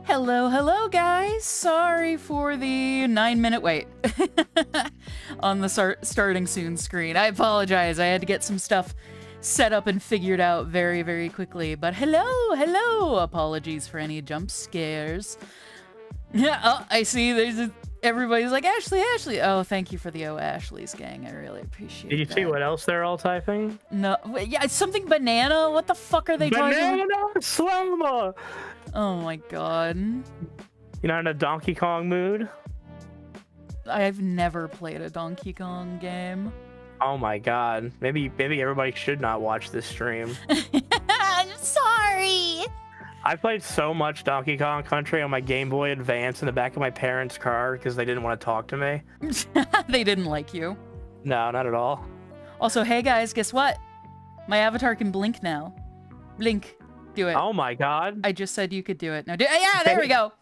Hello, hello, guys. Sorry for the 9-minute wait on the starting soon screen. I apologize. I had to get some stuff set up and figured out very, very quickly. But hello, hello. Apologies for any jump scares. Yeah, oh, I see. Everybody's like, Ashley, Ashley. Oh, thank you for the Ashley's gang. I really appreciate it. Did you see what else they're all typing? No, yeah, it's something banana. What the fuck are they talking about? Banana Slammer! Oh my god. You're not in a Donkey Kong mood? I've never played a Donkey Kong game. Oh my god. Maybe everybody should not watch this stream. I'm sorry. I played so much Donkey Kong Country on my Game Boy Advance in the back of my parents' car because they didn't want to talk to me. They didn't like you. No, not at all. Also, hey guys, guess what? My avatar can blink now. Blink. Do it. Oh my god. I just said you could do it. Now, yeah, there we go.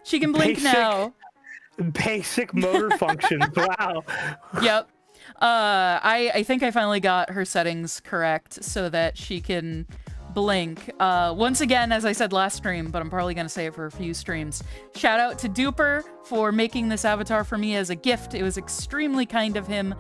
She can blink now. Basic motor functions. Wow. Yep. I think I finally got her settings correct so that she can blink. Once again, as I said last stream, but I'm probably going to say it for a few streams. Shout out to Duper for making this avatar for me as a gift. It was extremely kind of him.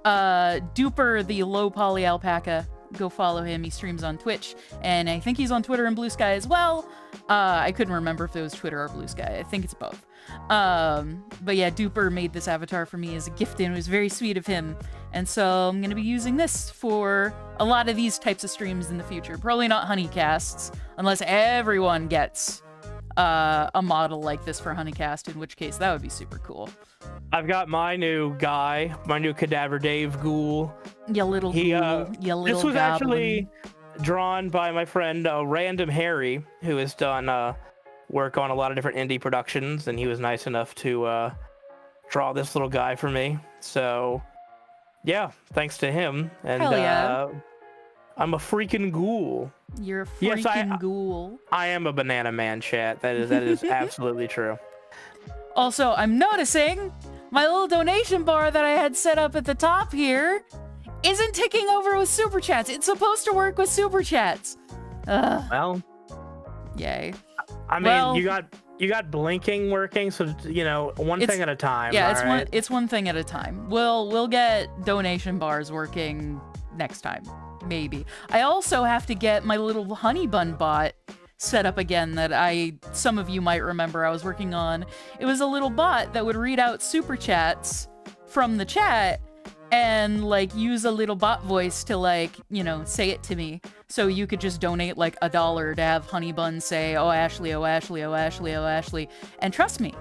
Duper, the low poly alpaca. Go follow him. He streams on Twitch, and I think he's on Twitter and Blue Sky as well. I couldn't remember if it was Twitter or Blue Sky. I think it's both. But yeah, Duper made this avatar for me as a gift, and it was very sweet of him. And so I'm going to be using this for a lot of these types of streams in the future. Probably not Honeycasts, unless everyone gets a model like this for Honeycast, in which case that would be super cool. I've got my new guy, my new Cadaver Dave ghoul. Ya little ghoul, ya little This was goblin. actually drawn by my friend Random Harry, who has done work on a lot of different indie productions, and he was nice enough to draw this little guy for me. So, yeah, thanks to him. And Hell yeah. I'm a freaking ghoul. You're a freaking ghoul. I am a banana man, chat. That is absolutely true. Also, I'm noticing my little donation bar that I had set up at the top here isn't ticking over with super chats. It's supposed to work with super chats. Well, yay. I mean, you got blinking working, so you know, one thing at a time. Yeah, it's one thing at a time. We'll get donation bars working next time, maybe. I also have to get my little honey bun bot set up again that some of you might remember I was working on. It was a little bot that would read out super chats from the chat and like use a little bot voice to like, you know, say it to me. So you could just donate like $1 to have Honey Bun say, "Oh Ashley, oh Ashley, oh Ashley, oh Ashley." And trust me,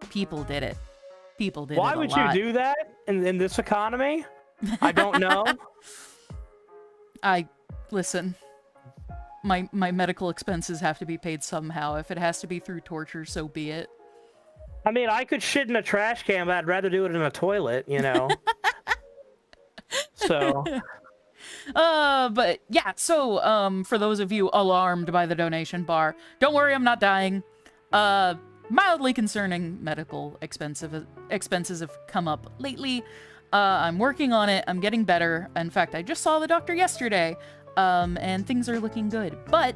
people did it. People did it a lot. Why would you do that in this economy? I don't know. Listen. My medical expenses have to be paid somehow. If it has to be through torture, so be it. I mean, I could shit in a trash can, but I'd rather do it in a toilet, you know? So... but yeah, so, for those of you alarmed by the donation bar, don't worry, I'm not dying. Mildly concerning medical expenses have come up lately. I'm working on it. I'm getting better. In fact, I just saw the doctor yesterday. And things are looking good, but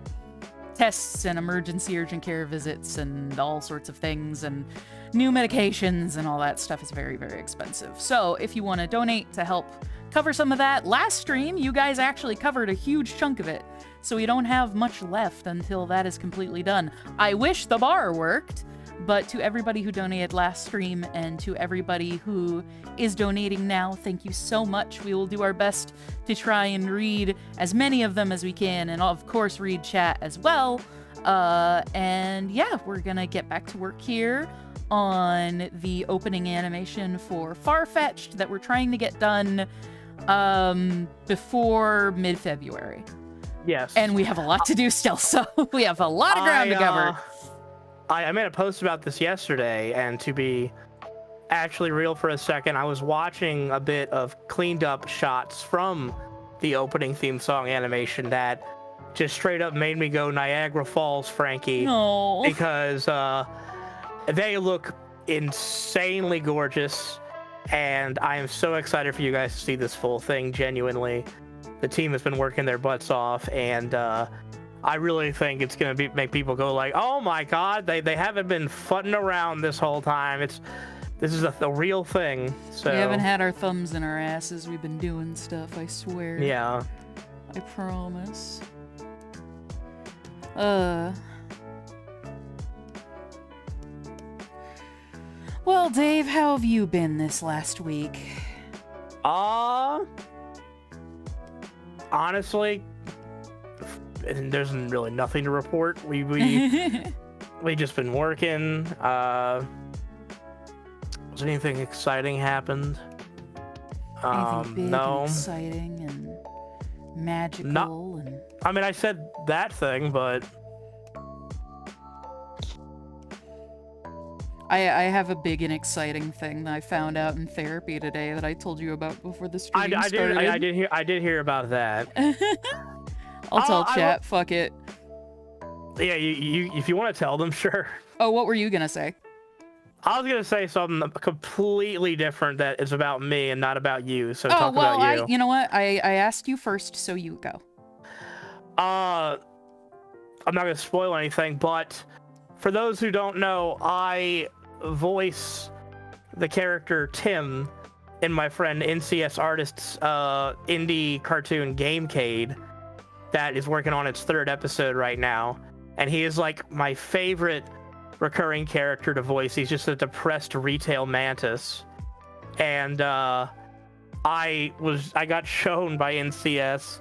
tests and emergency urgent care visits and all sorts of things and new medications and all that stuff is very, very expensive. So if you want to donate to help cover some of that, last stream, you guys actually covered a huge chunk of it. So we don't have much left until that is completely done. I wish the bar worked, but to everybody who donated last stream and to everybody who is donating now, thank you so much. We will do our best to try and read as many of them as we can, and of course read chat as well. And yeah, we're gonna get back to work here on the opening animation for Farfetch'd that we're trying to get done before mid-February. Yes. And we have a lot to do still, so we have a lot of ground to cover. I made a post about this yesterday, and to be actually real for a second, I was watching a bit of cleaned up shots from the opening theme song animation that just straight up made me go Niagara Falls, Frankie. No. Because they look insanely gorgeous, and I am so excited for you guys to see this full thing, genuinely. The team has been working their butts off, and I really think it's gonna make people go like, oh my god, they haven't been fudding around this whole time. This is the real thing. So We haven't had our thumbs in our asses. We've been doing stuff, I swear. yeah. I promise. Well, Dave, how have you been this last week? Honestly, there's really nothing to report. We just been working. Has anything exciting happened? Anything big no. and exciting and magical and... I mean, I said that thing, but I have a big and exciting thing that I found out in therapy today that I told you about before the stream started. I did hear about that. I'll tell chat. Fuck it. Yeah, you if you want to tell them, sure. Oh, what were you gonna say? I was gonna say something completely different that is about me and not about you. So talk about you. You know what? I asked you first, so you go. I'm not gonna spoil anything, but for those who don't know, I voice the character Tim in my friend NCS Artist's indie cartoon Gamecade that is working on its 3rd episode right now, and he is like my favorite recurring character to voice. He's just a depressed retail mantis, and I got shown by NCS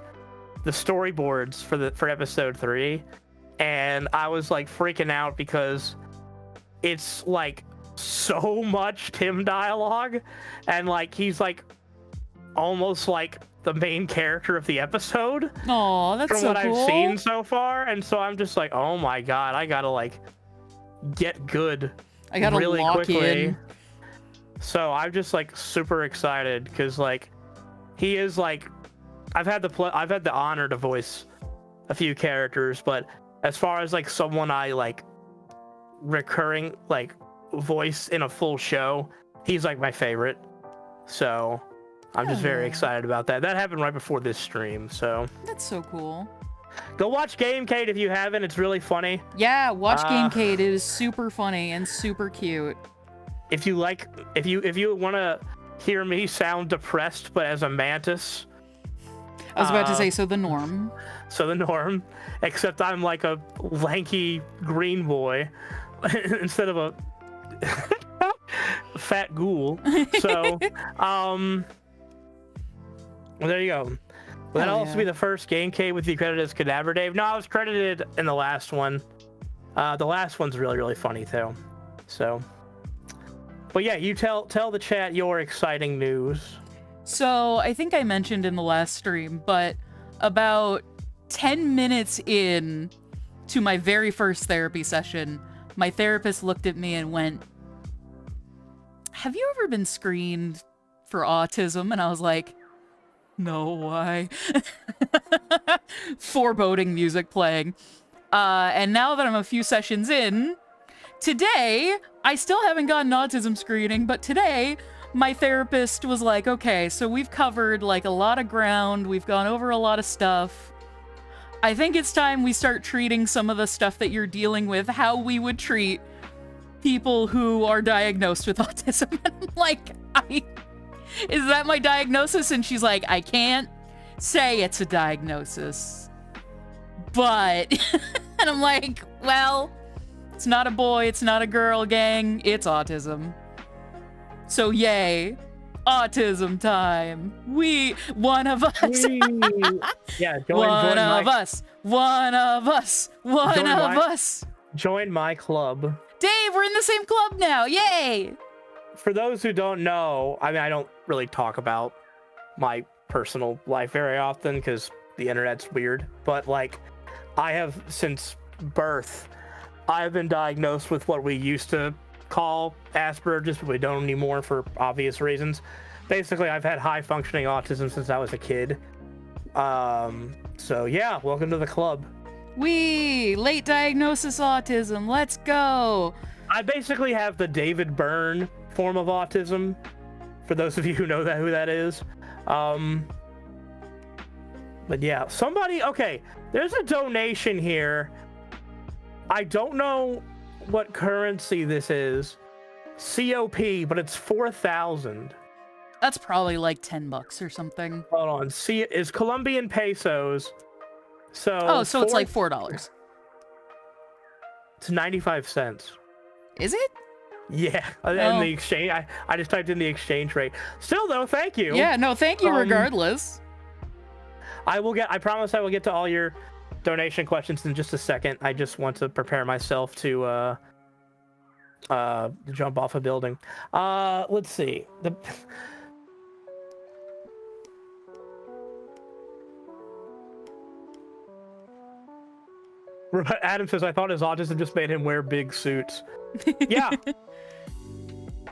the storyboards for episode 3, and I was like freaking out because it's like so much Tim dialogue, and like he's like almost like the main character of the episode. Oh, that's from what cool. I've seen so far, and so I'm just like, oh my god, I gotta like get good. I gotta really lock quickly. in. So I'm just like super excited because like he is like I've had the honor to voice a few characters, but as far as like someone I like recurring like voice in a full show, he's like my favorite. So I'm just very excited about that. That happened right before this stream, so That's so cool. go watch Gamecade if you haven't. It's really funny. Yeah, watch Gamecade. It is super funny and super cute. If you want to hear me sound depressed but as a mantis, I was about to say, so the norm. So the norm, except I'm like a lanky green boy instead of a fat ghoul. So, there you go. Will that also be the first Gamecade with you credited as Cadaver Dave? No, I was credited in the last one. The last one's really, really funny too. So, but yeah, you tell the chat your exciting news. So I think I mentioned in the last stream, but about 10 minutes in to my very first therapy session, my therapist looked at me and went, "Have you ever been screened for autism?" And I was like, "No, why?" Foreboding music playing. And now that I'm a few sessions in, today, I still haven't gotten autism screening, but today, my therapist was like, okay, so we've covered like a lot of ground. We've gone over a lot of stuff. I think it's time we start treating some of the stuff that you're dealing with how we would treat people who are diagnosed with autism. And I'm like, is that my diagnosis? And she's like, I can't say it's a diagnosis, but, and I'm like, well, it's not a boy, it's not a girl, gang, it's autism. So yay, autism time. One of us. Yeah, one of us. Join my club. Dave, we're in the same club now. Yay! For those who don't know, I mean, I don't really talk about my personal life very often because the internet's weird. But like, I have since birth, I've been diagnosed with what we used to call Asperger's, but we don't anymore for obvious reasons. Basically, I've had high functioning autism since I was a kid. So yeah, welcome to the club. Late diagnosis autism, let's go. I basically have the David Byrne form of autism, for those of you who know who that is. But yeah, somebody, okay, there's a donation here. I don't know what currency this is. COP, but it's 4,000. That's probably like $10 or something. Hold on. See, is Colombian pesos. So Oh, so it's like $4. It's 95 cents. Is it? Yeah, and the exchange. I just typed in the exchange rate. Still though, thank you. Yeah, no, thank you regardless. I promise I will get to all your donation questions in just a second. I just want to prepare myself to jump off a building. Let's see. Adam says, I thought his autism just made him wear big suits. Yeah.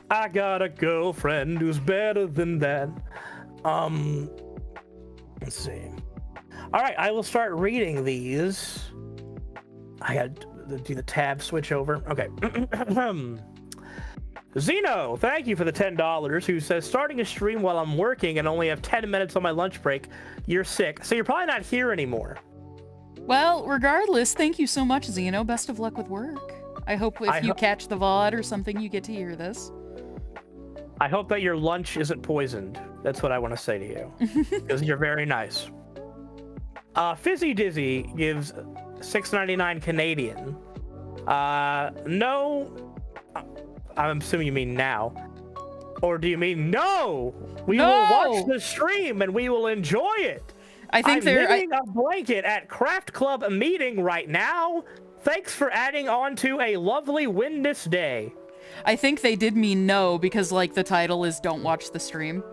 I got a girlfriend who's better than that. Let's see. All right, I will start reading these. I got to do the tab switch over. Okay. Zeno, thank you for the $10, who says, starting a stream while I'm working and only have 10 minutes on my lunch break. You're sick, so you're probably not here anymore. Well, regardless, thank you so much, Zeno. Best of luck with work. I hope if you catch the VOD or something, you get to hear this. I hope that your lunch isn't poisoned. That's what I want to say to you. Because you're very nice. Fizzy Dizzy gives $6.99 Canadian. No. I'm assuming you mean now. Or do you mean no? We will watch the stream and we will enjoy it. I think I'm knitting a blanket at Craft Club meeting right now. Thanks for adding on to a lovely windless day. I think they did mean no because, like, the title is "Don't watch the stream."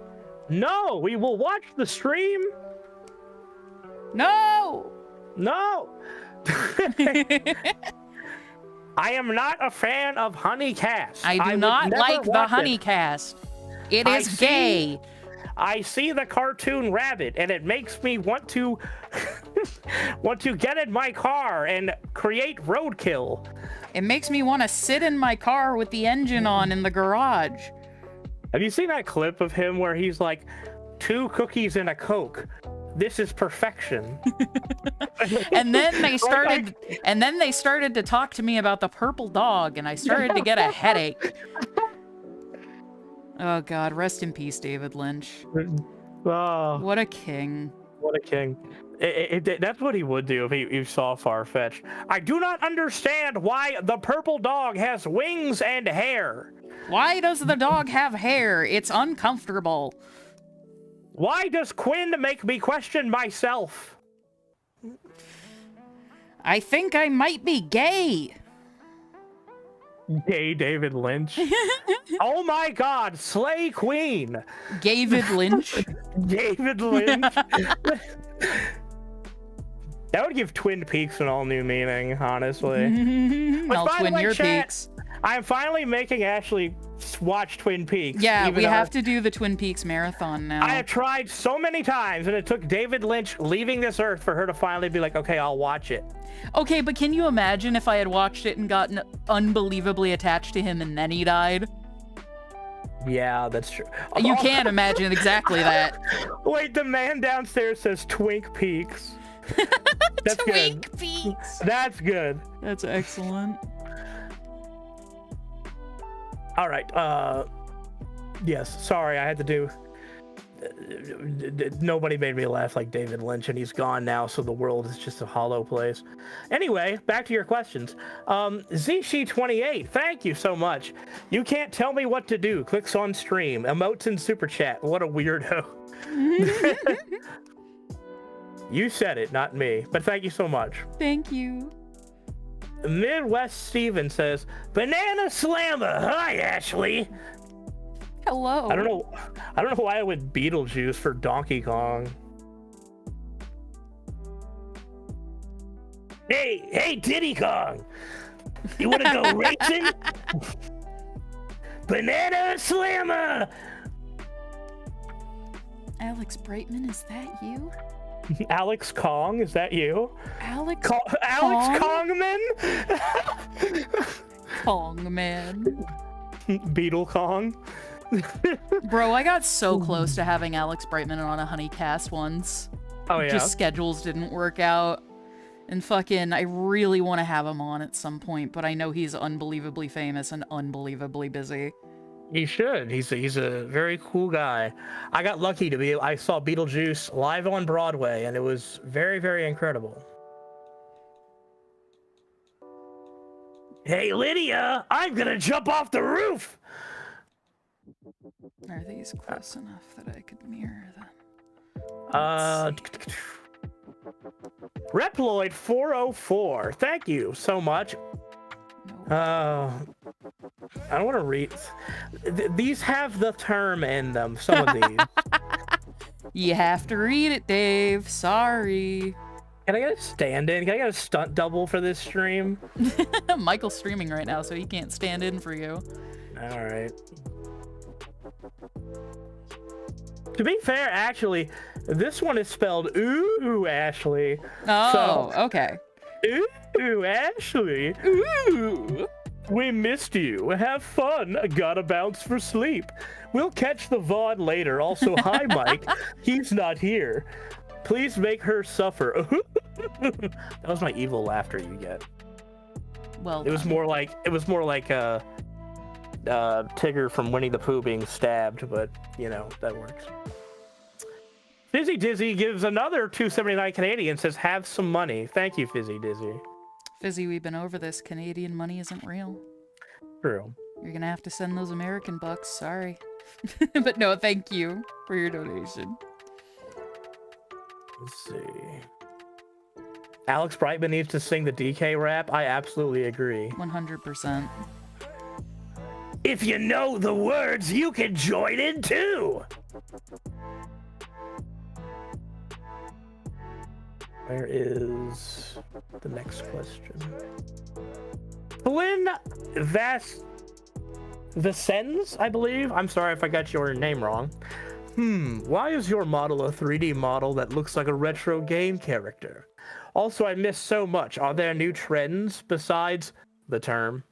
No, we will watch the stream. No. No. I am not a fan of Honeycast. I do not like the Honeycast. It is gay. I see the cartoon rabbit, and it makes me want to get in my car and create roadkill. It makes me want to sit in my car with the engine on in the garage. Have you seen that clip of him where he's like, 2 cookies and a Coke? This is perfection. And then they started to talk to me about the purple dog, and I started to get a headache. Oh God, rest in peace, David Lynch. Oh, what a king. What a king. That's what he would do if he saw Farfetch. I do not understand why the purple dog has wings and hair. Why does the dog have hair? It's uncomfortable. Why does Quinn make me question myself? I think I might be gay. Gay David Lynch. Oh my God, slay Queen. David Lynch. David Lynch. That would give Twin Peaks an all new meaning, honestly. I'll twin your peaks. I'm finally making Ashley watch Twin Peaks. Yeah, we have to do the Twin Peaks marathon now. I have tried so many times, and it took David Lynch leaving this earth for her to finally be like, okay, I'll watch it. Okay, but can you imagine if I had watched it and gotten unbelievably attached to him and then he died? Yeah, that's true. You can't imagine exactly that. Wait, the man downstairs says Twink Peaks. That's Twink good. Peaks. That's good. That's excellent. All right. Yes. Sorry, I had to do. Nobody made me laugh like David Lynch, and he's gone now, so the world is just a hollow place. Anyway, back to your questions. Zishi28, thank you so much. You can't tell me what to do. Clicks on stream. Emotes in super chat. What a weirdo. You said it, not me. But thank you so much. Thank you. Midwest Steven says, Banana Slammer. Hi, Ashley. Hello. I don't know why I went Beetlejuice for Donkey Kong. Hey, Diddy Kong. You want to go racing? Banana Slammer. Alex Brightman, is that you? Alex Kong, is that you? Alex Kongman? Kongman. Beetle Kong. Bro, I got so close to having Alex Brightman on a Honeycast once. Oh, yeah. Just schedules didn't work out. And fucking, I really want to have him on at some point, but I know he's unbelievably famous and unbelievably busy. He should. He's a very cool guy. I got lucky I saw Beetlejuice live on Broadway, and it was very, very incredible. Hey, Lydia, I'm gonna jump off the roof! Are these close enough that I could mirror them? Reploid 404. Thank you so much. No. I don't want to read. These have the term in them. Some of these. You have to read it, Dave. Sorry. Can I get a stand-in? Can I get a stunt double for this stream? Michael's streaming right now, so he can't stand in for you. All right. To be fair, actually, this one is spelled ooh, Ashley. Oh, so, okay. Ooh, Ashley. Ooh. We missed you. Have fun. Gotta bounce for sleep. We'll catch the VOD later. Also, hi, Mike. He's not here. Please make her suffer. That was my evil laughter you get. Well, it was more like Tigger from Winnie the Pooh being stabbed, but you know that works. Fizzy Dizzy gives another 279 Canadian, says have some money. Thank you, Fizzy Dizzy. Fizzy, we've been over this. Canadian money isn't real. True. You're gonna have to send those American bucks. Sorry. But no, thank you for your donation. Let's see. Alex Brightman needs to sing the DK rap. I absolutely agree. 100%. If you know the words, you can join in too. Where is the next question? Flynn Vicens, I believe. I'm sorry if I got your name wrong. Why is your model a 3D model that looks like a retro game character? Also, I miss so much. Are there new trends besides the term?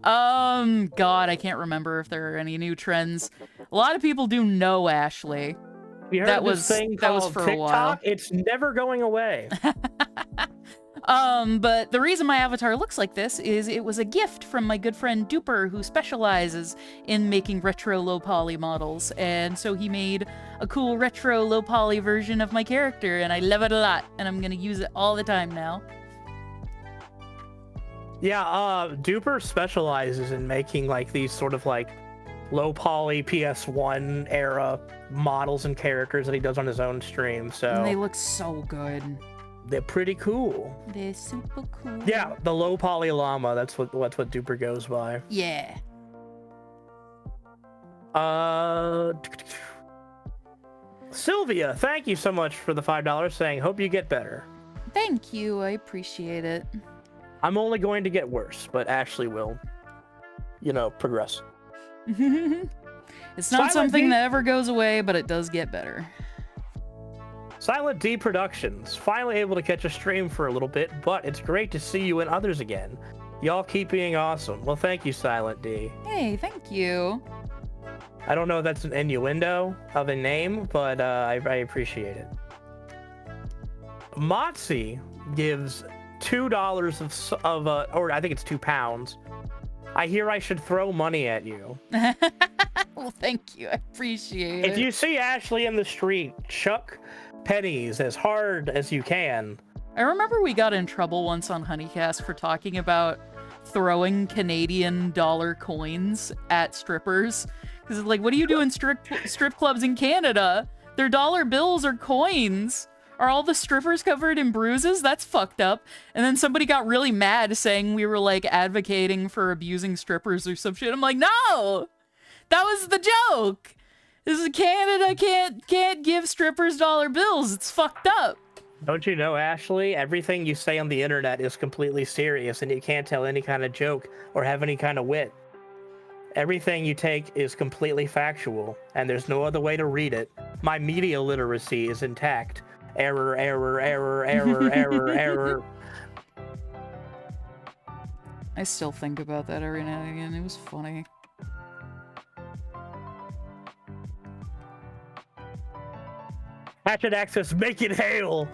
God, I can't remember if there are any new trends. A lot of people do know Ashley. You heard this thing called for TikTok? a while. It's never going away. But the reason my avatar looks like this is it was a gift from my good friend Duper, who specializes in making retro low poly models, and so he made a cool retro low poly version of my character, and I love it a lot, and I'm gonna use it all the time now. Yeah, Duper specializes in making like these sort of like low poly PS1 era models and characters that he does on his own stream. So and they look so good. They're pretty cool. They're super cool. Yeah, the low poly llama. That's what Duper goes by. Yeah. Sylvia, thank you so much for the $5, saying hope you get better. Thank you. I appreciate it. I'm only going to get worse, but Ashley will, progress. It's not something that ever goes away, but it does get better. Silent D Productions, finally able to catch a stream for a little bit, but it's great to see you and others again. Y'all keep being awesome. Well, thank you, Silent D. Hey, thank you. I don't know if that's an innuendo of a name, but I appreciate it. Motzi gives $2 or I think it's £2. I hear I should throw money at you. Well, thank you. I appreciate it. If you see Ashley in the street, chuck pennies as hard as you can. I remember we got in trouble once on Honeycast for talking about throwing Canadian dollar coins at strippers. Because it's like, what do you do in strip clubs in Canada? Their dollar bills are coins. Are all the strippers covered in bruises? That's fucked up. And then somebody got really mad saying we were like advocating for abusing strippers or some shit. I'm like, no! That was the joke! This is Canada, can't give strippers dollar bills. It's fucked up. Don't you know, Ashley? Everything you say on the internet is completely serious, and you can't tell any kind of joke or have any kind of wit. Everything you take is completely factual, and there's no other way to read it. My media literacy is intact. Error, error, error, error, error, error. I still think about that every now and again. It was funny. Hatchet access, make it hail.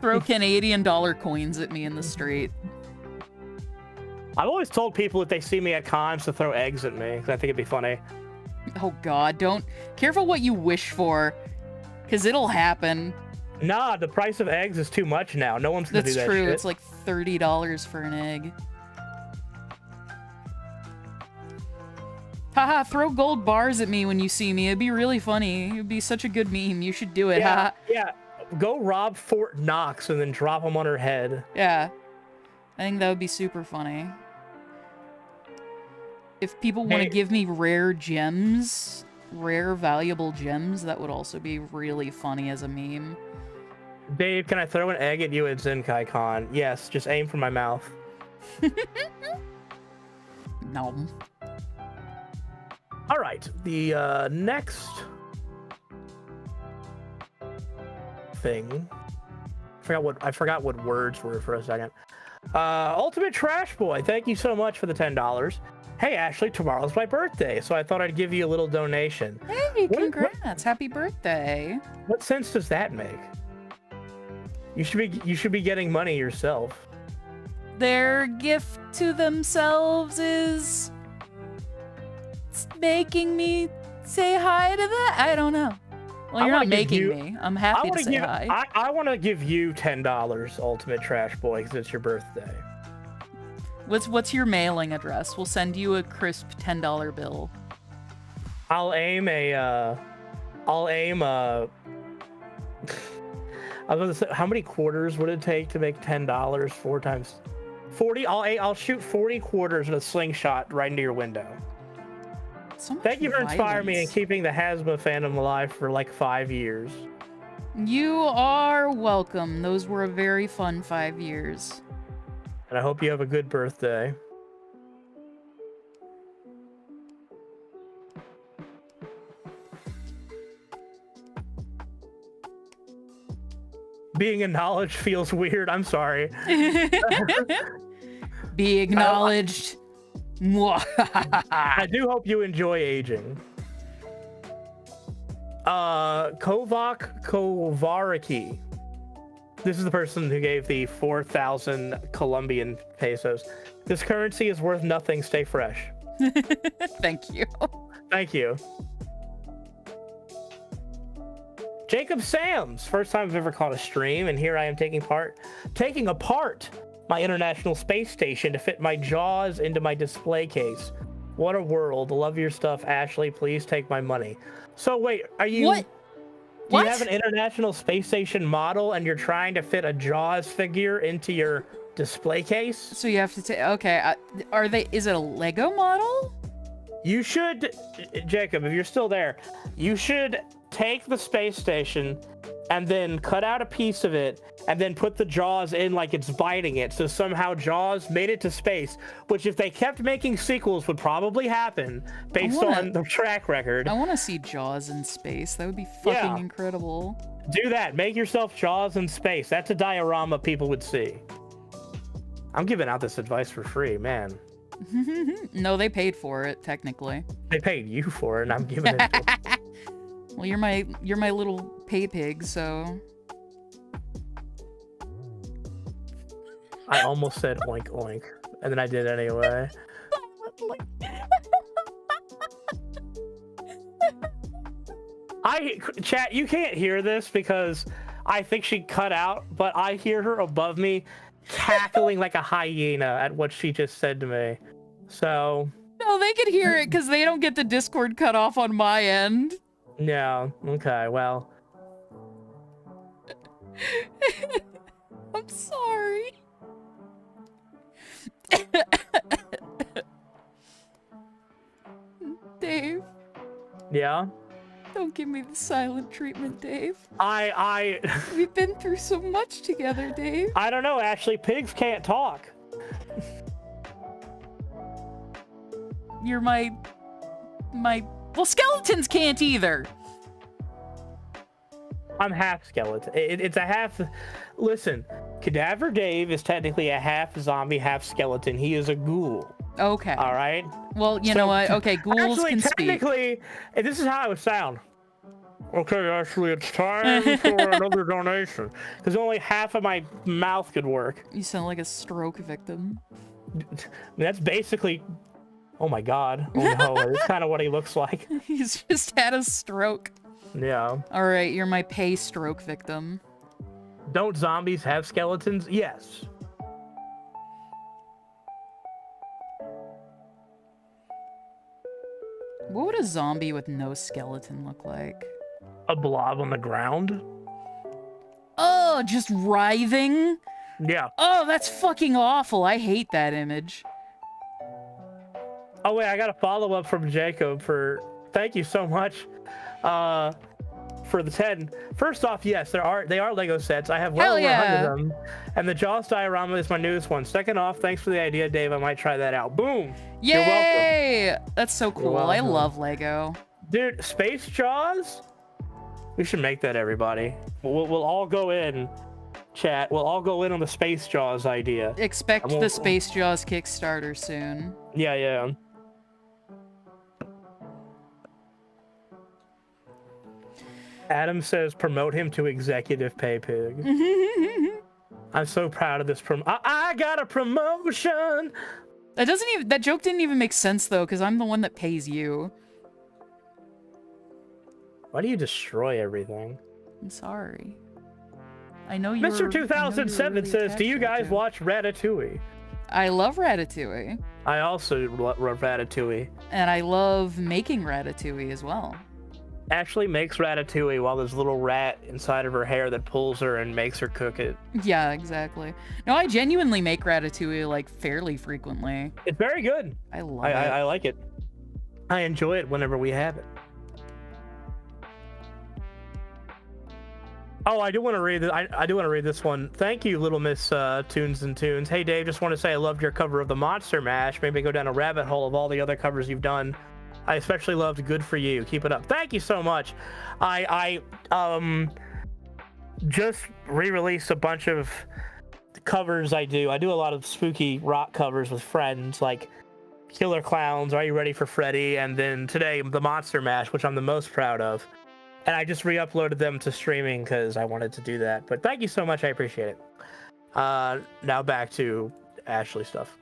Throw Canadian dollar coins at me in the street. I've always told people if they see me at cons to throw eggs at me, because I think it'd be funny. Oh god, don't. Careful what you wish for, because it'll happen. Nah, the price of eggs is too much now. No one's gonna do that That's true, shit. it's like $30 for an egg. Haha, throw gold bars at me when you see me. It'd be really funny. It'd be such a good meme. You should do it, haha. Yeah. Go rob Fort Knox and then drop them on her head. Yeah. I think that would be super funny. If people want to give me rare gems, rare valuable gems, that would also be really funny as a meme. Dave, can I throw an egg at you at Zenkai Con? Yes, just aim for my mouth. No. All right, the next thing. I forgot what words were for a second. Ultimate Trash Boy, thank you so much for the $10. Hey, Ashley, tomorrow's my birthday, so I thought I'd give you a little donation. Hey, congrats! Happy birthday! What sense does that make? You should be getting money yourself. Their gift to themselves is making me say hi to that? I don't know. Well, you're not making me. I'm happy to say hi. I want to give you $10, Ultimate Trash Boy, because it's your birthday. What's your mailing address? We'll send you a crisp $10 bill. I'll aim I was gonna say, how many quarters would it take to make $10? 4 times 40. I'll shoot 40 quarters in a slingshot right into your window. So much Thank you for inspiring me and violence. keeping the Hasbro fandom alive for like 5 years. You are welcome. Those were a very fun 5 years. And I hope you have a good birthday. Being acknowledged feels weird. I'm sorry. Be acknowledged. I do hope you enjoy aging. Kovac Kovariki. This is the person who gave the 4,000 Colombian pesos. This currency is worth nothing. Stay fresh. Thank you. Thank you. Jacob Sams, first time I've ever caught a stream, and here I am taking apart my International Space Station to fit my jaws into my display case. What a world. Love your stuff, Ashley. Please take my money. So wait, are you... What? Do you have an International Space Station model and you're trying to fit a Jaws figure into your display case? So you have to take... Okay, is it a Lego model? You should... Jacob, if you're still there, you should take the space station and then cut out a piece of it and then put the Jaws in like it's biting it. So somehow Jaws made it to space, which if they kept making sequels would probably happen based on the track record. I want to see Jaws in space. That would be fucking incredible. Do that. Make yourself Jaws in space. That's a diorama people would see. I'm giving out this advice for free, man. No, they paid for it, technically. They paid you for it, and I'm giving it to them. Well, you're my little pay pig, so... I almost said oink oink, and then I did anyway. Chat, you can't hear this because I think she cut out, but I hear her above me cackling like a hyena at what she just said to me. So... No, they could hear it because they don't get the Discord cut off on my end. No, okay, well... I'm sorry. Dave. Yeah? Don't give me the silent treatment, Dave. I We've been through so much together, Dave. I don't know, Ashley. Pigs can't talk. You're my... Well, skeletons can't either. I'm half skeleton. It's a half... Listen, Cadaver Dave is technically a half zombie, half skeleton. He is a ghoul. Okay. All right? Well, you know what? Okay, ghouls actually, can speak. technically, this is how it would sound. Okay, Ashley, it's time for another donation. Because only half of my mouth could work. You sound like a stroke victim. That's basically... Oh my god. Oh no, it's kind of what he looks like. He's just had a stroke. Yeah. Alright, you're my pay stroke victim. Don't zombies have skeletons? Yes. What would a zombie with no skeleton look like? A blob on the ground? Oh, just writhing? Yeah. Oh, that's fucking awful. I hate that image. Oh wait, I got a follow-up from Jacob for... Thank you so much. For the 10. First off, yes, they are Lego sets. I have well over 100 of them. And the Jaws diorama is my newest one. Second off, thanks for the idea, Dave. I might try that out. Boom. Yay! You're welcome. That's so cool. I love Lego. Dude, Space Jaws? We should make that, everybody. We'll all go in, chat. We'll all go in on the Space Jaws idea. Expect the Space Jaws Kickstarter soon. Yeah, yeah. Adam says promote him to executive pay pig. I'm so proud of this I got a promotion. That joke didn't even make sense though, because I'm the one that pays you. Why do you destroy everything? I'm sorry. I know you. Mr. 2007 says, do you guys watch Ratatouille? I love Ratatouille. I also love Ratatouille. And I love making Ratatouille as well. Ashley makes Ratatouille while there's a little rat inside of her hair that pulls her and makes her cook it. Yeah, exactly. No, I genuinely make Ratatouille like fairly frequently. It's very good. I love it. I like it. I enjoy it whenever we have it. Oh, I do want to read this. I do want to read this one. Thank you, Little Miss Tunes and Tunes. Hey, Dave, just want to say I loved your cover of the Monster Mash. Maybe go down a rabbit hole of all the other covers you've done. I especially loved Good For You. Keep it up. Thank you so much. I just re-released a bunch of covers I do. I do a lot of spooky rock covers with friends, like Killer Clowns, Are You Ready for Freddy? And then today, the Monster Mash, which I'm the most proud of. And I just re-uploaded them to streaming because I wanted to do that. But thank you so much. I appreciate it. Now back to Ashley stuff.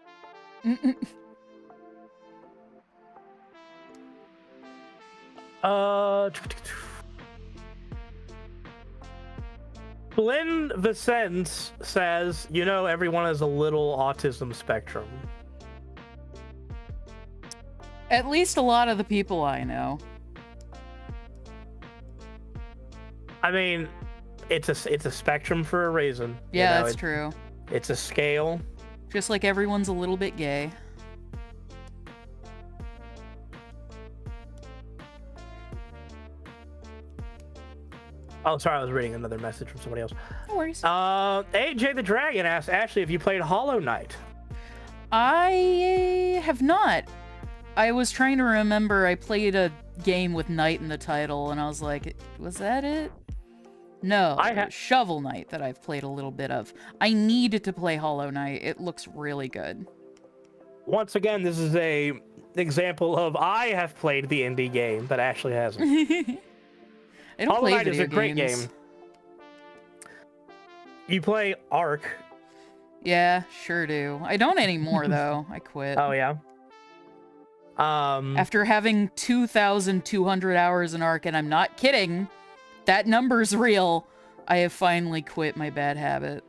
Blinn Vicens says, you know, everyone has a little autism spectrum. At least a lot of the people I know. I mean, it's a spectrum for a reason. Yeah, you know, that's true. It's a scale. Just like everyone's a little bit gay. Oh, sorry, I was reading another message from somebody else. No worries. AJ the Dragon asked Ashley if you played Hollow Knight. I have not. I was trying to remember. I played a game with Knight in the title, and I was like, was that it? No, Shovel Knight that I've played a little bit of. I needed to play Hollow Knight. It looks really good. Once again, this is a example of I have played the indie game, but Ashley hasn't. I don't Hollow play Knight video is a great games. game. You play Ark. Yeah, sure do. I don't anymore though. I quit. Oh yeah. After having 2,200 hours in Ark, and I'm not kidding, that number's real, I have finally quit my bad habit.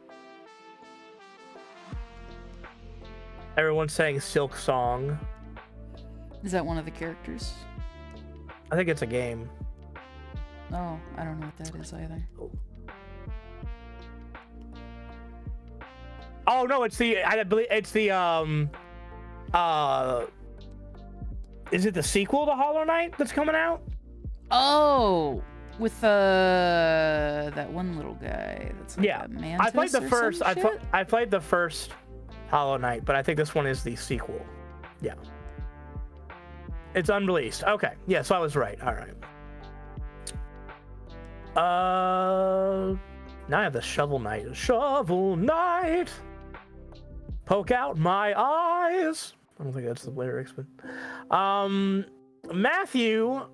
Everyone's saying Silk Song. Is that one of the characters? I think it's a game. Oh, I don't know what that is either. Oh no, it's the I believe it's the is it the sequel to Hollow Knight that's coming out? Oh, with that one little guy that's like a mantis. I played the first. I I played the first Hollow Knight, but I think this one is the sequel. Yeah, it's unreleased. Okay, yeah, so I was right. All right. Now I have the Shovel Knight. Shovel Knight. Poke out my eyes. I don't think that's the lyrics, but Matthew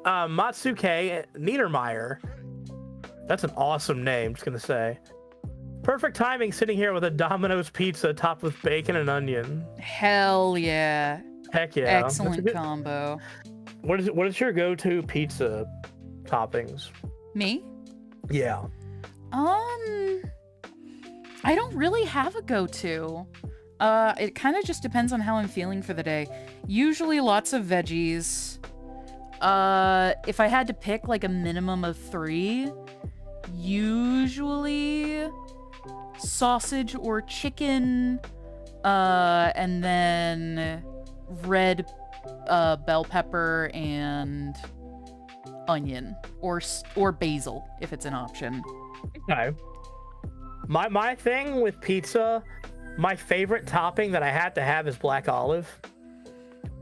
Matsuke Niedermeyer. That's an awesome name, just gonna say. Perfect timing sitting here with a Domino's pizza topped with bacon and onion. Hell yeah. Heck yeah. Excellent combo. What is your go-to pizza toppings? Me? Yeah. I don't really have a go-to. It kind of just depends on how I'm feeling for the day. Usually lots of veggies. If I had to pick like a minimum of 3, usually sausage or chicken, and then red bell pepper and onion, or basil if it's an option. Okay. My thing with pizza, my favorite topping that I had to have is black olive.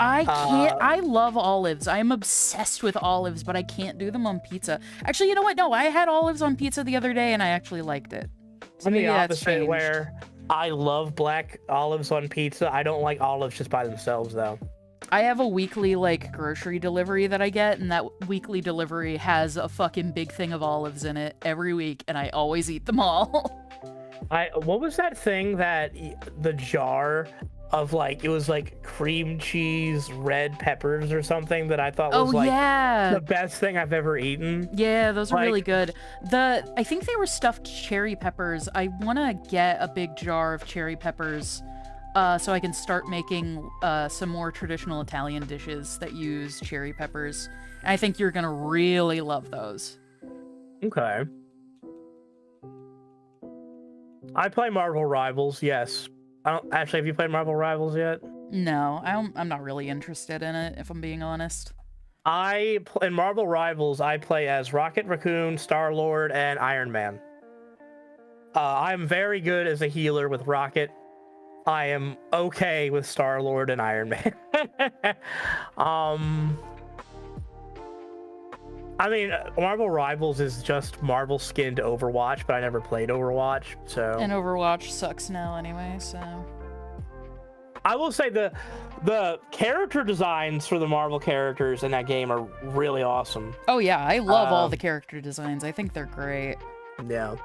I can't. I love olives. I'm obsessed with olives, but I can't do them on pizza. Actually, you know what? No, I had olives on pizza the other day, and I actually liked it. So I'm maybe the that's opposite, changed. where I love black olives on pizza. I don't like olives just by themselves, though. I have a weekly, like, grocery delivery that I get, and that weekly delivery has a fucking big thing of olives in it every week, and I always eat them all. What was that thing that the jar of, like, it was like cream cheese, red peppers or something that I thought was yeah. the best thing I've ever eaten? Yeah, those are really good. I think they were stuffed cherry peppers. I want to get a big jar of cherry peppers so I can start making some more traditional Italian dishes that use cherry peppers. And I think you're gonna really love those. Okay. I play Marvel Rivals, yes. I don't actually. Have you played Marvel Rivals yet? No, I'm not really interested in it, if I'm being honest. In Marvel Rivals, I play as Rocket Raccoon, Star-Lord, and Iron Man. I'm very good as a healer with Rocket. I am okay with Star-Lord and Iron Man. I mean, Marvel Rivals is just Marvel skinned Overwatch, but I never played Overwatch, so... And Overwatch sucks now anyway, so... I will say the character designs for the Marvel characters in that game are really awesome. Oh yeah, I love all the character designs. I think they're great. Yeah.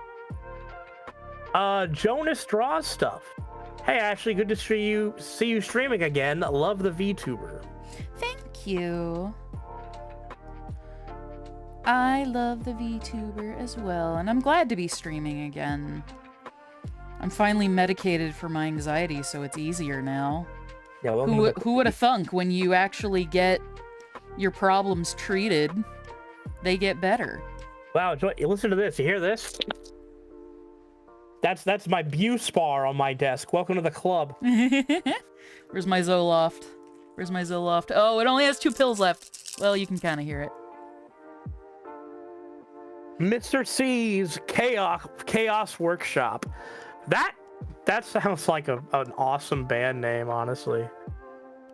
Jonas Draws Stuff. Hey, Ashley, good to see you streaming again. Love the VTuber. Thank you. I love the VTuber as well, and I'm glad to be streaming again. I'm finally medicated for my anxiety, so it's easier now. Yeah, who would have thunk when you actually get your problems treated, they get better. Wow, listen to this. You hear this? That's my Buspar on my desk. Welcome to the club. Where's my Zoloft? Where's my Zoloft? Oh, it only has 2 pills left. Well, you can kind of hear it. Mr. C's Chaos Workshop. That sounds like an awesome band name, honestly.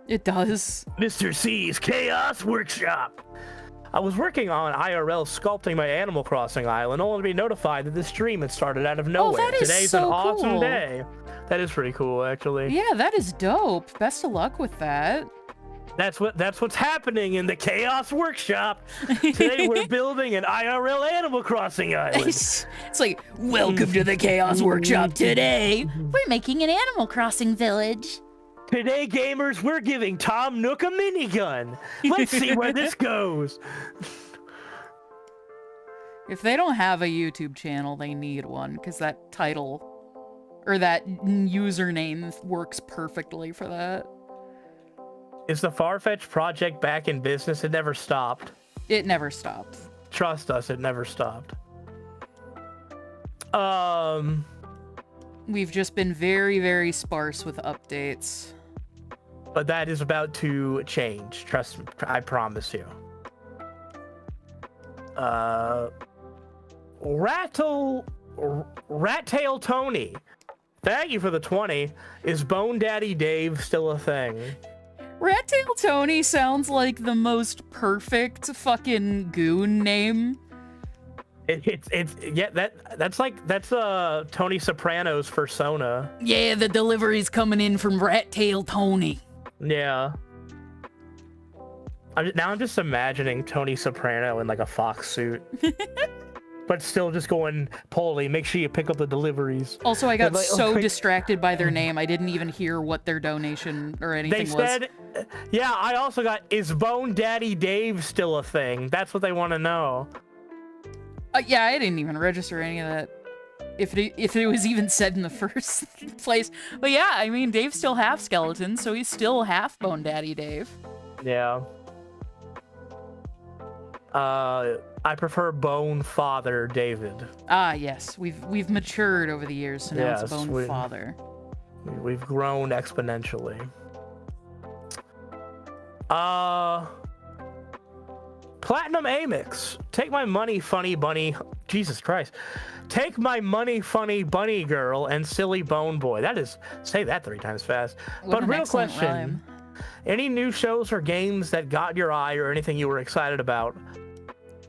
It does. Mr. C's Chaos Workshop. I was working on IRL sculpting my Animal Crossing island, only to be notified that the stream had started out of nowhere. Oh, that is Today's so an awesome cool. day. That is pretty cool, actually. Yeah, that is dope. Best of luck with that. That's what's happening in the Chaos Workshop. Today we're building an IRL Animal Crossing island. It's like, welcome to the Chaos Workshop. Today, we're making an Animal Crossing village. Today, gamers, we're giving Tom Nook a minigun. Let's see where this goes. If they don't have a YouTube channel, they need one, because that title, or that username works perfectly for that. Is the Farfetch project back in business? It never stopped. It never stopped. Trust us, it never stopped. We've just been very, very sparse with updates. But that is about to change. Trust me, I promise you. Rat Tail Tony. Thank you for the 20. Is Bone Daddy Dave still a thing? Rat Tail Tony sounds like the most perfect fucking goon name. That's Tony Soprano's persona. Yeah, the delivery's coming in from Rat Tail Tony. Yeah. Now I'm just imagining Tony Soprano in like a fox suit, but still just going, Polly, make sure you pick up the deliveries. Also, I got like, so distracted by their name, I didn't even hear what their donation or anything They was. said, yeah, I also got, is Bone Daddy Dave still a thing? That's what they want to know. Yeah, I didn't even register any of that. If it was even said in the first place. But yeah, I mean, Dave's still half skeleton, so he's still half Bone Daddy Dave. Yeah. I prefer Bone Father David. Ah, yes. We've matured over the years, so now Yes, it's Bone Father. We've grown exponentially. Platinum Amix. Take my money, funny bunny. Jesus Christ. Take my money, funny bunny girl and silly bone boy. That is, say that 3 times fast. What but an real excellent question. rhyme. Any new shows or games that got your eye or anything you were excited about?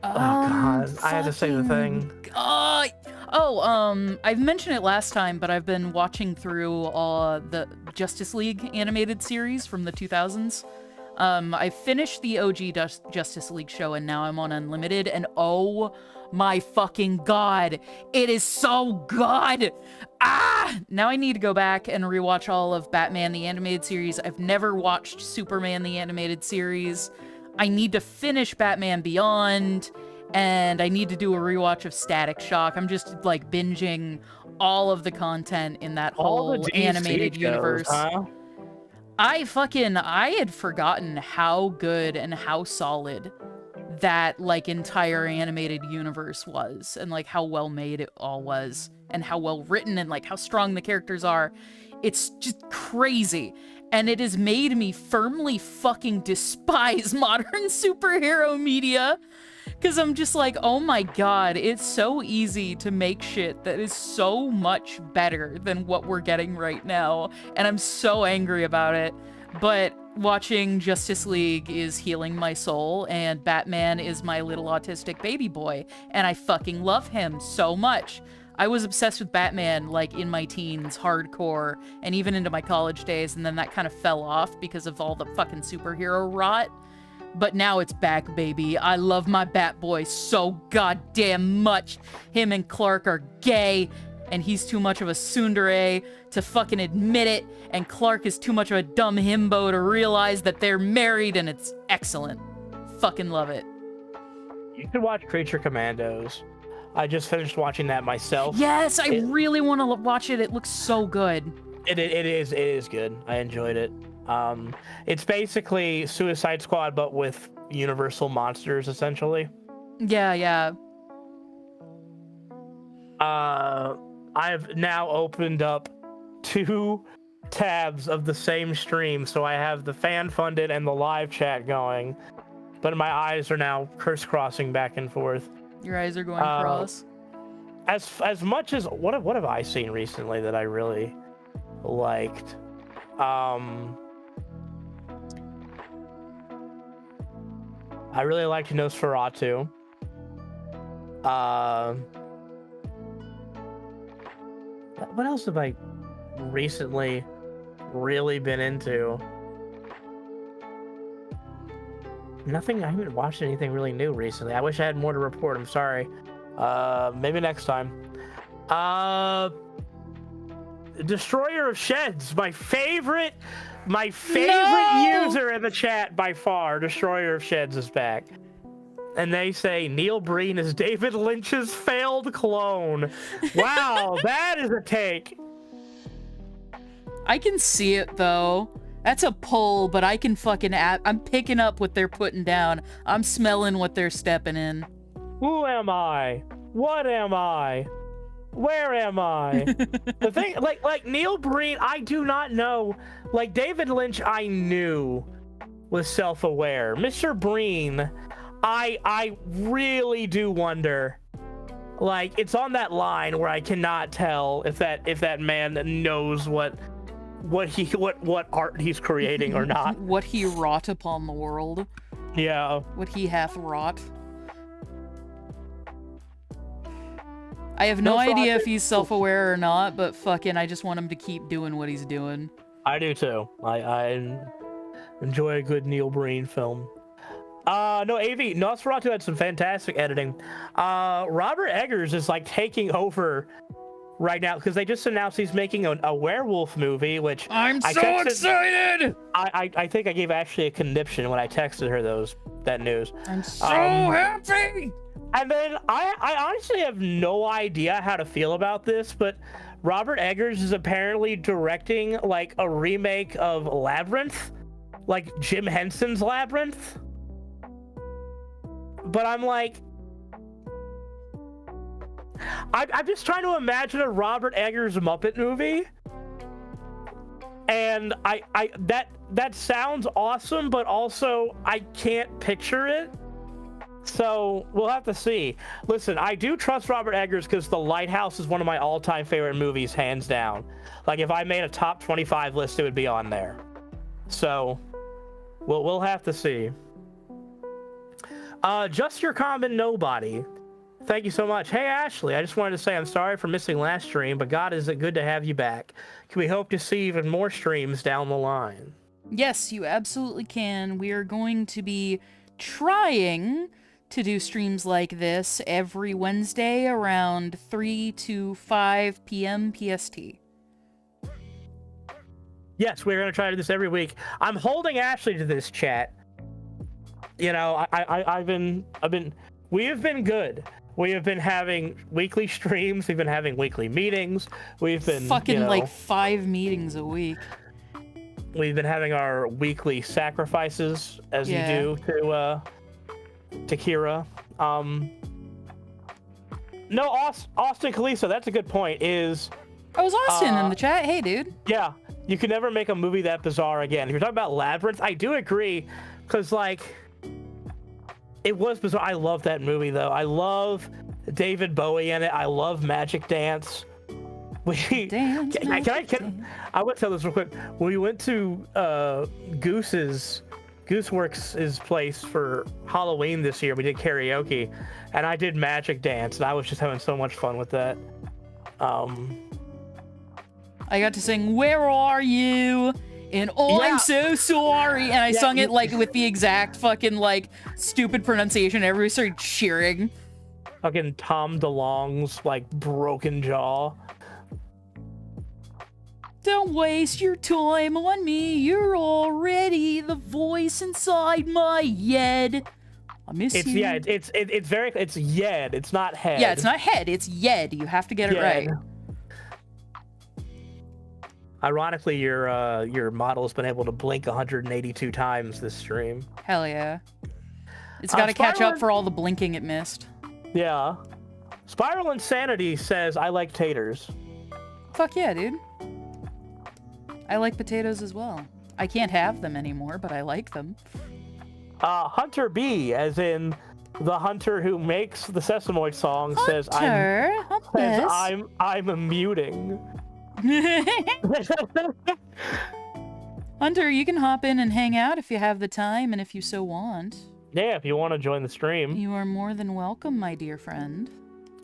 Oh god, I had to say the thing. I've mentioned it last time, but I've been watching through the Justice League animated series from the 2000s. I finished the OG Justice League show, and now I'm on Unlimited, and oh my fucking god, it is so good! Now I need to go back and rewatch all of Batman the Animated Series. I've never watched Superman the Animated Series. I need to finish Batman Beyond, and I need to do a rewatch of Static Shock. I'm just, like, binging all of the content in that whole animated universe. Huh? I had forgotten how good and how solid that, like, entire animated universe was, and, like, how well made it all was, and how well written, and, like, how strong the characters are. It's just crazy. And it has made me firmly fucking despise modern superhero media. Because I'm just like, oh my god, it's so easy to make shit that is so much better than what we're getting right now. And I'm so angry about it. But watching Justice League is healing my soul, and Batman is my little autistic baby boy. And I fucking love him so much. I was obsessed with Batman, like, in my teens, hardcore, and even into my college days, and then that kind of fell off because of all the fucking superhero rot. But now it's back, baby. I love my Batboy so goddamn much. Him and Clark are gay, and he's too much of a tsundere to fucking admit it, and Clark is too much of a dumb himbo to realize that they're married, and it's excellent. Fucking love it. You should watch Creature Commandos. I just finished watching that myself. Yes, I really want to watch it. It looks so good. It is good. I enjoyed it. It's basically Suicide Squad, but with universal monsters, essentially. Yeah. I've now opened up 2 tabs of the same stream, so I have the fan-funded and the live chat going, but my eyes are now crisscrossing back and forth. Your eyes are going cross. As much as what have I seen recently that I really liked? I really liked Nosferatu. What else have I recently really been into? Nothing. I haven't watched anything really new recently. I wish I had more to report. I'm sorry. Maybe next time. Destroyer of Sheds, my favorite user in the chat by far. Destroyer of Sheds is back. And they say Neil Breen is David Lynch's failed clone. Wow, that is a take. I can see it, though. That's a pull, but I can fucking... I'm picking up what they're putting down. I'm smelling what they're stepping in. Who am I? What am I? Where am I? The thing, like Neil Breen, I do not know. Like David Lynch, I knew was self-aware. Mr. Breen, I really do wonder. Like, it's on that line where I cannot tell if that man knows what art he's creating or not. What he wrought upon the world. Yeah. What he hath wrought. I have no idea if he's self-aware or not, but fucking I just want him to keep doing what he's doing. I do too. I enjoy a good Neil Breen film. No, AV Nosferatu had some fantastic editing. Robert Eggers is like taking over right now because they just announced he's making a werewolf movie, which I'm so excited. I think I gave Ashley a conniption when I texted her that news. I'm so happy. And then I honestly have no idea how to feel about this, but Robert Eggers is apparently directing like a remake of Labyrinth, like Jim Henson's Labyrinth. But I'm like, I'm just trying to imagine a Robert Eggers Muppet movie, and that sounds awesome, but also I can't picture it. So we'll have to see. Listen, I do trust Robert Eggers because The Lighthouse is one of my all-time favorite movies, hands down. Like if I made a top 25 list, it would be on there. So we'll have to see. Just Your Common Nobody. Thank you so much. Hey, Ashley, I just wanted to say I'm sorry for missing last stream, but God, is it good to have you back. Can we hope to see even more streams down the line? Yes, you absolutely can. We are going to be trying to do streams like this every Wednesday around 3 to 5 p.m. PST. Yes, we're going to try to do this every week. I'm holding Ashley to this, chat. You know, we have been good. We have been having weekly streams. We've been having weekly meetings. We've been fucking like 5 meetings a week. We've been having our weekly sacrifices, as you do to Kira. No, Austin Kalisa, that's a good point. Is I was Austin in the chat. Hey, dude. Yeah, you can never make a movie that bizarre again. If you're talking about Labyrinth, I do agree, because like, it was bizarre. I love that movie though. I love David Bowie in it. I love Magic Dance. Dance, I would tell this real quick. We went to Gooseworks' place for Halloween this year. We did karaoke, and I did Magic Dance, and I was just having so much fun with that. I got to sing "Where Are You?" and "Oh, I'm so sorry," and I sung it like with the exact fucking like stupid pronunciation. Everybody started cheering. Fucking Tom DeLonge's like broken jaw. Don't waste your time on me. You're already the voice inside my head. I miss you. Yeah, it's Yed. It's not head. Yeah, it's not head. It's Yed. You have to get it right. Ironically, your model's been able to blink 182 times this stream. Hell yeah. It's got to catch up for all the blinking it missed. Yeah. Spiral Insanity says, I like taters. Fuck yeah, dude. I like potatoes as well. I can't have them anymore, but I like them. Hunter B, as in the hunter who makes the Sesamoid song, says, I'm muting. Hunter, you can hop in and hang out if you have the time and if you so want. Yeah, if you want to join the stream. You are more than welcome, my dear friend.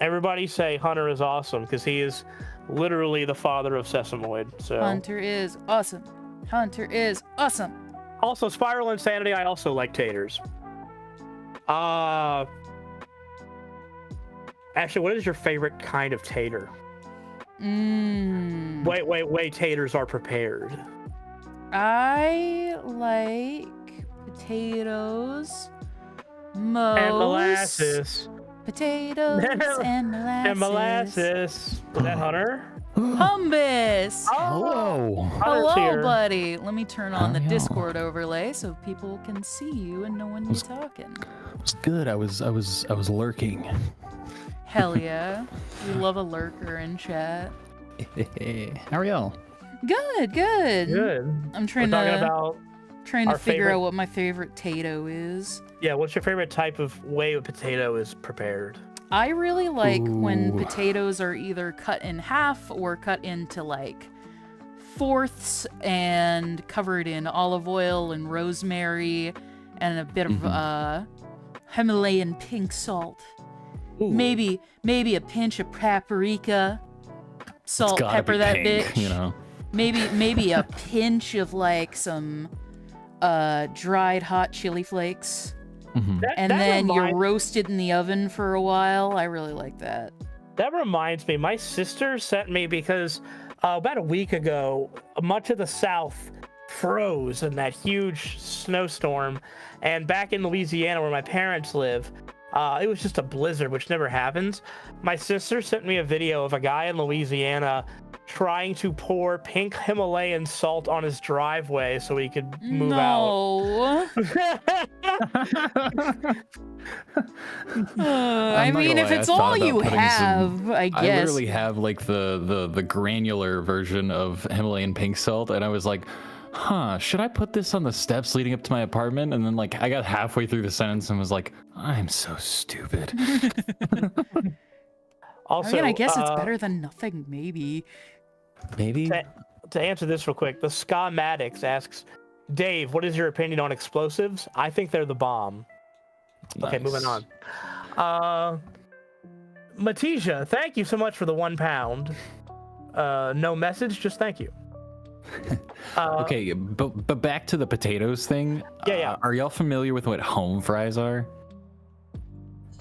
Everybody say Hunter is awesome, because he is literally the father of Sesamoid. So Hunter is awesome. Hunter is awesome. Also, Spiral Insanity, I also like taters. Ashley, what is your favorite kind of tater? Wait, taters are prepared. I like potatoes most. And molasses. Potatoes and molasses. And molasses. Is that Hunter? Humbus! Hello. Hello, buddy. Let me turn on the Discord overlay so people can see you and know when you're talking. It was good. I was lurking. Hell yeah. We love a lurker in chat. How are y'all? Good. I'm trying to figure out what my favorite tato is. Yeah, what's your favorite type of way a potato is prepared? I really like when potatoes are either cut in half or cut into like fourths and covered in olive oil and rosemary and a bit of Himalayan pink salt. Ooh. Maybe a pinch of paprika, salt, pepper that pink, bitch. You know. Maybe a pinch of like some dried hot chili flakes. and then you roast it in the oven for a while. I really like that. That reminds me, my sister sent me, because about a week ago, much of the South froze in that huge snowstorm, and back in Louisiana where my parents live, it was just a blizzard, which never happens. My sister sent me a video of a guy in Louisiana trying to pour pink Himalayan salt on his driveway so he could move out. I mean, if it's all you have, I guess. I literally have like the granular version of Himalayan pink salt, and I was like, should I put this on the steps leading up to my apartment? And then like I got halfway through the sentence and was like, I'm so stupid. Also, I guess it's better than nothing, maybe. Maybe. To answer this real quick, the Ska Maddox asks, Dave, what is your opinion on explosives? I think they're the bomb. Nice. Okay, moving on. Matija, thank you so much for the £1. No message, just thank you. Okay, but back to the potatoes thing. Yeah. Are y'all familiar with what home fries are?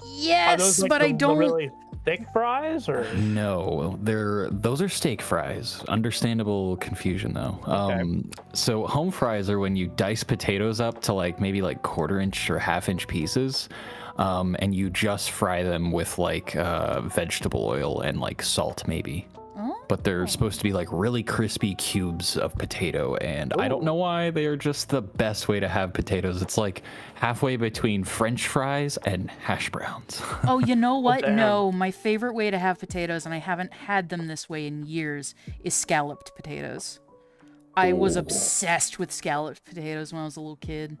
Yes, are those, like, but I don't. The really thick fries, or No, those are steak fries. Understandable confusion though. Okay. So home fries are when you dice potatoes up to like maybe like 1/4 inch or 1/2 inch pieces, and you just fry them with like vegetable oil and like salt maybe. But they're supposed to be like really crispy cubes of potato, and I don't know why they are just the best way to have potatoes. It's like halfway between French fries and hash browns. Oh, you know what? No, my favorite way to have potatoes, and I haven't had them this way in years, is scalloped potatoes. I was obsessed with scalloped potatoes when I was a little kid.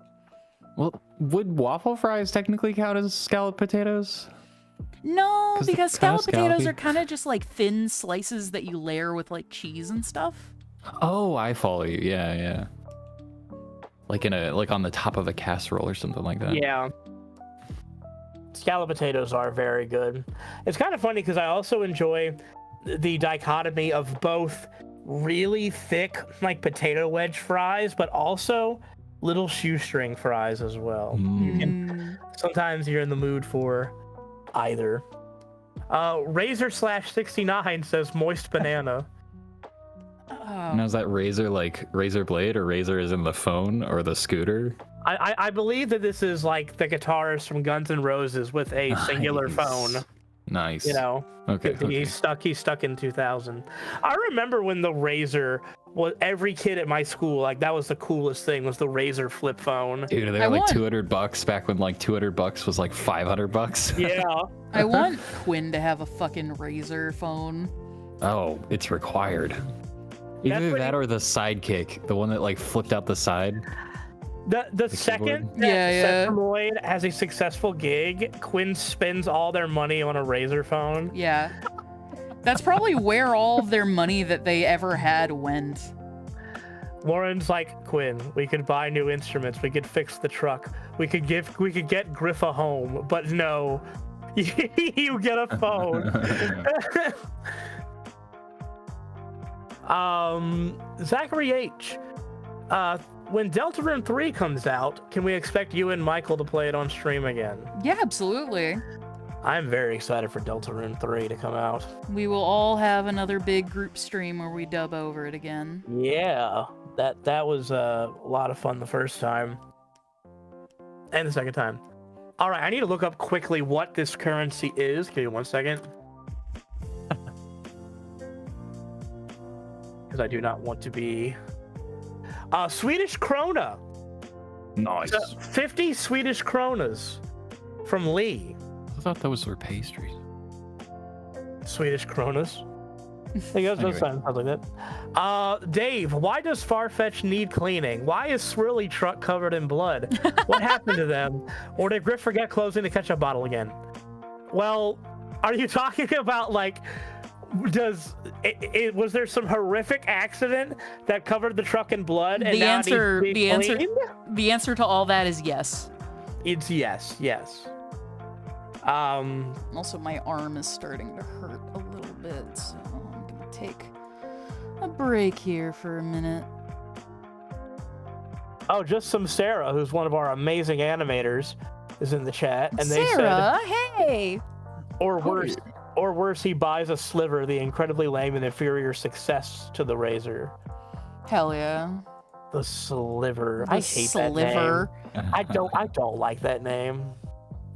Well, would waffle fries technically count as scalloped potatoes? No, because scalloped potatoes scallopy. are kind of just like thin slices that you layer with like cheese and stuff. Oh, I follow you. Yeah. Like on the top of a casserole or something like that. Yeah. Scalloped potatoes are very good. It's kind of funny because I also enjoy the dichotomy of both really thick like potato wedge fries, but also little shoestring fries as well. Sometimes you're in the mood for either. Razor/69 says moist banana. Now is that razor like razor blade, or razor is in the phone or the scooter? I believe that this is like the guitarist from Guns N' Roses with a singular phone. Nice. You know. Okay. He's stuck in 2000. I remember when the Razor was, every kid at my school, like that was the coolest thing, was the Razor flip phone. Dude, they were like $200 back when like $200 was like $500. Yeah. I want Quinn to have a fucking Razor phone. Oh, it's required. Either that or the sidekick, the one that like flipped out the side. The second that Centroid has a successful gig, Quinn spends all their money on a Razor phone. Yeah. That's probably where all of their money that they ever had went. Lauren's like, Quinn, we could buy new instruments, we could fix the truck, we could get Griff a home, but no, you get a phone. Zachary H. When Deltarune 3 comes out, can we expect you and Michael to play it on stream again? Yeah, absolutely. I'm very excited for Deltarune 3 to come out. We will all have another big group stream where we dub over it again. Yeah, that was a lot of fun the first time. And the second time. All right, I need to look up quickly what this currency is. Give me 1 second. Because I do not want to be... Swedish krona. Nice. 50 Swedish kronas from Lee. I thought those were pastries. Swedish kronas. I guess those sound like that. Dave, why does Farfetch need cleaning? Why is Swirly truck covered in blood? What happened to them? Or did Griff forget closing the ketchup bottle again? Well, are you talking about like... was there some horrific accident that covered the truck in blood? And the answer to all that is yes. It's yes. Also, my arm is starting to hurt a little bit, so I'm gonna take a break here for a minute. Oh, just some Sarah, who's one of our amazing animators. is in the chat, and they Sarah, hey. said, or worse, he buys a sliver, the incredibly lame and inferior success to the razor. Hell yeah. The sliver. The I hate sliver. that name. I don't like that name.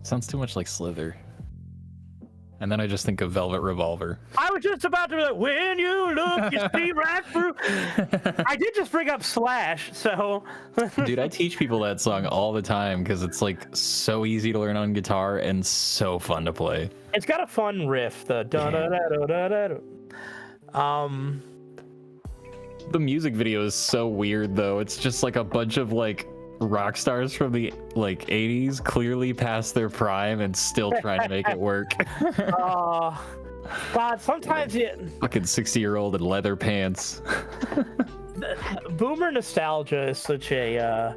Sounds too much like Slither. And then I just think of Velvet Revolver. I was just about to be like, when you look, you see right through. I did just bring up Slash, so. Dude, I teach people that song all the time because it's like so easy to learn on guitar and so fun to play. It's got a fun riff. The da da da da da da. The music video is so weird though. It's just like a bunch of like rock stars from the like 80s, clearly past their prime and still trying to make it work. God, sometimes fucking 60-year-old in leather pants. Boomer nostalgia is such a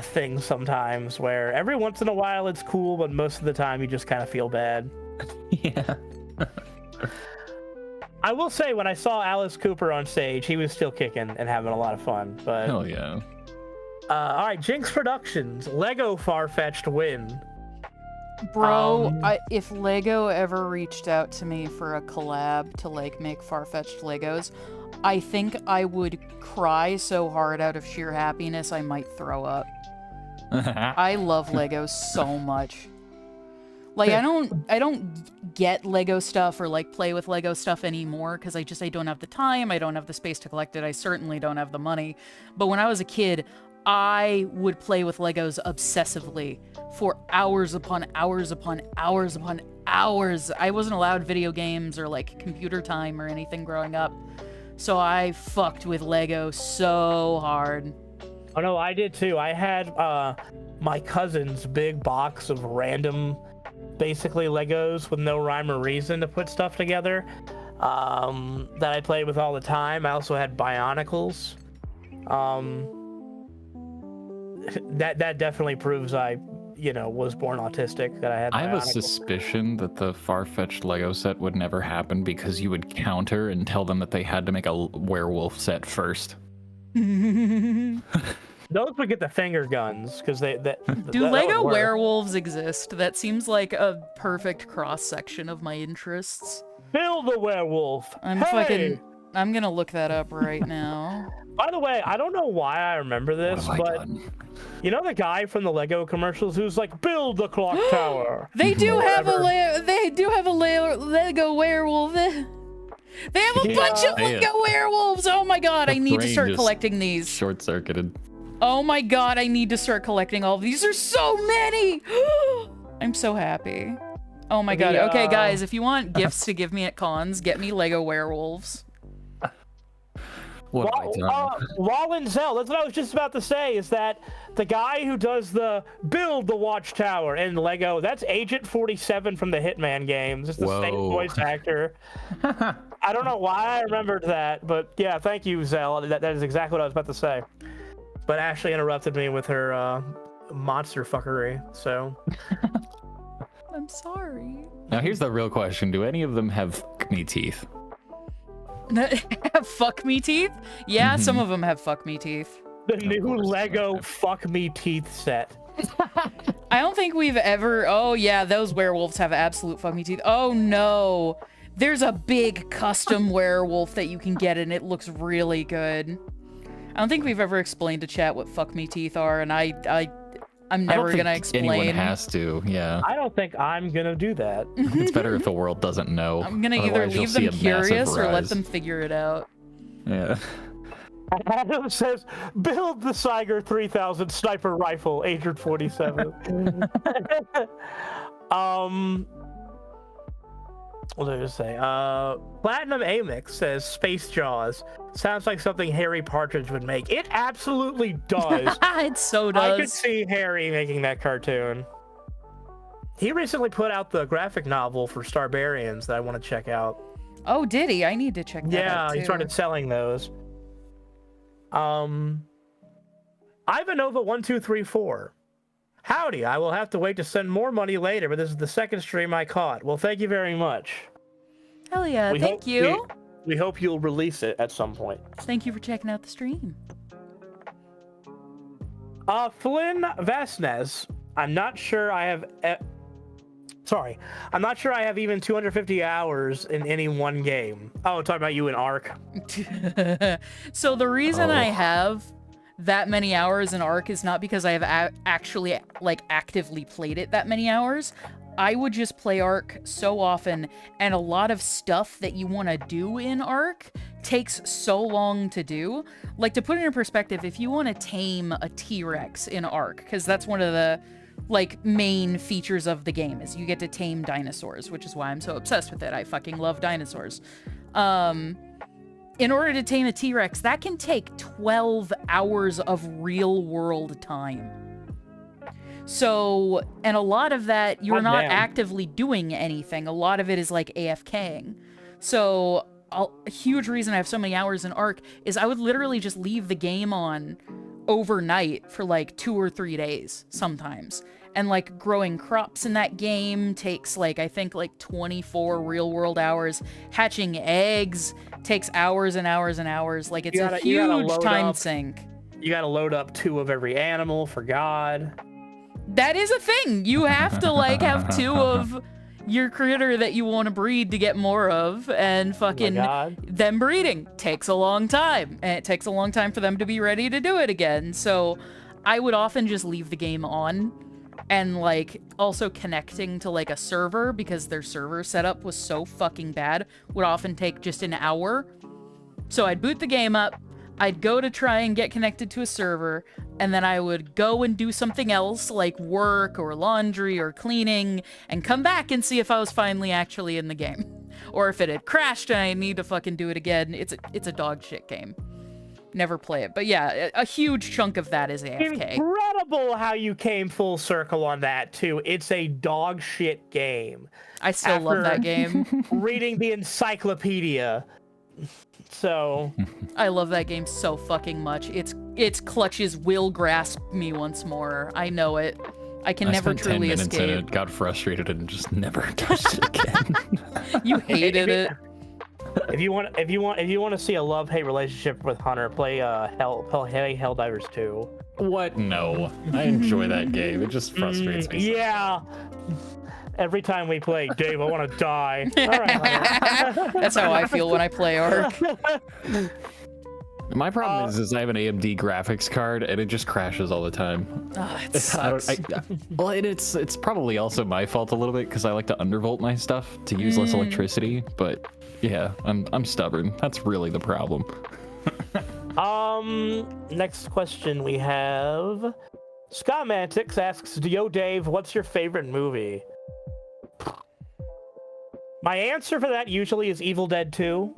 thing sometimes, where every once in a while it's cool, but most of the time you just kind of feel bad. Yeah. I will say, when I saw Alice Cooper on stage, he was still kicking and having a lot of fun. But hell yeah. All right, Jinx Productions, Lego Farfetch'd win. Bro, if Lego ever reached out to me for a collab to like make Farfetch'd Legos, I think I would cry so hard out of sheer happiness I might throw up. I love Legos so much. Like I don't get Lego stuff or like play with Lego stuff anymore because I don't have the time, I don't have the space to collect it, I certainly don't have the money. But when I was a kid, I would play with Legos obsessively for hours upon hours upon hours upon hours. I wasn't allowed video games or like computer time or anything growing up. So I fucked with Lego so hard. Oh no, I did too. I had my cousin's big box of random, basically Legos with no rhyme or reason to put stuff together that I played with all the time. I also had Bionicles. That definitely proves I, was born autistic, that I had Bionicles. I have a suspicion that the Farfetch'd Lego set would never happen because you would counter and tell them that they had to make a werewolf set first. Those would get the finger guns because Do Lego werewolves exist? That seems like a perfect cross section of my interests. Build a werewolf. I'm gonna look that up right now. By the way, I don't know why I remember this, but you know the guy from the Lego commercials who's like, "Build the clock tower." They do have a Lego werewolf. They have a bunch of Lego werewolves. Oh my god, I need to start collecting these. Short-circuited. Oh my god, I need to start collecting all of these. There's so many. I'm so happy. Oh my god. Okay, guys, if you want gifts to give me at cons, get me Lego werewolves. Wallen Zell, that's what I was just about to say, is that the guy who does the build the watchtower in Lego, that's Agent 47 from the Hitman games. It's the same voice actor. I don't know why I remembered that, but yeah, thank you, Zell. That is exactly what I was about to say. But Ashley interrupted me with her monster fuckery, so. I'm sorry. Now here's the real question. Do any of them have me teeth? Fuck me teeth? Yeah, some of them have fuck me teeth. The new Lego fuck me teeth set. I don't think we've ever... Oh yeah, those werewolves have absolute fuck me teeth. Oh no. There's a big custom werewolf that you can get and it looks really good. I don't think we've ever explained to chat what fuck me teeth are, and I'm never gonna explain. Anyone has to, yeah. I don't think I'm gonna do that. It's better if the world doesn't know. I'm gonna either leave them curious or let them figure it out. Yeah. Adam says, build the Siger 3000 sniper rifle, Agent 47. What did I just say? Platinum Amix says Space Jaws. Sounds like something Harry Partridge would make. It absolutely does. It so does. I could see Harry making that cartoon. He recently put out the graphic novel for Starbarians that I want to check out. Oh, did he? I need to check that out too. He started selling those. Ivanova1234. Howdy, I will have to wait to send more money later, but this is the second stream I caught. Well, thank you very much. Hell yeah, thank you. We hope you'll release it at some point. Thank you for checking out the stream. Flynn Vasnes. I'm not sure I have. Sorry, I'm not sure I have even 250 hours in any one game. Oh, talking about you in Ark. So the reason I Oh. have that many hours in Ark is not because I have actually like actively played it that many hours. I would just play Ark so often, and a lot of stuff that you want to do in Ark takes so long to do. Like, to put it in perspective, if you want to tame a T-Rex in Ark, because that's one of the like main features of the game, is you get to tame dinosaurs, which is why I'm so obsessed with it. I fucking love dinosaurs. In order to tame a T-Rex, that can take 12 hours of real-world time. So, and a lot of that, you're not damn. actively doing anything. A lot of it is like AFKing. So, a huge reason I have so many hours in Ark is I would literally just leave the game on overnight for like 2 or 3 days sometimes. And like growing crops in that game takes like, I think like 24 real world hours. Hatching eggs takes hours and hours and hours. Like, it's a huge time sink. You gotta load up 2 of every animal, for God. That is a thing. You have to like have 2 of your critter that you want to breed to get more of, and fucking them breeding takes a long time, and it takes a long time for them to be ready to do it again. So I would often just leave the game on, and like also connecting to like a server, because their server setup was so fucking bad, would often take just an hour. So I'd boot the game up, I'd go to try and get connected to a server, and then I would go and do something else, like work or laundry or cleaning, and come back and see if I was finally actually in the game. Or if it had crashed and I need to fucking do it again. It's a dog shit game. Never play it. But yeah, a huge chunk of that is AFK. Incredible how you came full circle on that, too. It's a dog shit game. I still love that game. Reading the encyclopedia. So I love that game so fucking much. Its clutches will grasp me once more. I know it. I can never truly escape. In it, got frustrated, and just never touched it again. You hated it. If you want to see a love-hate relationship with Hunter, play Helldivers 2. What? No, I enjoy that game. It just frustrates me. Yeah. Every time we play, Dave, I want to die. All right, Hunter. That's how I feel when I play Ark. My problem is I have an AMD graphics card, and it just crashes all the time. Oh, it sucks. Well, and it's probably also my fault a little bit, because I like to undervolt my stuff to use less electricity. But yeah, I'm stubborn. That's really the problem. Next question we have. Scott Mantix asks, Yo, Dave, what's your favorite movie? My answer for that usually is Evil Dead 2.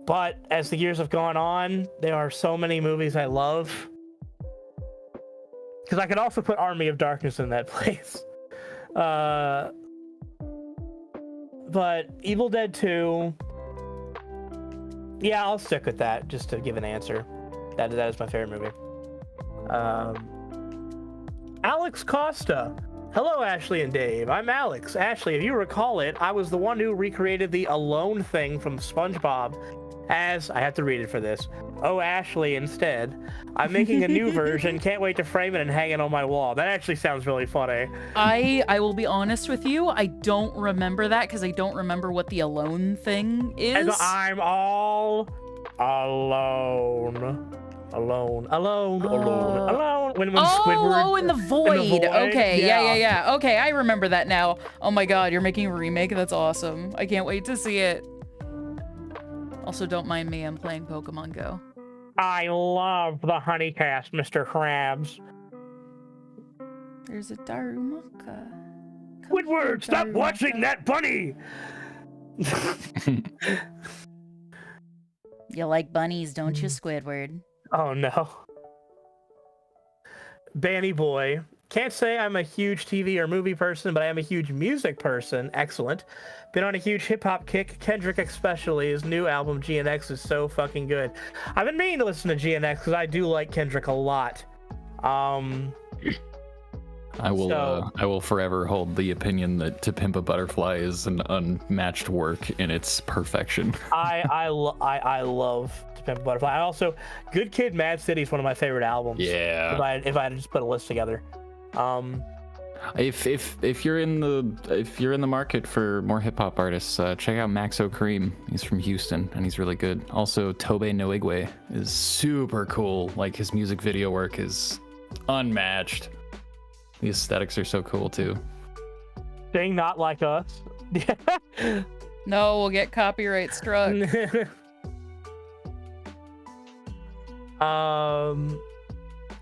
But as the years have gone on, there are so many movies I love. Because I could also put Army of Darkness in that place. But Evil Dead 2... Yeah, I'll stick with that, just to give an answer. That is my favorite movie. Alex Costa. Hello, Ashley and Dave. I'm Alex. Ashley, if you recall it, I was the one who recreated the alone thing from SpongeBob as, I have to read it for this, Oh, Ashley instead. I'm making a new version. Can't wait to frame it and hang it on my wall. That actually sounds really funny. I will be honest with you. I don't remember that because I don't remember what the alone thing is. And I'm all alone. Alone. When Squidward, in the void. Okay, yeah. yeah. Okay, I remember that now. Oh my god, you're making a remake? That's awesome. I can't wait to see it. Also, don't mind me, I'm playing Pokemon Go. I love the Honeycast, Mr. Krabs. There's a Darumaka. Squidward, stop watching that bunny! You like bunnies, don't you, Squidward? Oh no. Banny Boy. Can't say I'm a huge TV or movie person, but I am a huge music person. Excellent. Been on a huge hip-hop kick. Kendrick especially. His new album, GNX, is so fucking good. I've been meaning to listen to GNX because I do like Kendrick a lot. I will forever hold the opinion that To Pimp a Butterfly is an unmatched work in its perfection. I love To Pimp a Butterfly. I also, Good Kid, Mad City is one of my favorite albums. Yeah. If I had to just put a list together. If you're in the market for more hip hop artists, check out Maxo Cream. He's from Houston and he's really good. Also, Tobe Noigwe is super cool. Like his music video work is unmatched. The aesthetics are so cool too. Dang, not like us. No, we'll get copyright struck.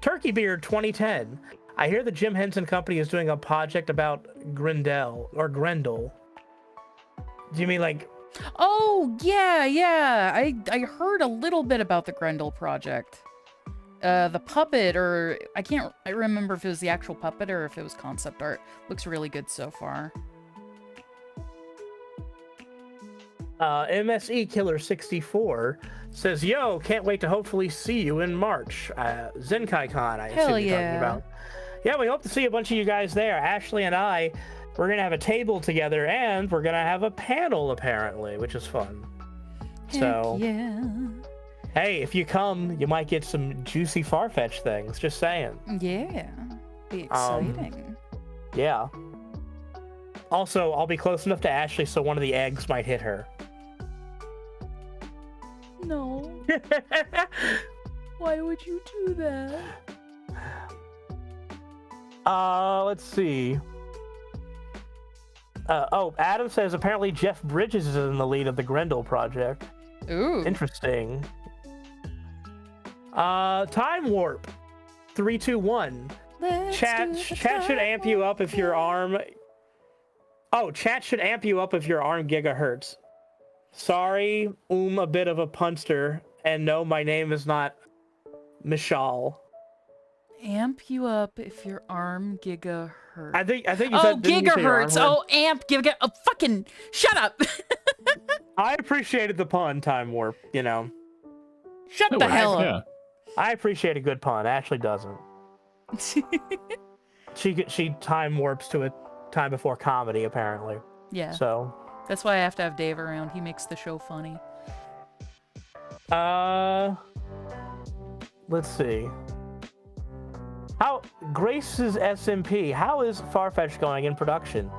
Turkey Beard 2010. I hear the Jim Henson Company is doing a project about Grendel. Do you mean like? Oh yeah. I heard a little bit about the Grendel project. The puppet, or I remember if it was the actual puppet or if it was concept art. Looks really good so far. MSE Killer 64 says, "Yo, can't wait to hopefully see you in March. Zenkai Con, I Hell assume you're talking yeah. about. Yeah, we hope to see a bunch of you guys there. Ashley and I, we're gonna have a table together, and we're gonna have a panel apparently, which is fun. So, yeah. hey, if you come, you might get some juicy Farfetch things. Just saying. Yeah. Be exciting. Yeah. Also, I'll be close enough to Ashley so one of the eggs might hit her." No. Why would you do that? Let's see. Adam says apparently Jeff Bridges is in the lead of the Grendel project. Ooh. Interesting. Time Warp 321. Chat should amp you up if your arm. Oh, chat should amp you up if your arm gigahertz. Sorry, a bit of a punster, and no, my name is not Mishal. Amp you up if your arm gigahertz. I think you Oh, said didn't you say your arm gigahertz. went? Oh, amp giga. Oh, fucking shut up. I appreciated the pun, Time Warp. You know, Shut It the works, hell yeah. up. I appreciate a good pun. Ashley doesn't. She time warps to a time before comedy apparently. Yeah. So. That's why I have to have Dave around. He makes the show funny. Let's see. How Grace's SMP? How is Farfetch going in production?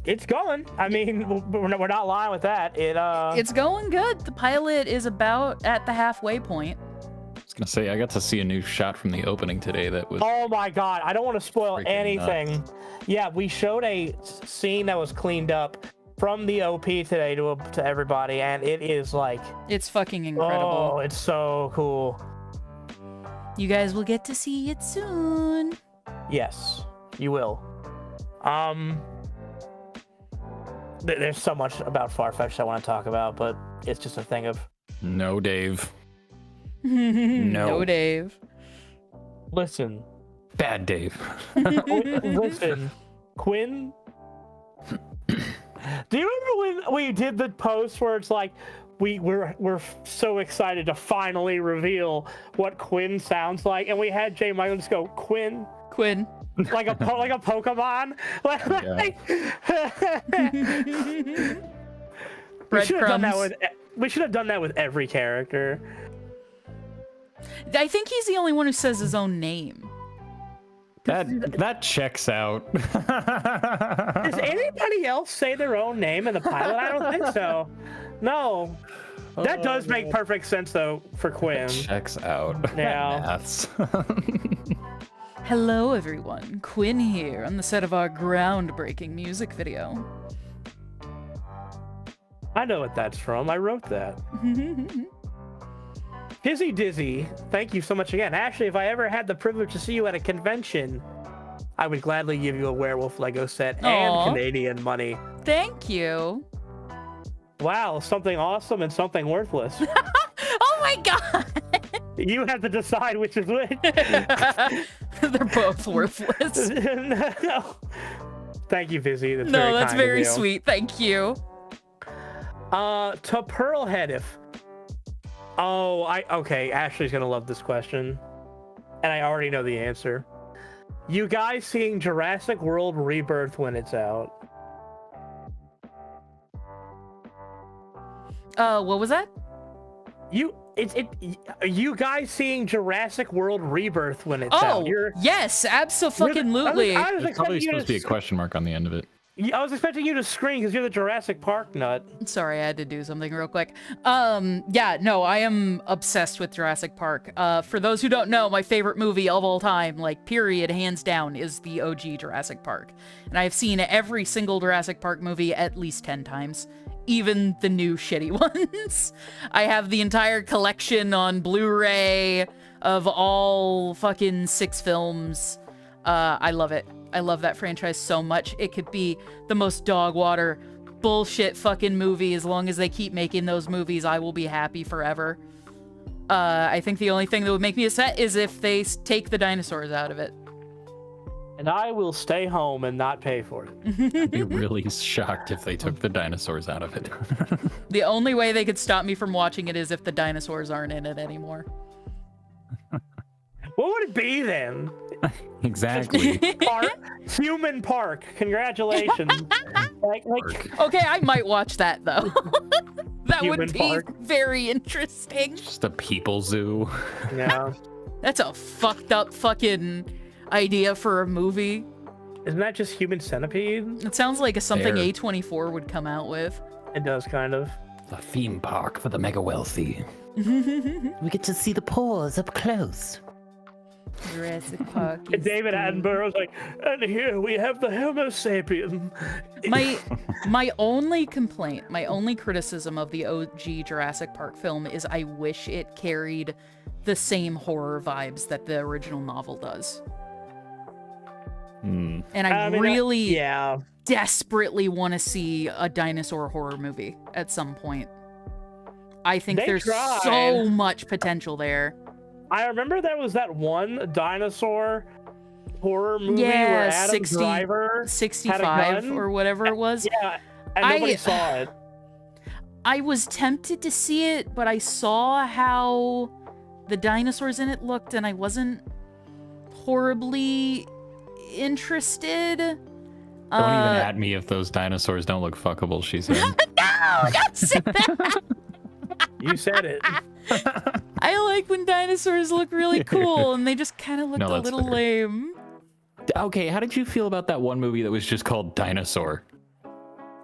It's going. I mean, we're not lying with that. It's going good. The pilot is about at the halfway point. I was gonna say I got to see a new shot from the opening today that was. Oh my god! I don't want to spoil Freaking anything. nuts. Yeah, we showed a scene that was cleaned up from the OP today to everybody, and it is like, It's fucking incredible. oh, it's so cool. You guys will get to see it soon. Yes, you will. There's so much about Farfetch I want to talk about, but it's just a thing of. No, Dave. No, Dave. Listen, Bad Dave. listen, Quinn. Do you remember when we did the post where it's like we're so excited to finally reveal what Quinn sounds like, and we had Jay Michael just go Quinn like a Pokemon. We should have done that with. We should have done that with every character. I think he's the only one who says his own name. That checks out. Does anybody else say their own name in the pilot? I don't think so. No. That does make perfect sense though for Quinn. Checks out. Yeah. Maths. Hello, everyone. Quinn here on the set of our groundbreaking music video. I know what that's from. I wrote that. Dizzy Dizzy, thank you so much again. Ashley, if I ever had the privilege to see you at a convention, I would gladly give you a werewolf Lego set Aw. and Canadian money. Thank you. Wow, something awesome and something worthless. Oh my god! You have to decide which is which. They're both worthless. No. Thank you, Vizzy. That's No, very that's kind of very you. sweet. Thank you. To Pearlhead, if. Oh, okay. Ashley's gonna love this question, and I already know the answer. You guys seeing Jurassic World Rebirth when it's out? What was that? Are you guys seeing Jurassic World Rebirth when it's out? Oh, yes, absolutely. I was There's probably expecting you supposed to be a to. question mark on the end of it. I was expecting you to scream because you're the Jurassic Park nut. Sorry, I had to do something real quick. Yeah, no, I am obsessed with Jurassic Park. For those who don't know, my favorite movie of all time, like period, hands down, is the OG Jurassic Park. And I've seen every single Jurassic Park movie at least 10 times. Even the new shitty ones. I have the entire collection on Blu-ray of all fucking 6 films. I love it. I love that franchise so much. It could be the most dog water bullshit fucking movie. As long as they keep making those movies, I will be happy forever. I think the only thing that would make me upset is if they take the dinosaurs out of it. And I will stay home and not pay for it. I'd be really shocked if they took the dinosaurs out of it. The only way they could stop me from watching it is if the dinosaurs aren't in it anymore. What would it be then? Exactly. Human Park. Congratulations. Okay, I might watch that though. That Human would be Park. very interesting. Just a people zoo. Yeah. That's a fucked up fucking idea for a movie. Isn't that just Human Centipede? It sounds like something Fair. A24 would come out with. It does kind of. A theme park for the mega wealthy. We get to see the paws up close. Jurassic Park. And David Attenborough's like, and here we have the Homo sapien. My only complaint, my only criticism of the OG Jurassic Park film is I wish it carried the same horror vibes that the original novel does. And I mean, really yeah. desperately want to see a dinosaur horror movie at some point. I think They there's tried. so much potential there. I remember there was that one dinosaur horror movie Yeah, where Adam Driver had a 65 gun. or whatever it was. Yeah, and nobody saw it. I was tempted to see it, but I saw how the dinosaurs in it looked, and I wasn't horribly interested. Don't even at me if those dinosaurs don't look fuckable, she said. No, don't say that. You said it. I like when dinosaurs look really cool, and they just kind of look No, a that's little fair. lame. Okay, how did you feel about that one movie that was just called Dinosaur?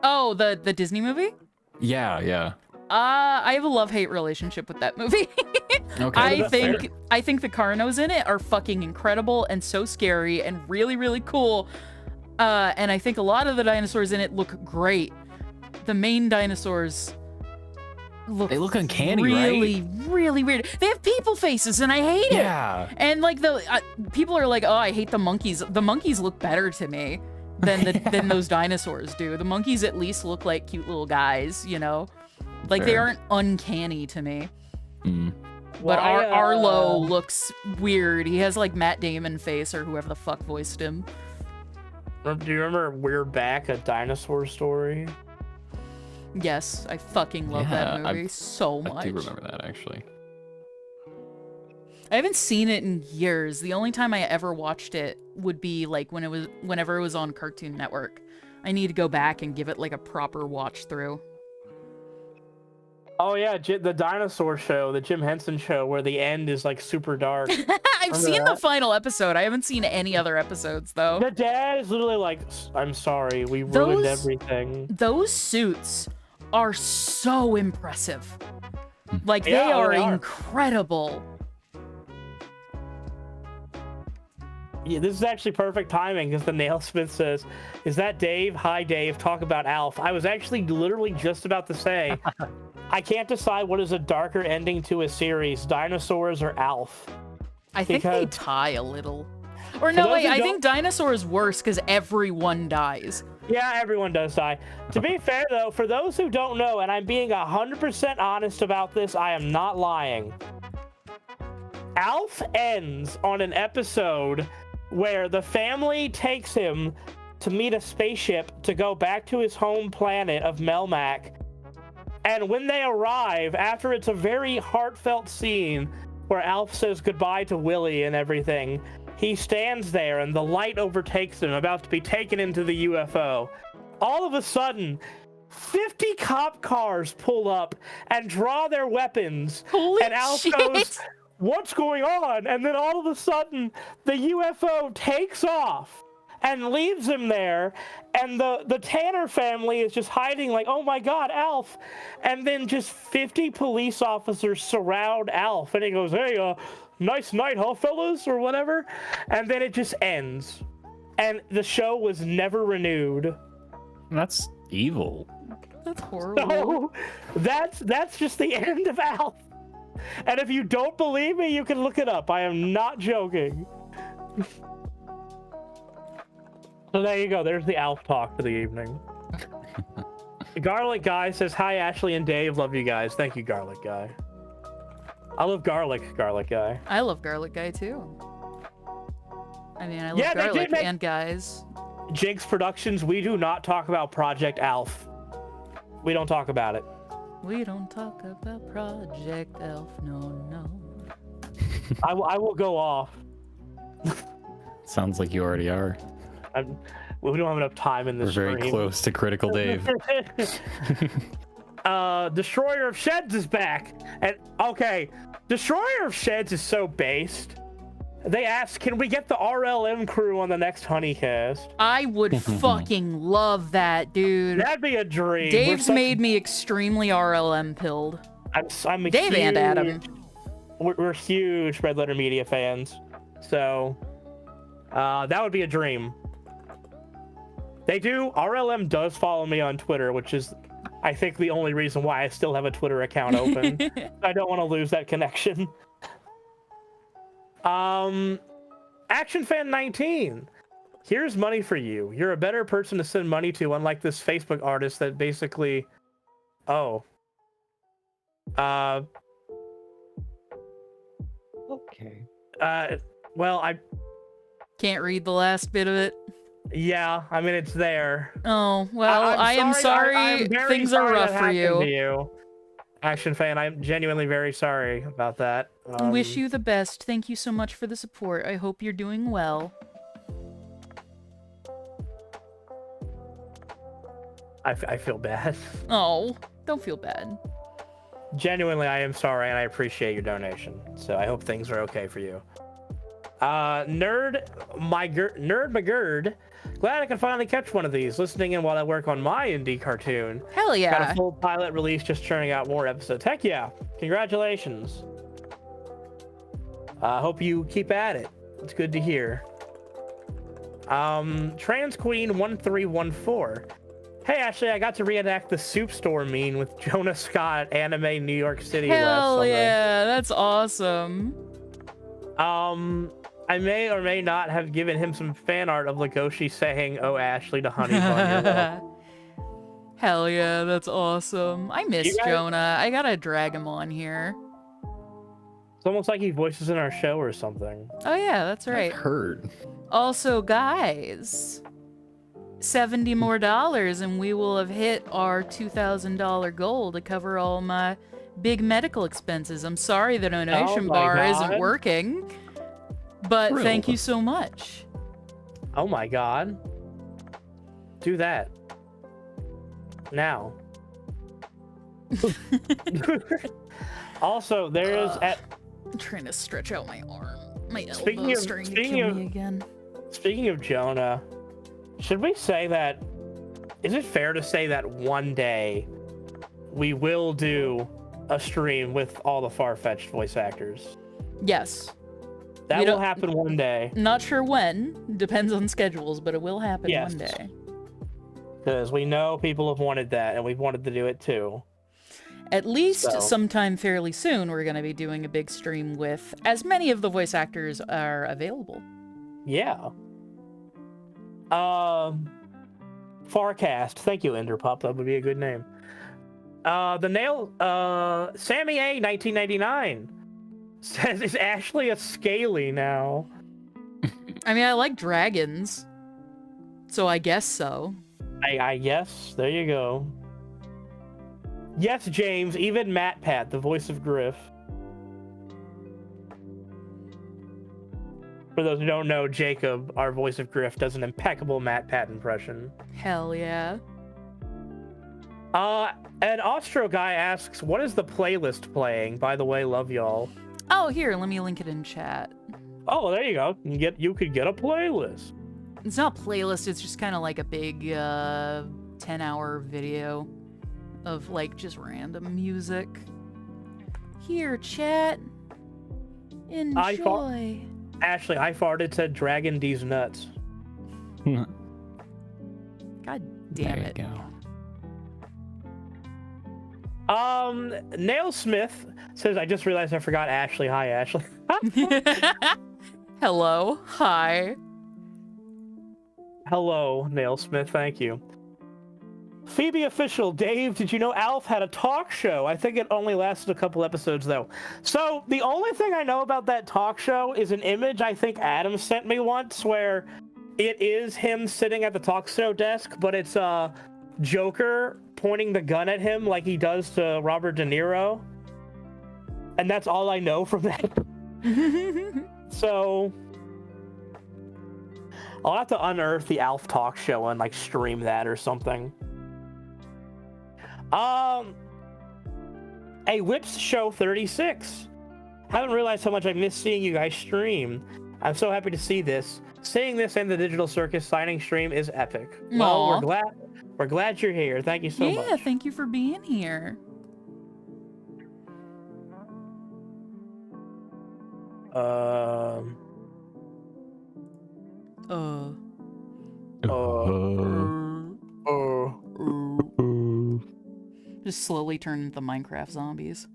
Oh, the Disney movie? Yeah. I have a love-hate relationship with that movie. Okay. I think the Carnos in it are fucking incredible and so scary and really, really cool. And I think a lot of the dinosaurs in it look great. The main dinosaurs They look uncanny, really, right? really weird. They have people faces, and I hate it. Yeah. And like people are like, oh, I hate the monkeys. The monkeys look better to me than those dinosaurs do. The monkeys at least look like cute little guys, you know? Like they Fair. aren't uncanny to me. Mm. But Why, Arlo looks weird. He has like Matt Damon face or whoever the fuck voiced him. Do you remember We're Back, A Dinosaur Story? Yes, I fucking love Yeah, that movie so much. I do remember that, actually. I haven't seen it in years. The only time I ever watched it would be like whenever it was on Cartoon Network. I need to go back and give it like a proper watch through. Oh yeah, the dinosaur show, the Jim Henson show, where the end is like super dark. I've seen the that? final episode. I haven't seen any other episodes though. The dad is literally like, I'm sorry, we ruined Those- everything. Those suits are so impressive. Like Yeah, they are they are. incredible. Yeah, this is actually perfect timing because the Nailsmith says, "Is that Dave? Hi, Dave. Talk about Alf." I was actually literally just about to say, I can't decide what is a darker ending to a series: dinosaurs or Alf. I think they Because- tie a little. Or no, those wait, who I don't- think dinosaur is worse because everyone dies. Yeah, everyone does die. To be fair, though, for those who don't know, and I'm being 100% honest about this, I am not lying. Alf ends on an episode where the family takes him to meet a spaceship to go back to his home planet of Melmac. And when they arrive, after it's a very heartfelt scene where Alf says goodbye to Willie and everything, he stands there and the light overtakes him, about to be taken into the UFO. All of a sudden, 50 cop cars pull up and draw their weapons. Holy and Alf shit! goes, "What's going on?" And then all of a sudden, the UFO takes off and leaves him there. And the Tanner family is just hiding like, "Oh my God, Alf." And then just 50 police officers surround Alf. And he goes, "Hey, nice night, huh, fellas?" or whatever. And then it just ends. And the show was never renewed. That's evil. That's horrible. So that's just the end of Alf. And if you don't believe me, you can look it up. I am not joking. So there you go. There's the Alf talk for the evening. Garlic Guy says, "Hi, Ashley and Dave. Love you guys." Thank you, Garlic Guy. I love Garlic Guy. I love Garlic Guy too. I mean, I love Yeah, they did garlic make- and guys. Jinx Productions, we do not talk about Project Alf. We don't talk about it. We don't talk about Project Elf, no. I will go off. Sounds like you already are. We don't have enough time in We're this very stream. close to Critical Dave. Destroyer of Sheds is back. And okay, Destroyer of Sheds is so based. They asked, "Can we get the RLM crew on the next Honeycast?" I would fucking love that, dude. That'd be a dream. Dave's made me extremely RLM pilled. I'm a Dave and huge- Adam. We're huge Red Letter Media fans, so that would be a dream. RLM does follow me on Twitter, which is, I think, the only reason why I still have a Twitter account open. I don't want to lose that connection. Action Fan 19. Here's money for you. You're a better person to send money to, unlike this Facebook artist that basically... Oh. Okay. Well, I... Can't read the last bit of it. Yeah, I mean, it's there. Oh, well, I'm I am sorry. I'm very Things are sorry rough that for happened to you. you. Action Fan, I'm genuinely very sorry about that. Wish you the best. Thank you so much for the support. I hope you're doing well. I feel bad. Oh, don't feel bad. Genuinely, I am sorry, and I appreciate your donation. So I hope things are okay for you. Nerd McGird. Glad I can finally catch one of these. Listening in while I work on my indie cartoon. Hell Got yeah. a full pilot release, just churning out more episodes. Heck yeah. Congratulations. Hope you keep at it. It's good to hear. Trans Queen 1314. Hey Ashley, I got to reenact the soup store meme with Jonah Scott at Anime New York City last Hell summer. yeah, that's awesome. I may or may not have given him some fan art of Legoshi saying, "Oh Ashley" to Honey Bun. Hell yeah, that's awesome. I miss You guys- Jonah. I gotta drag him on here. It's almost like he voices in our show or something. Oh yeah, that's right. I've heard. Also, guys, $70 more and we will have hit our $2,000 goal to cover all my big medical expenses. I'm sorry the donation my bar God. isn't working, but Thrilled. thank you so much. Oh my god. Do that. Now. Also, there is I'm trying to stretch out my arm. My Speaking elbow's of- starting to speaking kill of- me again. speaking of Jonah, should we say that, is it fair to say that one day we will do a stream with all the far-fetched voice actors? Yes. That We will don't- happen one day, Not sure when. Depends on schedules, but it will happen Yes. one day. because we know people have wanted that, and we've wanted to do it too. At least So- sometime fairly soon, we're going to be doing a big stream with as many of the voice actors are available. Yeah. Farcast. Thank you, Enderpup. That would be a good name. The nail. Sammy A. 1999 says, "Is Ashley a scaly now?" I mean, I like dragons, so I guess so. I guess. There you go. Yes, James. Even Matt Pat, the voice of Griff. For those who don't know, Jacob, our voice of Griff, does an impeccable Matt Pat impression. Hell yeah. An Austro guy asks, what is the playlist playing? By the way, love y'all. Oh, here, let me link it in chat. Oh, there you go. You could get a playlist. It's not a playlist, it's just kind of like a big 10-hour video of like just random music. Here, chat. Enjoy. Ashley, I farted, said Dragon D's nuts. God damn There it. you go. Nailsmith says, I just realized I forgot Ashley. Hi, Ashley. Hello. Hi. Hello, Nailsmith. Thank you. Phoebe Official, Dave, did you know Alf had a talk show? I think it only lasted a couple episodes, though. So the only thing I know about that talk show is an image I think Adam sent me once where it is him sitting at the talk show desk, but it's Joker pointing the gun at him like he does to Robert De Niro. And that's all I know from that. So I'll have to unearth the Alf talk show and like stream that or something. Hey, Whips Show 36. Haven't realized how much I miss seeing you guys stream. I'm so happy to see this. Seeing this and the Digital Circus signing stream is epic. Well, Aw. we're glad you're here. Thank you so much. Yeah, thank you for being here. Just slowly turn into Minecraft zombies.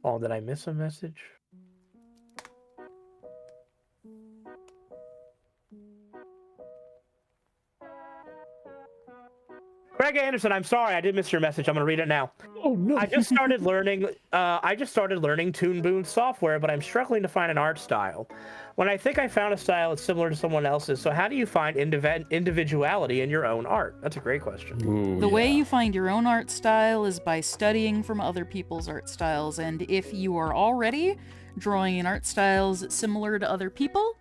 Oh, did I miss a message? Greg Anderson, I'm sorry, I did miss your message. I'm gonna read it now. Oh no. I just started learning Toon Boom software, but I'm struggling to find an art style. When I think I found a style that's similar to someone else's, so how do you find individuality in your own art? That's a great question. Ooh, The way yeah. you find your own art style is by studying from other people's art styles, and if you are already drawing in art styles similar to other people,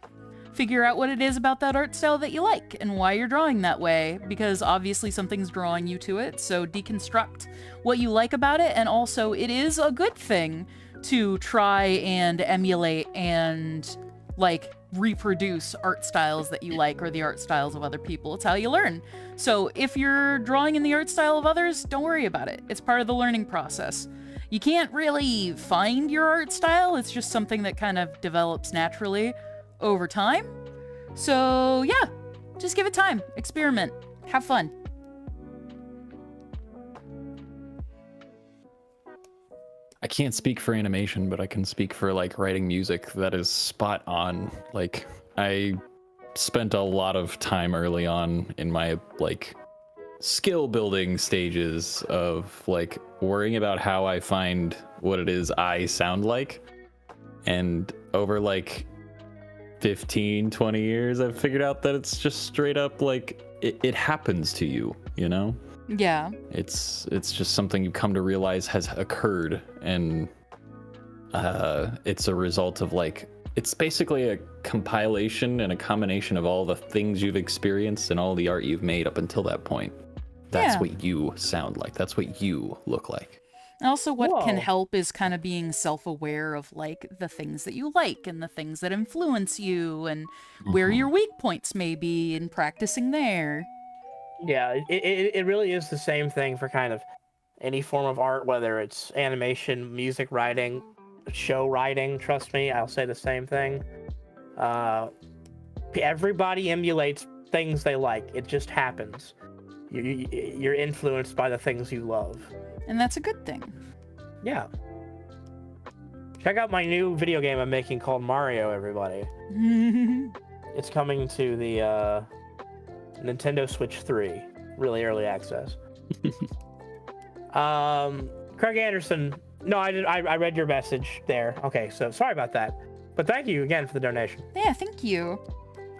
figure out what it is about that art style that you like and why you're drawing that way, because obviously something's drawing you to it, so deconstruct what you like about it, and also it is a good thing to try and emulate and like reproduce art styles that you like or the art styles of other people. It's how you learn. So if you're drawing in the art style of others, don't worry about it. It's part of the learning process. You can't really find your art style. It's just something that kind of develops naturally over time. So yeah, just give it time. Experiment. Have fun. I can't speak for animation, but I can speak for like writing music that is spot on. Like I spent a lot of time early on in my like skill building stages of like worrying about how I find what it is I sound like. And over like 15, 20 years, I've figured out that it's just straight up like it happens to you, you know? Yeah. It's just something you come to realize has occurred, and it's a result of like it's basically a compilation and a combination of all the things you've experienced and all the art you've made up until that point. That's Yeah. what you sound like. That's what you look like. Also, what can Whoa. help is kind of being self-aware of like the things that you like and the things that influence you and where your weak points may be and practicing there. Yeah, it really is the same thing for kind of any form of art, whether it's animation, music writing, show writing. Trust me, I'll say the same thing. Everybody emulates things they like. It just happens. You're influenced by the things you love. And that's a good thing. Yeah. Check out my new video game I'm making called Mario, everybody. It's coming to the Nintendo Switch 3, really early access. Craig Anderson, no, I read your message there. Okay, so sorry about that, but thank you again for the donation. Yeah, thank you.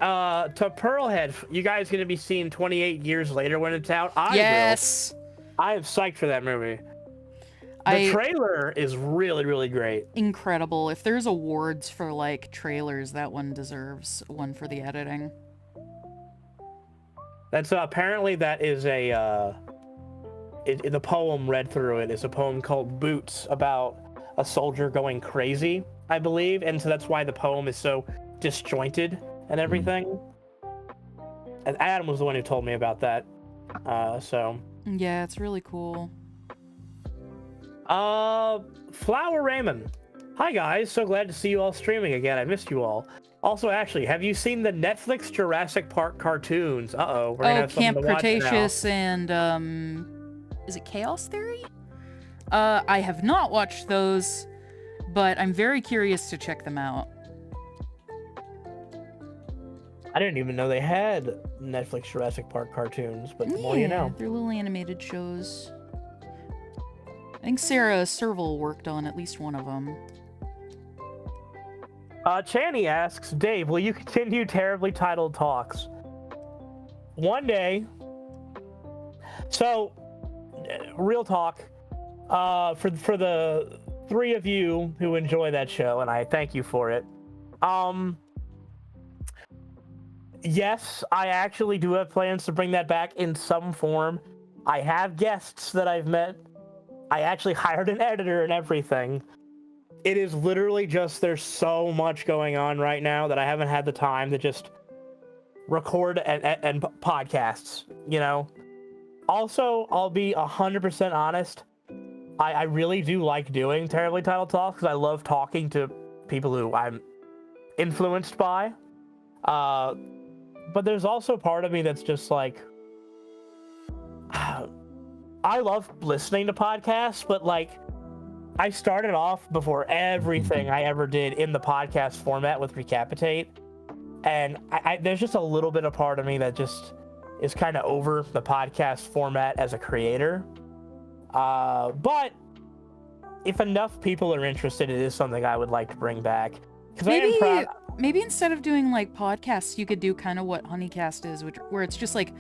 To Pearlhead, you guys gonna be seen 28 years later when it's out? Yes. I am psyched for that movie. The trailer is really, really great. Incredible. If there's awards for like trailers, that one deserves one for the editing. That's apparently that is a the poem read through it is a poem called Boots about a soldier going crazy, I believe, and so that's why the poem is so disjointed and everything. And Adam was the one who told me about that. So Yeah, it's really cool. Flower Raymond. Hi guys, so glad to see you all streaming again. I missed you all. Also, Ashley, have you seen the Netflix Jurassic Park cartoons? Uh-oh, we're gonna have something Camp to watch now. Cretaceous and is it Chaos Theory? I have not watched those, but I'm very curious to check them out. I didn't even know they had Netflix Jurassic Park cartoons, but the more you know. They're little animated shows. I think Sarah Serval worked on at least one of them. Channy asks, Dave, will you continue terribly titled talks? One day. So, real talk. For the three of you who enjoy that show, and I thank you for it. Yes, I actually do have plans to bring that back in some form. I have guests that I've met. I actually hired an editor and everything. It is literally just there's so much going on right now that I haven't had the time to just record and podcasts, you know? Also, I'll be 100% honest. I really do like doing Terribly Titled Talks because I love talking to people who I'm influenced by. But there's also part of me that's just like, I love listening to podcasts, but like, I started off before everything I ever did in the podcast format with Recapitate, and there's just a little bit of part of me that just is kind of over the podcast format as a creator. But if enough people are interested, it is something I would like to bring back. Maybe instead of doing like podcasts, you could do kind of what Honeycast is, where it's just like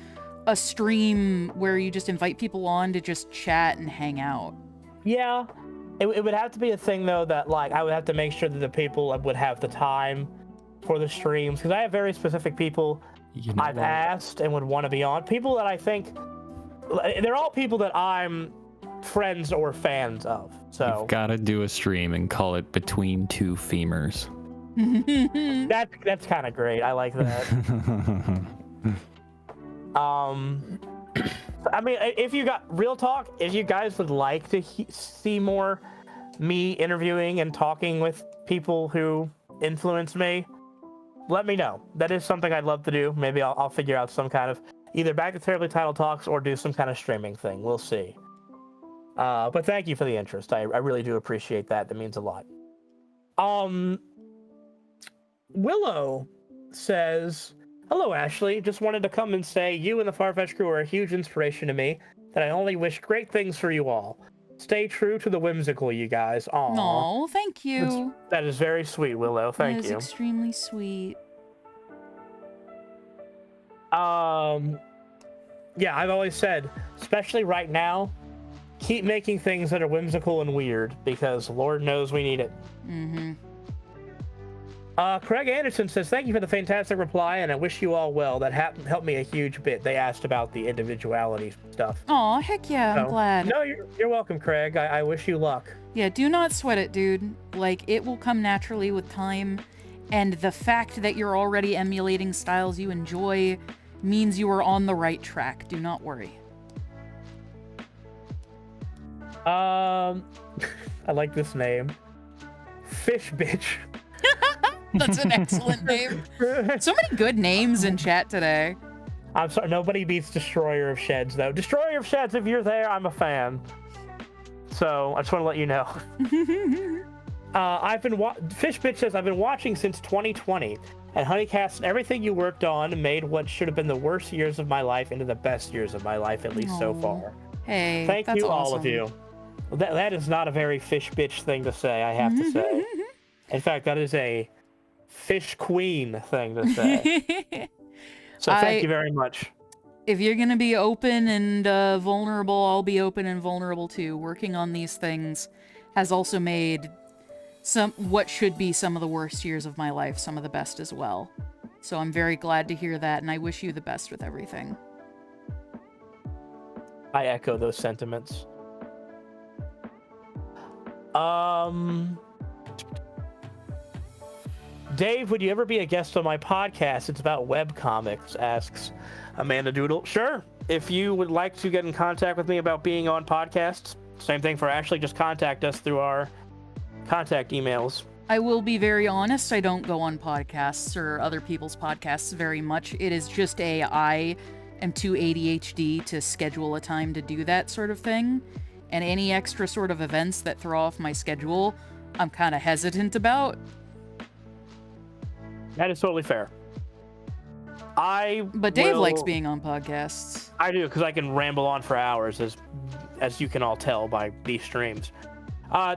a stream where you just invite people on to just chat and hang out. Yeah. It would have to be a thing, though, that, like, I would have to make sure that the people would have the time for the streams. Because I have very specific people I've asked and would want to be on. People that I think... They're all people that I'm friends or fans of, so... You've got to do a stream and call it Between Two Femurs. That's kind of great. I like that. I mean, if you got real talk, if you guys would like to see more me interviewing and talking with people who influence me, let me know. That is something I'd love to do. Maybe I'll figure out some kind of either back to Terribly Titled Talks or do some kind of streaming thing. We'll see. But thank you for the interest. I really do appreciate that. That means a lot. Willow says, hello, Ashley. Just wanted to come and say you and the Farfetch crew are a huge inspiration to me, that I only wish great things for you all. Stay true to the whimsical, you guys. Aww. Oh, thank you. That is very sweet, Willow. Thank you. That is extremely sweet. Yeah, I've always said, especially right now, keep making things that are whimsical and weird, because Lord knows we need it. Mm-hmm. Craig Anderson says, thank you for the fantastic reply, and I wish you all well. That helped me a huge bit. They asked about the individuality stuff. Oh, heck yeah, I'm glad. No, you're welcome, Craig. I wish you luck. Yeah, do not sweat it, dude. Like, it will come naturally with time, and the fact that you're already emulating styles you enjoy means you are on the right track. Do not worry. I like this name. Fish Bitch. That's an excellent name. So many good names in chat today. I'm sorry, nobody beats Destroyer of Sheds, though. Destroyer of Sheds, if you're there, I'm a fan. So, I just want to let you know. Fish Bitch says, I've been watching since 2020, and Honeycast and everything you worked on made what should have been the worst years of my life into the best years of my life, at least so far. Hey, Thank you, awesome. all of you. That is not a very Fish Bitch thing to say, I have to say. In fact, that is a Fish Queen thing to say. So thank you very much. If you're gonna be open and vulnerable, I'll be open and vulnerable too. Working on these things has also made what should be some of the worst years of my life some of the best as well. So I'm very glad to hear that, and I wish you the best with everything. I echo those sentiments. Dave, would you ever be a guest on my podcast? It's about webcomics, asks Amanda Doodle. Sure. If you would like to get in contact with me about being on podcasts, same thing for Ashley, just contact us through our contact emails. I will be very honest, I don't go on podcasts or other people's podcasts very much. It is just I am too ADHD to schedule a time to do that sort of thing. And any extra sort of events that throw off my schedule, I'm kind of hesitant about. That is totally fair. But Dave likes being on podcasts. I do, because I can ramble on for hours, as you can all tell by these streams. I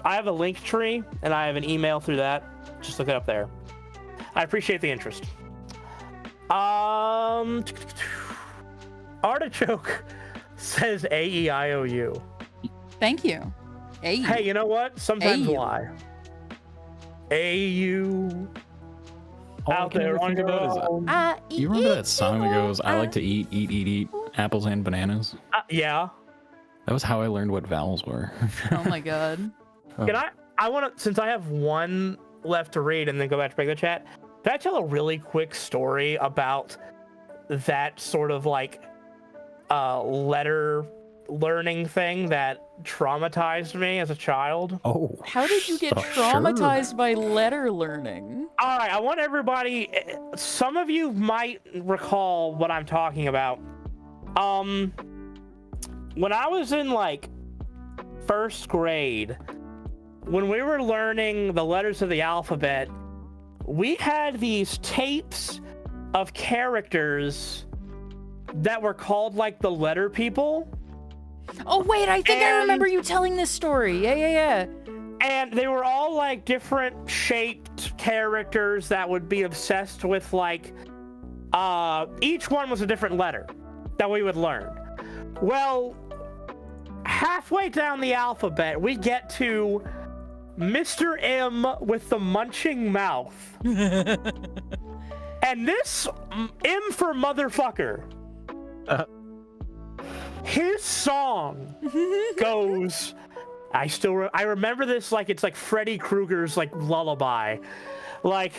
have a link tree, and I have an email through that. Just look it up there. I appreciate the interest. Artichoke says AEIOU. Thank you. AU. Hey, you know what? Sometimes AU. lie. AU. All I Out can there ever on think your about is own. you remember that song that goes, I like to eat apples and bananas? Yeah. That was how I learned what vowels were. Oh my god. Can I want to, since I have one left to read and then go back to regular chat, can I tell a really quick story about that sort of like letter learning thing that traumatized me as a child? Oh. How did you get traumatized by letter learning? All right, I want everybody, some of you might recall what I'm talking about. When I was in like first grade, when we were learning the letters of the alphabet, we had these tapes of characters that were called like the letter people. Oh wait, I think I remember you telling this story. Yeah. And they were all like different shaped characters that would be obsessed with like, each one was a different letter that we would learn. Well, halfway down the alphabet, we get to Mr. M with the munching mouth. And this M for motherfucker. His song goes, I remember this like it's like Freddy Krueger's like lullaby. Like,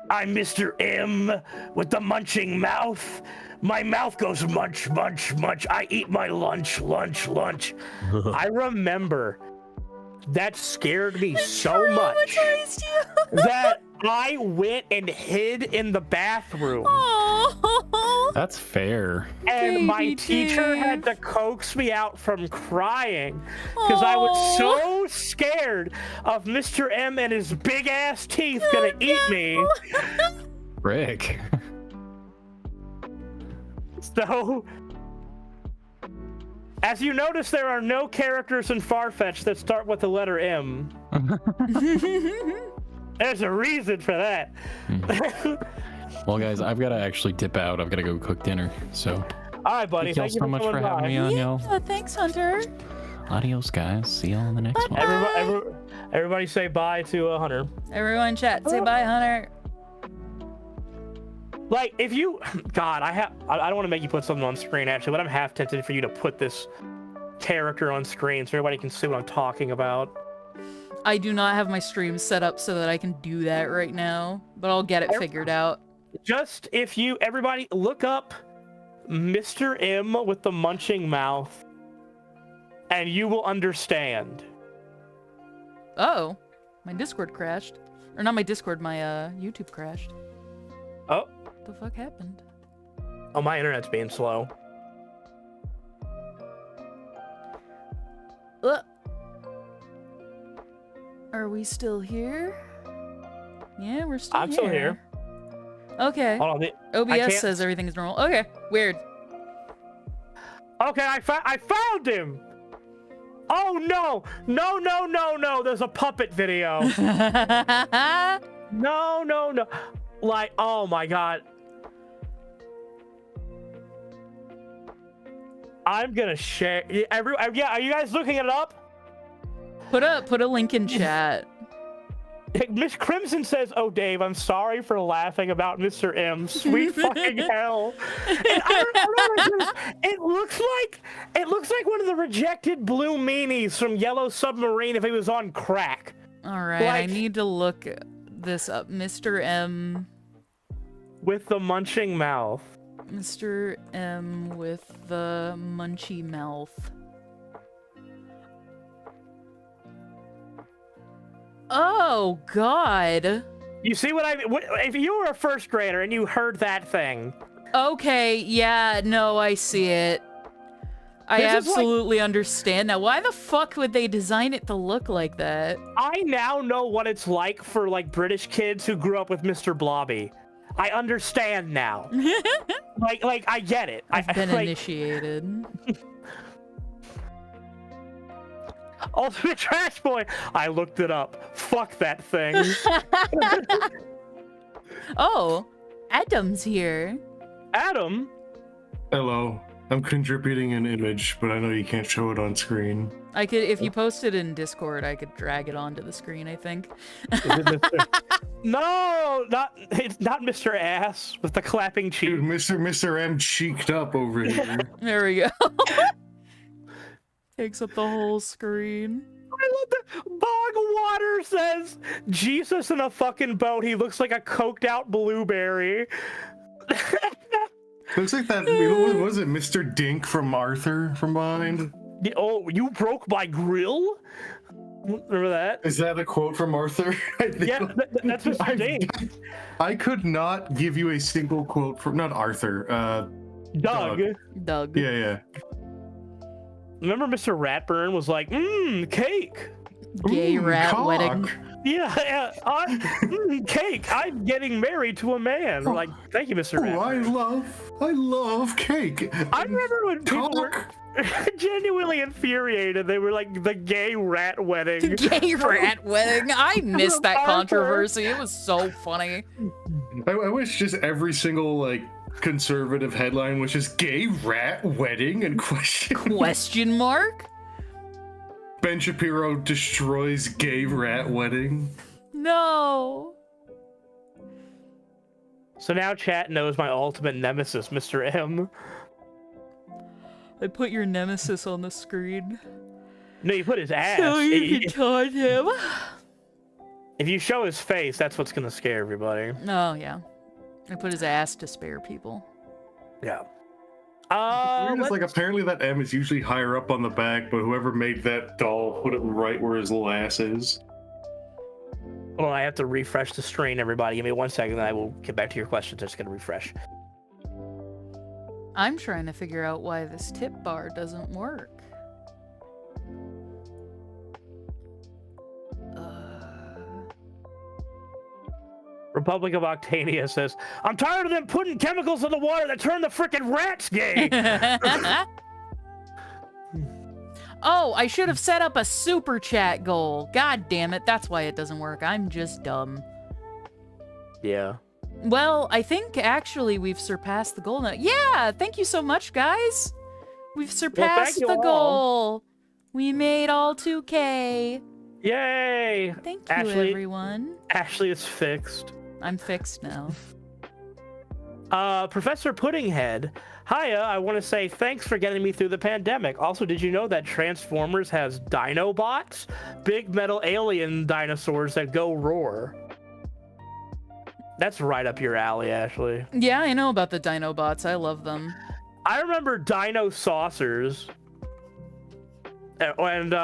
I'm Mr. M with the munching mouth. My mouth goes munch, munch, munch. I eat my lunch, lunch, lunch. I remember that scared me so much that I went and hid in the bathroom. Oh. That's fair. And my teacher had to coax me out from crying because I was so scared of Mr. M and his big ass teeth gonna eat me. Rick. So, as you notice, there are no characters in Farfetch that start with the letter M. There's a reason for that. Well, guys, I've got to actually dip out. I've got to go cook dinner. So, All right, buddy. thank y'all so much for having me on, y'all. Yeah, thanks, Hunter. Adios, guys. See y'all in the next one. Everybody say bye to Hunter. Everyone chat. Say bye, Hunter. Like, if you, God, I don't want to make you put something on screen actually, but I'm half tempted for you to put this character on screen so everybody can see what I'm talking about. I do not have my stream set up so that I can do that right now, but I'll get it figured out. Just everybody look up Mr. M with the munching mouth, and you will understand. Oh, my Discord crashed. Or not my Discord, my YouTube crashed. Oh. What the fuck happened? Oh, my internet's being slow. Are we still here? Yeah, we're still here. I'm still here. Okay. Hold on, OBS says everything's normal. Okay, weird. Okay, I found him! Oh no! No, there's a puppet video. No. Like, oh my god. I'm gonna share. Yeah, are you guys looking it up? Put a link in chat. Miss Crimson says, "Oh, Dave, I'm sorry for laughing about Mr. M. Sweet fucking hell." And I remember it looks like one of the rejected blue meanies from Yellow Submarine if he was on crack. All right, I need to look this up. Mr. M. With the munching mouth. Mr. M with the munchy mouth. Oh, God. You see what I mean? If you were a first grader and you heard that thing. Okay, yeah, no, I see it. I absolutely understand now. Why the fuck would they design it to look like that? I now know what it's like for, like, British kids who grew up with Mr. Blobby. I understand now. like, I get it. I've been initiated. Ultimate Trash Boy. I looked it up. Fuck that thing. Oh, Adam's here. Adam? Hello. I'm contributing an image, but I know you can't show it on screen. I could, if you post it in Discord, I could drag it onto the screen, I think. No, it's not Mr. Ass with the clapping cheek. Dude, Mr. M cheeked up over here. There we go. Takes up the whole screen. I love that. Bogwater says, Jesus in a fucking boat. He looks like a coked out blueberry. Looks like that, what was it, Mr. Dink from Arthur from behind? Oh, you broke my grill? Remember that? Is that a quote from Arthur? Yeah, that's Mr. Dink. I could not give you a single quote from, not Arthur, Doug. Yeah. Remember Mr. Ratburn was like, cake. Gay rat cock. wedding. Yeah, cake. I'm getting married to a man. We're like, thank you, Mr. Ratburn. I love cake. I remember when people were genuinely infuriated. They were like, the gay rat wedding. Gay rat wedding. I missed that controversy. It was so funny. I wish just every single, like, conservative headline was just gay rat wedding and question mark. Ben Shapiro destroys gay rat wedding. No. So now chat knows my ultimate nemesis, Mr. M. I put your nemesis on the screen. No, you put his ass. So you can taunt him. If you show his face, that's what's gonna scare everybody. Oh, yeah. I put his ass to spare people. Yeah. It's like apparently that M is usually higher up on the back, but whoever made that doll put it right where his ass is. Well, I have to refresh the screen, everybody. Give me 1 second, and I will get back to your questions. I'm just gonna refresh. I'm trying to figure out why this tip bar doesn't work. Republic of Octania says, I'm tired of them putting chemicals in the water that turn the frickin' rats gay. Oh, I should have set up a super chat goal. God damn it, that's why it doesn't work. I'm just dumb. Yeah. Well, I think actually we've surpassed the goal now. Yeah, thank you so much, guys. We've surpassed the goal. We made all 2K. Yay! Thank you, everyone. Ashley is fixed. I'm fixed now. Professor Puddinghead, hiya, I want to say thanks for getting me through the pandemic. Also, did you know that Transformers has Dinobots? Big metal alien dinosaurs that go roar. That's right up your alley, Ashley. Yeah, I know about the Dinobots. I love them. I remember Dino Saucers. And,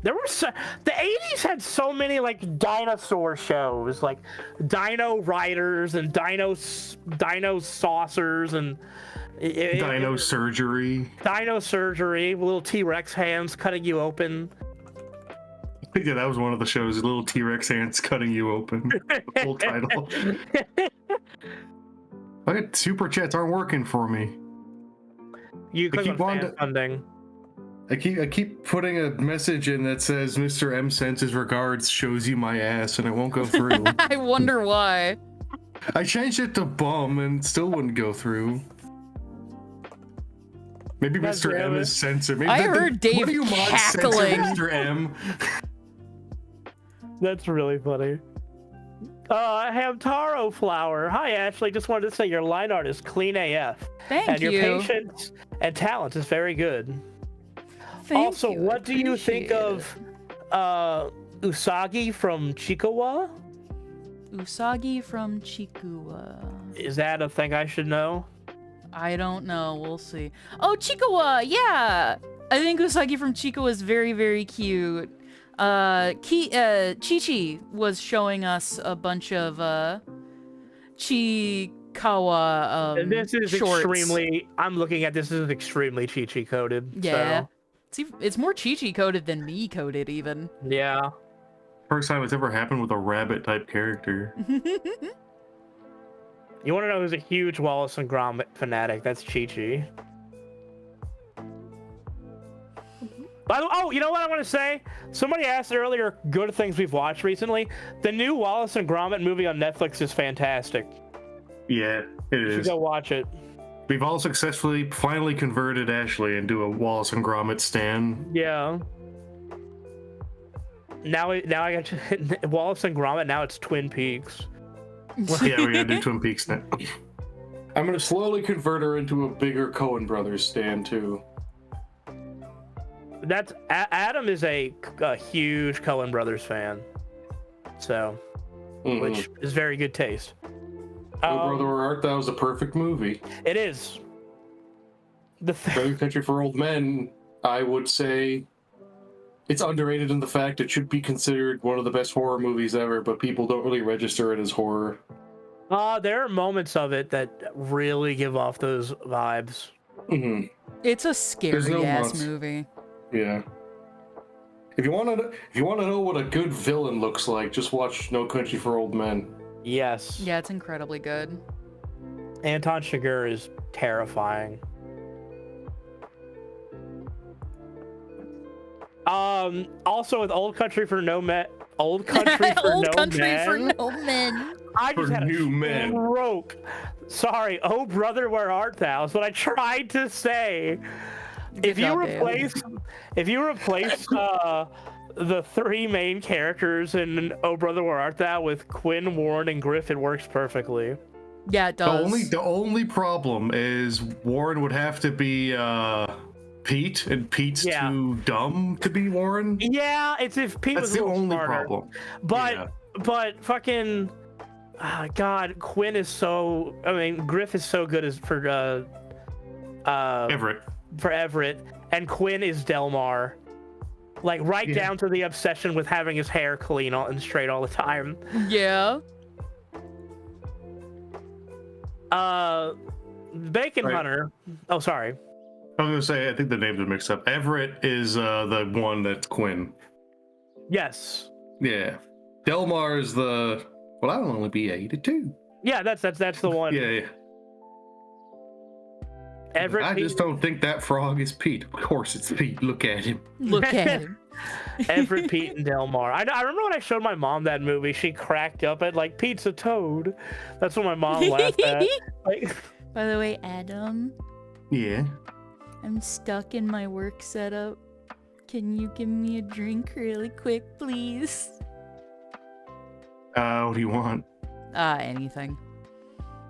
there were the 80s had so many like dinosaur shows, like Dino Riders and Dino Saucers and Dino Surgery. Dino Surgery, little T-Rex hands cutting you open. Yeah, that was one of the shows. Little T-Rex hands cutting you open. The full title. Okay, super chats aren't working for me. You click on fan funding. I keep putting a message in that says Mr. M sends his regards, shows you my ass, and it won't go through. I wonder why. I changed it to bum and it still wouldn't go through. Maybe Mr. M is censored. Maybe I heard Dave what do you mod cackling. censor Mr. M? That's really funny. Hamtaro Flower. Hi, Ashley. Just wanted to say your line art is clean AF. Thank and you. your patience and talent is very good. Thank Also, you. what do you think of Usagi from Chikawa? Usagi from Chikuwa. Is that a thing I should know? I don't know. We'll see. Oh, Chikawa! Yeah! I think Usagi from Chikawa is very, very cute. Chi-Chi was showing us a bunch of Chikawa And this is shorts. extremely... I'm looking at this as extremely Chi-Chi coded. Yeah. So, It's more Chi-Chi coded than me coded, even. yeah. First time it's ever happened with a rabbit type character. You want to know who's a huge Wallace and Gromit fanatic? That's Chi-Chi. By the way, oh, you know what I want to say? Somebody asked earlier, good things we've watched recently. The new Wallace and Gromit movie on Netflix is fantastic. Yeah, it You should is. go watch it. We've all successfully finally converted Ashley into a Wallace and Gromit stan. Yeah. Now I got Wallace and Gromit. Now it's Twin Peaks. Yeah, we gotta do Twin Peaks now. I'm gonna slowly convert her into a bigger Coen Brothers stan too. That's Adam is a huge Coen Brothers fan, so which is very good taste. Oh, Brother, Where Art Thou is a perfect movie. It is. The Very Country for Old Men, I would say, it's underrated in the fact it should be considered one of the best horror movies ever, but people don't really register it as horror. There are moments of it that really give off those vibes. Mm-hmm. It's a scary ass months. movie. Yeah. If you want to know what a good villain looks like, just watch No Country for Old Men. Yes. Yeah, it's incredibly good. Anton Chigurh is terrifying. Also with Old Country for No Men. Old Country for Old No Country Men. for No Men. I just For had a new men. stroke. Sorry. Oh, brother, where art thou? Is what I tried to say. If you replace the three main characters in Oh Brother Where Art Thou with Quinn, Warren, and Griff, it works perfectly. Yeah, it does. The only problem is Warren would have to be Pete, and Pete's Yeah. too dumb to be Warren. Yeah, it's if Pete That's was a the little only smarter. problem. But Yeah. but fucking God, Quinn is so. I mean, Griff is so good as for Everett. Everett, and Quinn is Delmar. Like right down to the obsession with having his hair clean and straight all the time. Yeah. Bacon Right. Hunter. Oh, sorry. I was gonna say, I think the names are mixed up. Everett is the one that's Quinn. Yes. Yeah. Delmar is the. Well, I'll only be 82. Yeah, that's the one. Yeah. Everett. I just don't think that frog is Pete. Of course it's Pete. Look at him. Look at him. Everett, Pete, and Delmar. I remember when I showed my mom that movie, she cracked up at like Pete's a toad. That's what my mom laughed at. Like, By the way, Adam, Yeah. I'm stuck in my work setup. Can you give me a drink really quick, please? What do you want? Anything.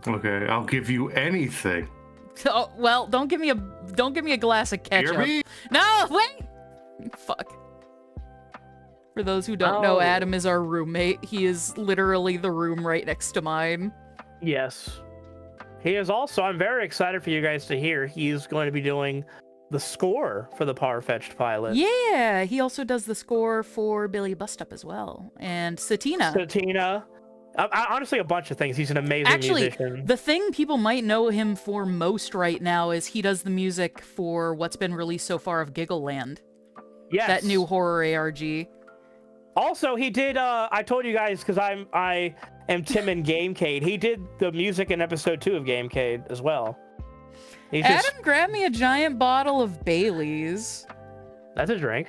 Okay, I'll give you anything. Oh, well, don't give me a glass of ketchup. Hear me? No, wait. Fuck. For those who don't know, Oh. Adam is our roommate. He is literally the room right next to mine. yes. He is also, I'm very excited for you guys to hear, he's going to be doing the score for the Power-Fetched pilot. Yeah, he also does the score for Billy Bustup as well, and Satina. Satina. Honestly, a bunch of things. He's an amazing Actually, musician. the thing people might know him for most right now is he does the music for what's been released so far of Giggleland, Yes. that new horror ARG. Also, he did. I told you guys because I am Tim in Gamecade. He did the music in episode 2 of Gamecade as well. He's just, Adam grabbed me a giant bottle of Bailey's. that's a drink.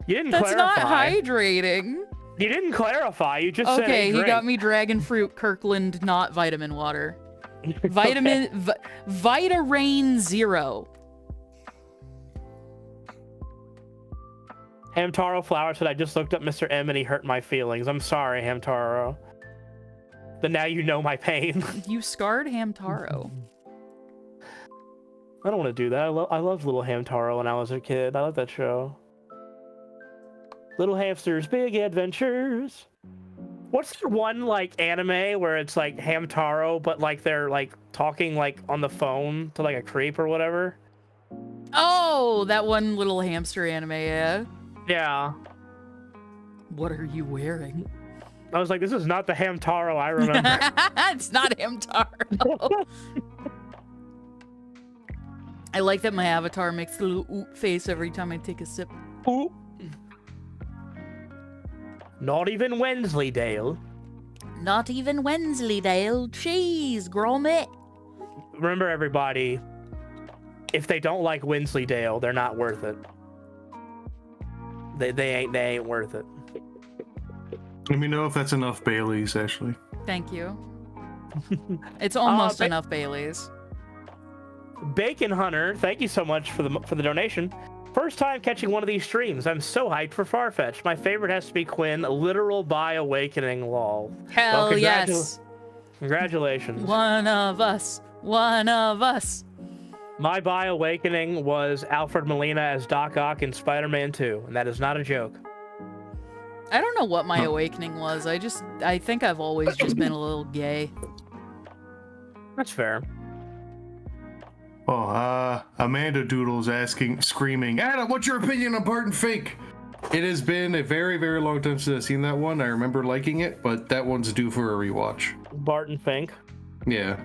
You didn't That's clarify. not hydrating. You didn't clarify. You just said Okay, a he drink. got me dragon fruit Kirkland, not vitamin water. Vitarain Zero. Hamtaro Flower said, I just looked up Mr. M and he hurt my feelings. I'm sorry, Hamtaro. But now you know my pain. You scarred Hamtaro. I don't want to do that. I loved Little Hamtaro when I was a kid. I love that show. Little Hamsters, Big Adventures. What's that one like anime where it's like Hamtaro, but like they're like talking like on the phone to like a creep or whatever? Oh, that one little hamster anime, yeah. Yeah. What are you wearing? I was like, this is not the Hamtaro I remember. It's not Hamtaro. I like that my avatar makes a little oop face every time I take a sip. Ooh. Not even Wensleydale. Not even Wensleydale. Cheese, grommet. Remember, everybody, if they don't like Wensleydale, they're not worth it. They ain't worth it. Let me know if that's enough Baileys, Ashley. Thank you. It's almost enough Baileys. Bacon Hunter, thank you so much for the donation. First time catching one of these streams. I'm so hyped for Farfetch'd. My favorite has to be Quinn, literal by awakening, lol. Hell yes. Congratulations. One of us. One of us. My by awakening was Alfred Molina as Doc Ock in Spider-Man 2, and that is not a joke. I don't know what my awakening was. I think I've always just been a little gay. That's fair. Oh, Amanda Doodle's screaming, Adam, what's your opinion on Barton Fink? It has been a very, very long time since I've seen that one. I remember liking it, but that one's due for a rewatch. Barton Fink? Yeah.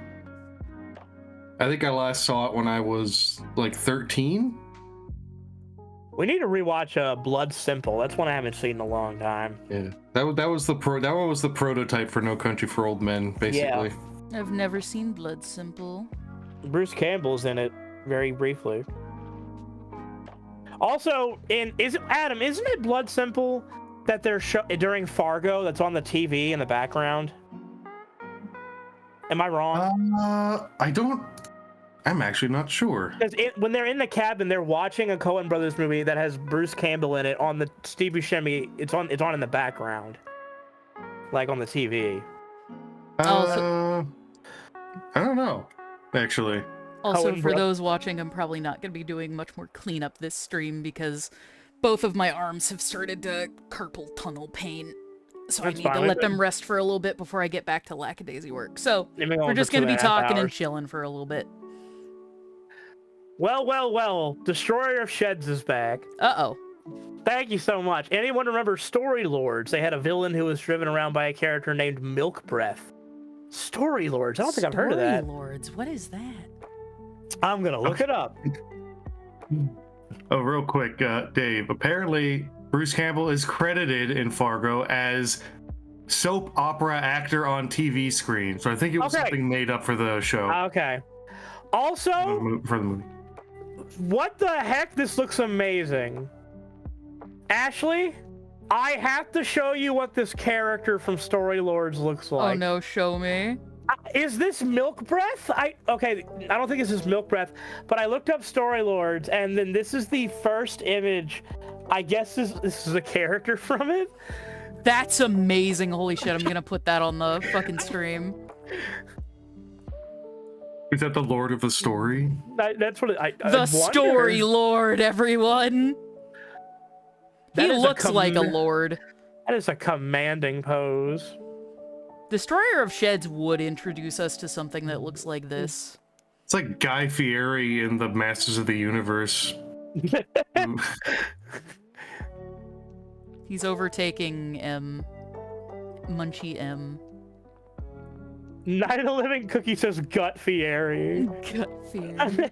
I think I last saw it when I was like 13. We need to rewatch Blood Simple. That's one I haven't seen in a long time. Yeah, that one was the prototype for No Country for Old Men, basically. Yeah. I've never seen Blood Simple. Bruce Campbell's in it very briefly. Also, Adam, isn't it Blood Simple that they're during Fargo that's on the TV in the background? Am I wrong? I'm actually not sure. Because when they're in the cabin, they're watching a Coen Brothers movie that has Bruce Campbell in it on the Steve Buscemi. It's on in the background, like on the TV. I don't know, actually. Also, Coen for those watching, I'm probably not going to be doing much more cleanup this stream because both of my arms have started to carpal tunnel pain. So I need to let them rest for a little bit before I get back to lackadaisy work. So we're just going to be talking and chilling for a little bit. Well. Destroyer of Sheds is back. Uh-oh. Thank you so much. Anyone remember Story Lords? They had a villain who was driven around by a character named Milk Breath. Story Lords? I don't think I've heard of that. Story Lords? What is that? I'm going to look it up. Oh, real quick, Dave. Apparently, Bruce Campbell is credited in Fargo as soap opera actor on TV screen. So I think it was something made up for the show. Okay. Also, for the movie. What the heck? This looks amazing. Ashley, I have to show you what this character from Story Lords looks like. Oh no, show me. Is this Milk Breath? I don't think this is Milk Breath, but I looked up Story Lords, and then this is the first image. I guess this is a character from it. That's amazing. Holy shit, I'm gonna put that on the fucking stream. Is that the Lord of the Story? That's what the Story Lord, everyone. He looks like a lord. That is a commanding pose. Destroyer of Sheds would introduce us to something that looks like this. It's like Guy Fieri in the Masters of the Universe. He's overtaking Munchie M. Night of the Living Cookie says Gut Fieri. Gut Fieri.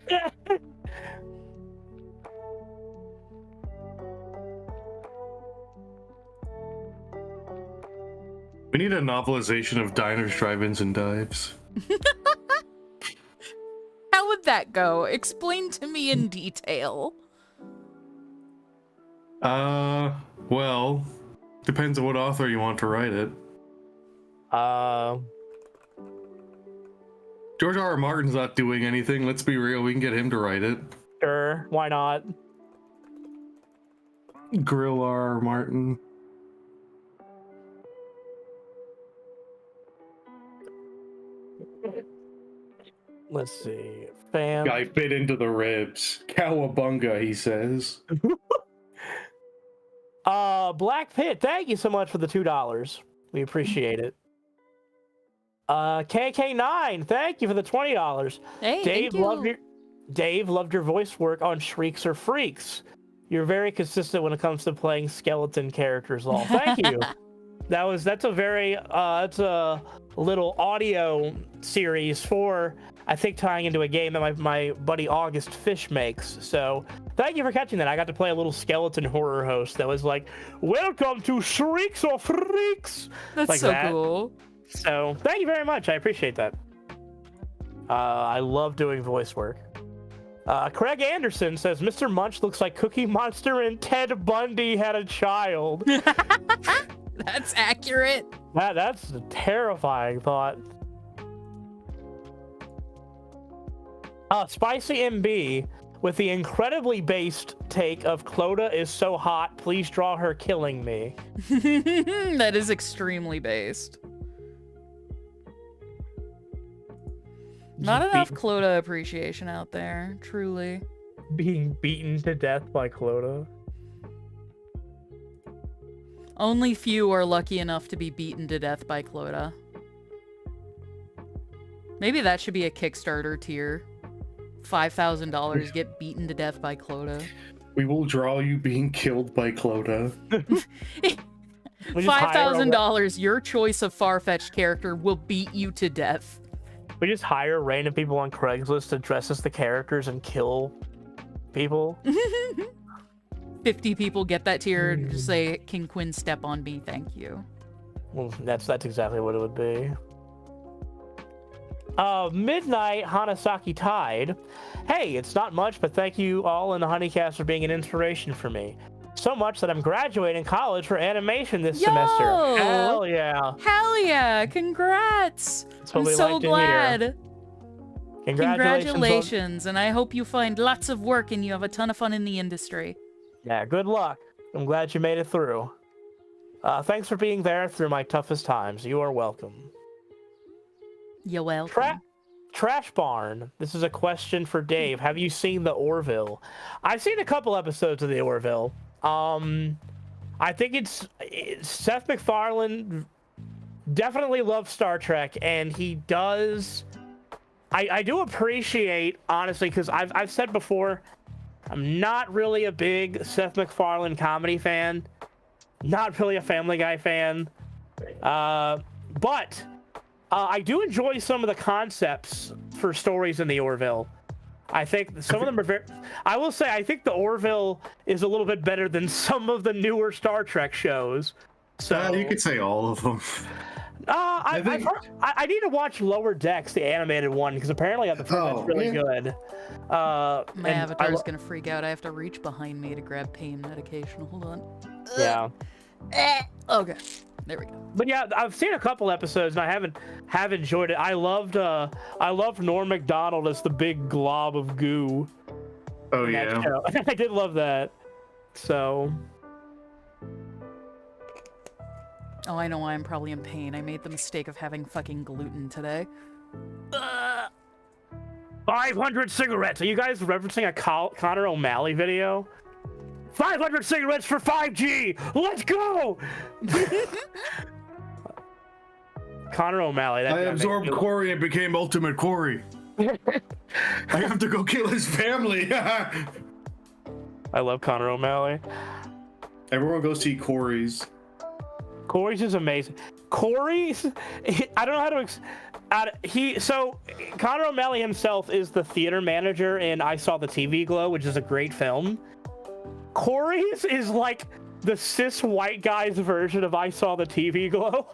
We need a novelization of diners, drive-ins, and dives. How would that go? Explain to me in detail. Well, depends on what author you want to write it. George R.R. Martin's not doing anything. Let's be real. We can get him to write it. Sure, why not? Grill R. Martin. Let's see. Fam. Guy bit into the ribs. Cowabunga, he says. Black Pit, thank you so much for the $2. We appreciate it. KK9, thank you for the $20. Hey, Dave thank you. loved your voice work on Shrieks or Freaks. You're very consistent when it comes to playing skeleton characters. Lol. Thank you. That's a little audio series for, I think, tying into a game that my buddy August Fish makes. So thank you for catching that. I got to play a little skeleton horror host that was like, "Welcome to Shrieks or Freaks." That's like so that. cool. So thank you very much. I appreciate that. I love doing voice work. Craig Anderson says Mr. Munch looks like Cookie Monster and Ted Bundy had a child. That's accurate. That's a terrifying thought. Spicy MB with the incredibly based take of Clodagh is so hot, please draw her killing me. That is extremely based. Not enough Clodagh appreciation out there, truly. Being beaten to death by Clodagh. Only few are lucky enough to be beaten to death by Clodagh. Maybe that should be a Kickstarter tier. $5,000, get beaten to death by Clodagh. We will draw you being killed by Clodagh. $5,000, your choice of far-fetched character will beat you to death. We just hire random people on Craigslist to dress as the characters and kill people. 50 people get that tier and just say, King Quinn, step on me, thank you. Well, that's exactly what it would be. Midnight Hanasaki Tide. Hey, it's not much, but thank you all in the Honeycast for being an inspiration for me. So much that I'm graduating college for animation this semester. Hell yeah. Hell yeah. Congrats. I'm so glad. Congratulations. And I hope you find lots of work and you have a ton of fun in the industry. Yeah, good luck. I'm glad you made it through. Thanks for being there through my toughest times. You are welcome. You're welcome. Trash Barn. This is a question for Dave. Have you seen the Orville? I've seen a couple episodes of the Orville. I think it's Seth MacFarlane definitely loves Star Trek, and he does. I do appreciate, honestly, because I've said before, I'm not really a big Seth MacFarlane comedy fan, not really a Family Guy fan, but I do enjoy some of the concepts for stories in the Orville. I think some of them are very... I will say, I think the Orville is a little bit better than some of the newer Star Trek shows. So you could say all of them. I need to watch Lower Decks, the animated one, because apparently I've heard that's really good. My avatar's gonna freak out. I have to reach behind me to grab pain medication. Hold on. Yeah. Okay. There we go. But yeah, I've seen a couple episodes and I have enjoyed it. I loved Norm Macdonald as the big glob of goo. Oh yeah. I did love that. So. Oh, I know why I'm probably in pain. I made the mistake of having fucking gluten today. 500 cigarettes. Are you guys referencing a Connor O'Malley video? 500 cigarettes for 5G. Let's go. Connor O'Malley. I absorbed Corey and became Ultimate Corey. I have to go kill his family. I love Connor O'Malley. Everyone go see Corey's. Corey's is amazing. Corey's, I don't know how to. So Connor O'Malley himself is the theater manager in I Saw the TV Glow, which is a great film. Corey's is like the cis white guy's version of I Saw the TV Glow.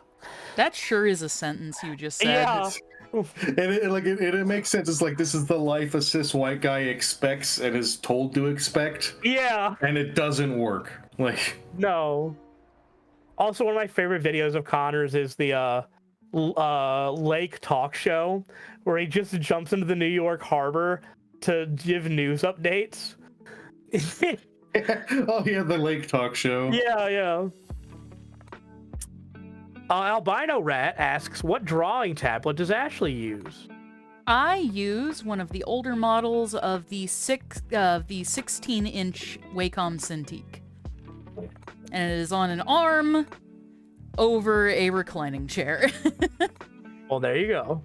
That sure is a sentence you just said. Yeah. And it makes sense. It's like this is the life a cis white guy expects and is told to expect. Yeah. And it doesn't work. Like no. Also, one of my favorite videos of Connor's is the Lake Talk Show, where he just jumps into the New York Harbor to give news updates. Oh yeah, the Lake Talk show. Yeah. Albino Rat asks, what drawing tablet does Ashley use? I use one of the older models of the 16-inch Wacom Cintiq, and it is on an arm over a reclining chair. Well, there you go.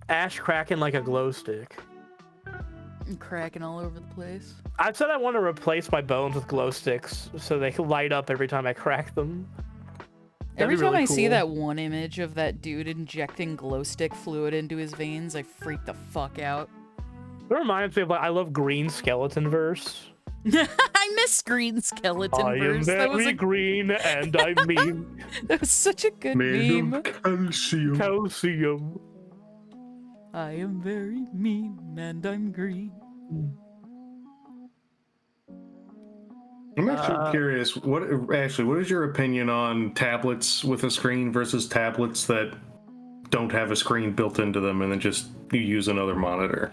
Ash cracking like a glow stick. Cracking all over the place. I said I want to replace my bones with glow sticks so they can light up every time I crack them. Every That'd be time really I see cool. that one image of that dude injecting glow stick fluid into his veins, I freak the fuck out. It reminds me of I love Green Skeleton Verse. I miss Green Skeleton I am Verse. That was very green and I mean that was such a good meme. Calcium. calcium. I am very mean and I'm green. I'm actually curious. What is your opinion on tablets with a screen versus tablets that don't have a screen built into them and then just you use another monitor?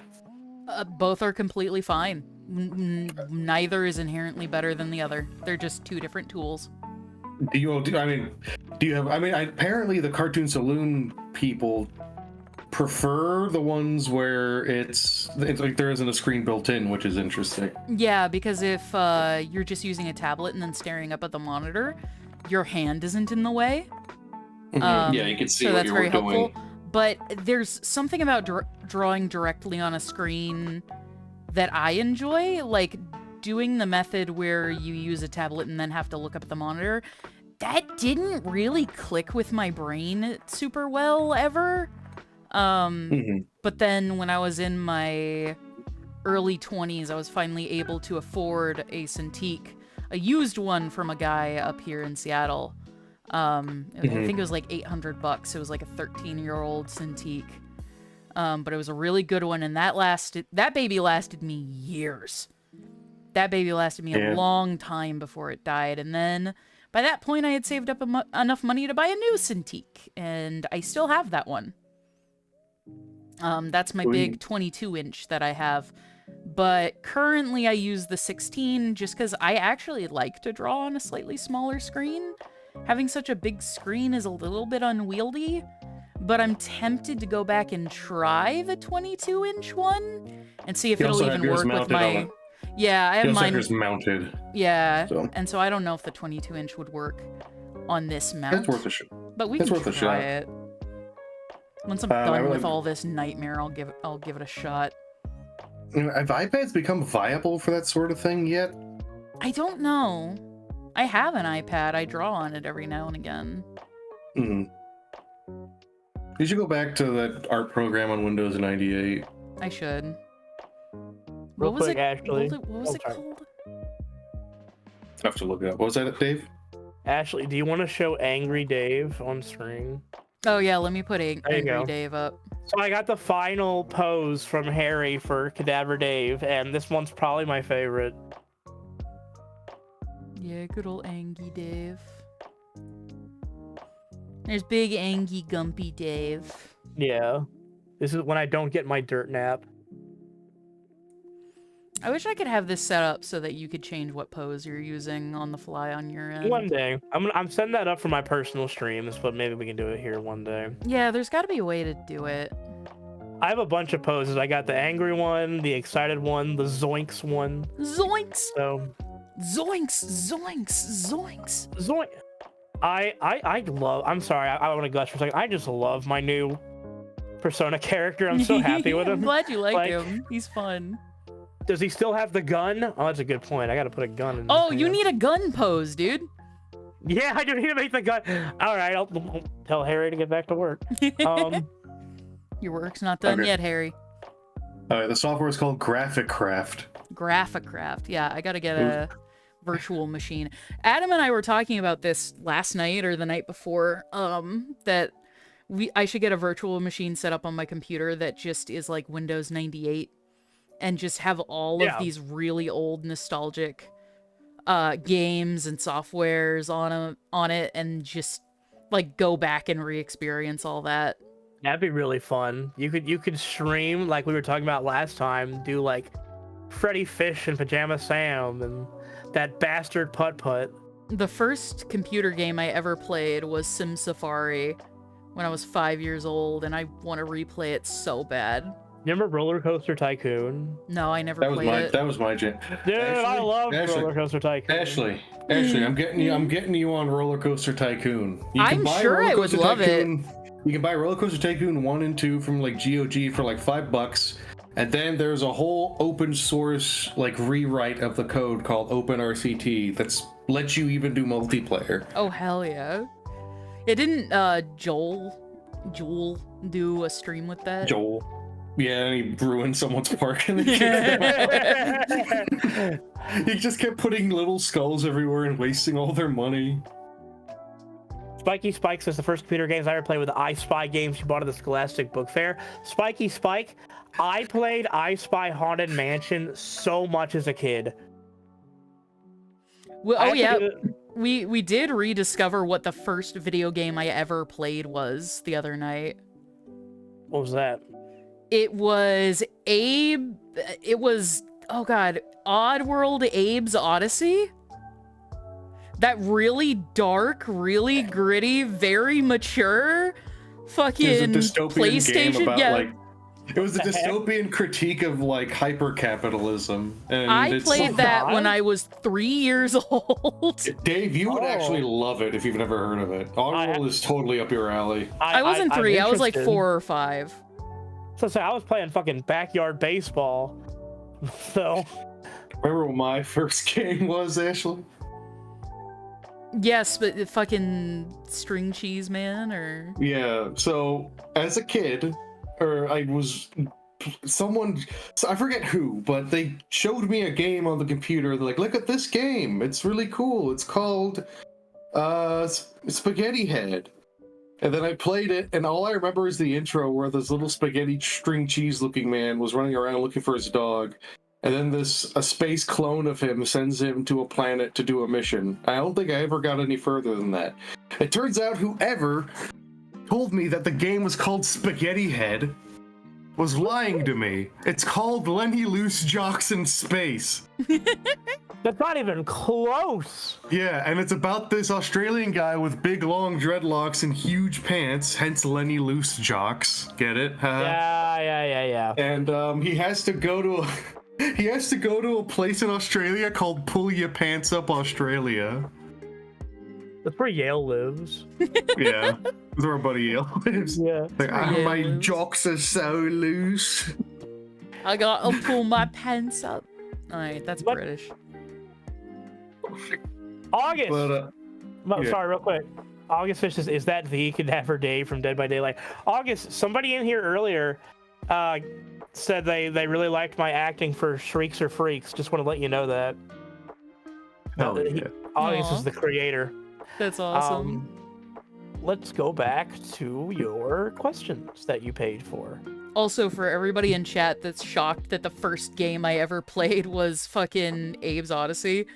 Both are completely fine. Neither is inherently better than the other. They're just two different tools. Apparently the Cartoon Saloon people prefer the ones where it's like there isn't a screen built in, which is interesting. Yeah, because if you're just using a tablet and then staring up at the monitor, your hand isn't in the way. Yeah, you can see so what that's you very were doing. helpful. But there's something about drawing directly on a screen that I enjoy, like doing the method where you use a tablet and then have to look up at the monitor. That didn't really click with my brain super well ever. But then when I was in my early 20s, I was finally able to afford a Cintiq, a used one from a guy up here in Seattle. I think it was like $800. It was like a 13-year-old Cintiq. But it was a really good one, and that baby lasted me years. That baby lasted me a long time before it died, and then by that point I had saved up enough money to buy a new Cintiq, and I still have that one. That's my big 22-inch that I have. But currently I use the 16 just because I actually like to draw on a slightly smaller screen. Having such a big screen is a little bit unwieldy, but I'm tempted to go back and try the 22-inch one and see if it'll even work with my... Yeah, I have mine mounted. Yeah, so. And so I don't know if the 22-inch would work on this mount. It's worth a shot. But we can try it. Once I'm done with all this nightmare, I'll give it a shot. Have iPads become viable for that sort of thing yet? I don't know. I have an iPad. I draw on it every now and again. You should go back to that art program on Windows 98. I should. Real What was quick, it? Ashley. What was it called? I have to look it up. What was that, Dave? Ashley, do you want to show Angry Dave on screen? Oh yeah, let me put Angry go. Dave up. So I got the final pose from Harry for Cadaver Dave, and this one's probably my favorite. Yeah, good old Angie Dave. There's big Angie Gumpy Dave. Yeah. This is when I don't get my dirt nap. I wish I could have this set up so that you could change what pose you're using on the fly on your end. One day. I'm setting that up for my personal streams, but maybe we can do it here one day. Yeah, there's got to be a way to do it. I have a bunch of poses. I got the angry one, the excited one, the zoinks one. Zoinks! So Zoinks! Zoinks! Zoinks! zoink. I love. I'm sorry. I want to gush for a second. I just love my new Persona character. I'm so happy with him. I'm glad you like him. He's fun. Does he still have the gun? Oh, that's a good point. I got to put a gun in. Oh, you need a gun pose, dude. Yeah, I do need to make the gun. All right, I'll tell Harry to get back to work. Your work's not done yet, Harry. All right, the software is called Graphic Craft. Graphicraft. Yeah, I gotta get a virtual machine. Adam and I were talking about this last night or the night before. That I should get a virtual machine set up on my computer that just is like Windows 98, and just have all of these really old nostalgic games and softwares on it, and just like go back and re-experience all that. That'd be really fun. You could stream like we were talking about last time. Do like Freddy Fish and Pajama Sam and that bastard Putt Putt. The first computer game I ever played was Sim Safari when I was 5 years old, and I want to replay it so bad. You remember Roller Coaster Tycoon? No, I never played it. That was my jam. Dude, Ashley, I love Ashley, Roller Coaster Tycoon. Ashley, I'm getting you on Roller Coaster Tycoon. You can I'm buy sure Roller I would Coaster love Tycoon, You can buy Roller Coaster Tycoon 1 and 2 from like GOG for like $5. And then there's a whole open source like rewrite of the code called OpenRCT that's lets you even do multiplayer. Oh hell yeah! It didn't Joel do a stream with that? Joel. Yeah, and he ruined someone's park and he just kept putting little skulls everywhere and wasting all their money. Spiky Spikes is the first computer games I ever played with the I Spy games you bought at the Scholastic Book Fair. Spiky Spike, I played I Spy Haunted Mansion so much as a kid. Well, oh yeah, we did rediscover what the first video game I ever played was the other night. What was that? It was oh god, Oddworld Abe's Odyssey. That really dark, really gritty, very mature fucking PlayStation. Game about, yeah. like, it was a dystopian critique of like hyper-capitalism. And I played that when I was 3 years old. Dave, you would actually love it if you've never heard of it. Oddworld is totally up your alley. I wasn't 3, I was like 4 or 5. So I was playing fucking backyard baseball. So remember what my first game was, Ashley? Yes, but the fucking string cheese man, or yeah. So as a kid, or I forget who, but they showed me a game on the computer. They're like, look at this game. It's really cool. It's called Spaghetti Head. And then I played it, and all I remember is the intro where this little spaghetti string cheese looking man was running around looking for his dog. And then a space clone of him sends him to a planet to do a mission. I don't think I ever got any further than that. It turns out whoever told me that the game was called Spaghetti Head was lying to me. It's called Lenny Loose Jocks in Space. that's not even close. Yeah, and it's about this Australian guy with big long dreadlocks and huge pants, hence Lenny Loose Jocks. Get it? Huh? Yeah. And he has to go to a place in Australia called Pull Your Pants Up Australia. That's where Yale lives. Yeah, that's where our buddy Yale lives. Yeah. Like, my jocks are so loose. I gotta pull my pants up. Alright, that's What? British. August. But, yeah. Sorry, real quick. August Fish is that the Cadaver Dave from Dead by Daylight? August, somebody in here earlier said they really liked my acting for Shrieks or Freaks. Just want to let you know that. Hell yeah. August Aw. is the creator. That's awesome. Let's go back to your questions that you paid for. Also, for everybody in chat that's shocked that the first game I ever played was fucking Abe's Odyssey,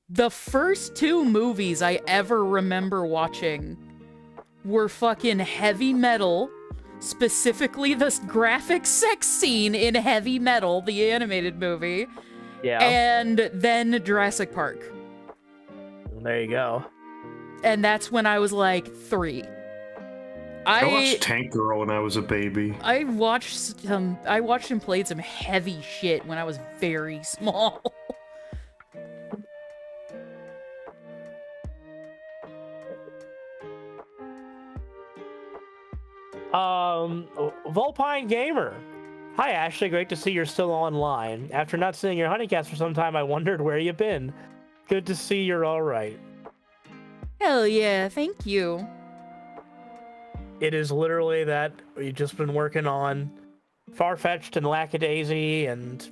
the first 2 movies I ever remember watching were fucking Heavy Metal, specifically the graphic sex scene in Heavy Metal, the animated movie, Yeah. and then Jurassic Park. There you go. And that's when I was like 3. I watched Tank Girl when I was a baby. I watched him play some heavy shit when I was very small. Volpine Gamer. Hi Ashley, great to see you're still online. After not seeing your Honeycast for some time, I wondered where you been. Good to see you're all right. Hell yeah, thank you. It is literally that we've just been working on Farfetched and Lackadaisy and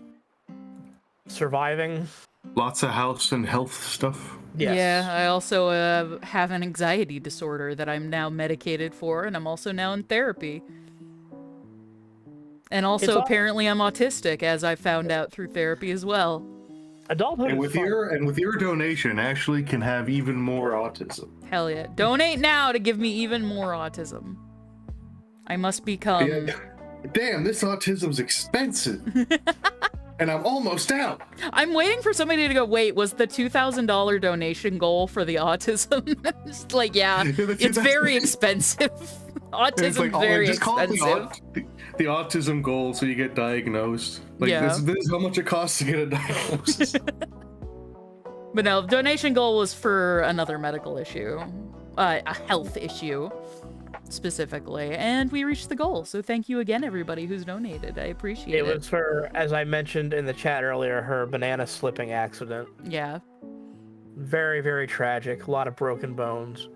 surviving. Lots of house and health stuff. Yes. Yeah, I also have an anxiety disorder that I'm now medicated for, and I'm also now in therapy. And also, apparently, I'm autistic, as I found out through therapy as well. Adulthood And is fun. with your donation, Ashley can have even more autism. Hell yeah. Donate now to give me even more autism. I must become. Yeah. Damn, this autism's expensive. And I'm almost out. I'm waiting for somebody to go, wait, was the $2,000 donation goal for the autism? It's like, yeah, it's very expensive. Autism's Like, very just call it expensive. the autism goal so you get diagnosed. Like, Yeah. this is how much it costs to get a diagnosis. But no, the donation goal was for another medical issue, a health issue specifically, and we reached the goal. So thank you again, everybody who's donated. I appreciate it. It was for, as I mentioned in the chat earlier, her banana slipping accident. Yeah. Very, very tragic. A lot of broken bones.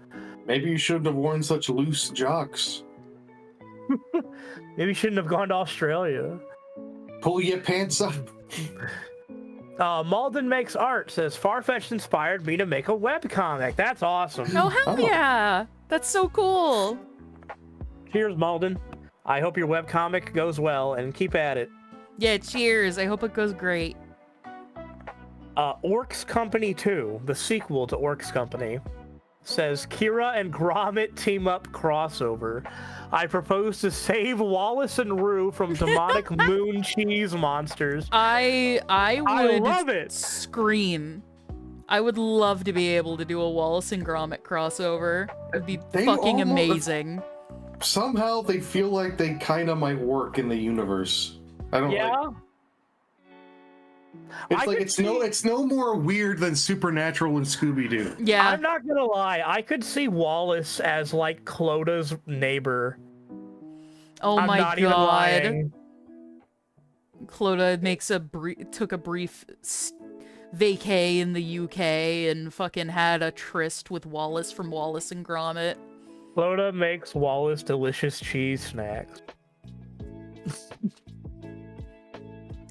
Maybe you shouldn't have worn such loose jocks. Maybe you shouldn't have gone to Australia. Pull your pants up. Malden Makes Art says, Farfetch'd inspired me to make a webcomic. That's awesome. Oh, hell yeah. That's so cool. Cheers, Malden. I hope your webcomic goes well, and keep at it. Yeah, cheers. I hope it goes great. Orcs Company 2, the sequel to Orcs Company, says, Kira and Gromit team up crossover. I propose to save Wallace and Rue from demonic moon cheese monsters. I would love it. Scream. I would love to be able to do a Wallace and Gromit crossover. It'd be They fucking almost- amazing. Somehow they feel like they kind of might work in the universe. I don't Yeah. like. It's I like could it's no more weird than Supernatural and Scooby Doo. Yeah. I'm not gonna lie, I could see Wallace as like Cloda's neighbor. Oh I'm my not even god. lying. Clodagh makes took a brief vacay in the UK and fucking had a tryst with Wallace from Wallace and Gromit. Cloda makes Wallace delicious cheese snacks.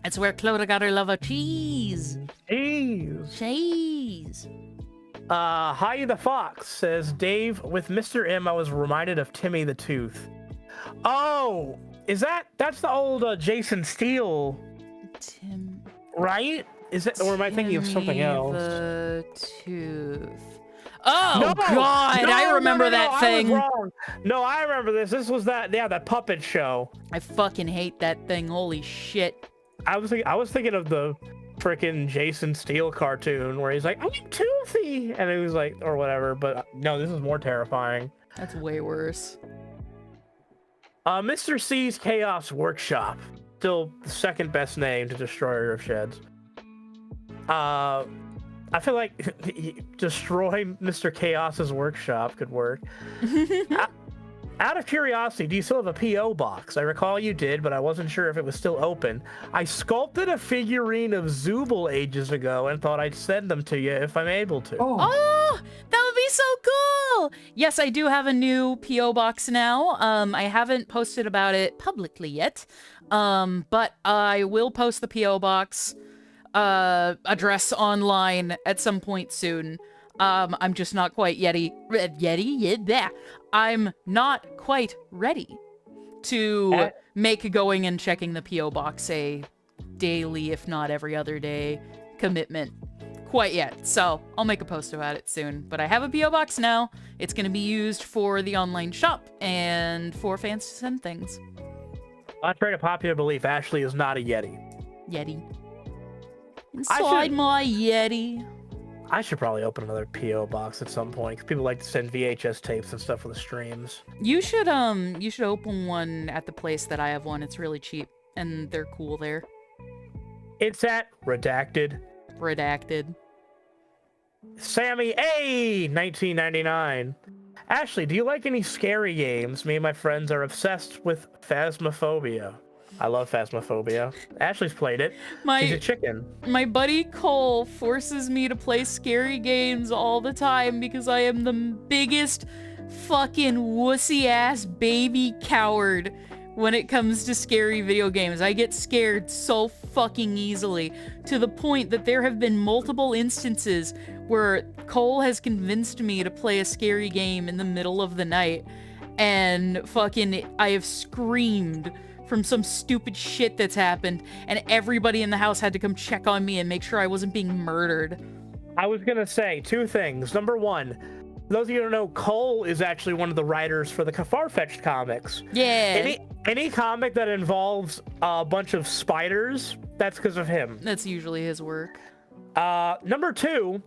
That's where Clodagh got her love of cheese. Cheese. Cheese. Hi the Fox says, Dave, with Mr. M, I was reminded of Timmy the Tooth. Oh, that's the old Jason Steele, Tim. right? Is it, or am I thinking of something Timmy else? The Tooth. Oh No! god, No, I remember no, that I was thing. wrong. No, I remember this. This was that puppet show. I fucking hate that thing. Holy shit. I was thinking of the freaking Jason Steele cartoon where he's like, I'm toothy, and it was like, or whatever. But no, this is more terrifying. That's way worse. Mr. C's Chaos Workshop, still the second best name to Destroyer of Sheds. I feel like destroy Mr. Chaos's workshop could work. Out of curiosity, do you still have a P.O. box? I recall you did, but I wasn't sure if it was still open. I sculpted a figurine of Zooble ages ago and thought I'd send them to you if I'm able to. Oh, that would be so cool. Yes, I do have a new P.O. box now. I haven't posted about it publicly yet, but I will post the P.O. box address online at some point soon. I'm just not quite I'm not quite ready to make going and checking the P.O. box a daily, if not every other day, commitment quite yet. So I'll make a post about it soon. But I have a P.O. box now. It's going to be used for the online shop and for fans to send things. Contrary to popular belief, Ashley is not a Yeti. Yeti. Inside my Yeti. I should probably open another P.O. box at some point, because people like to send VHS tapes and stuff for the streams. You should open one at the place that I have one. It's really cheap and they're cool there. It's at Redacted. Sammy A 1999. Ashley, do you like any scary games? Me and my friends are obsessed with Phasmophobia. I love Phasmophobia. Ashley's played it. She's a chicken. My buddy Cole forces me to play scary games all the time because I am the biggest fucking wussy-ass baby coward when it comes to scary video games. I get scared so fucking easily, to the point that there have been multiple instances where Cole has convinced me to play a scary game in the middle of the night, and fucking I have screamed from some stupid shit that's happened, and everybody in the house had to come check on me and make sure I wasn't being murdered. I was gonna say two things. Number one, those of you who don't know, Cole is actually one of the writers for the Far-Fetched comics. Yeah. Any comic that involves a bunch of spiders, that's because of him. That's usually his work. Number 2,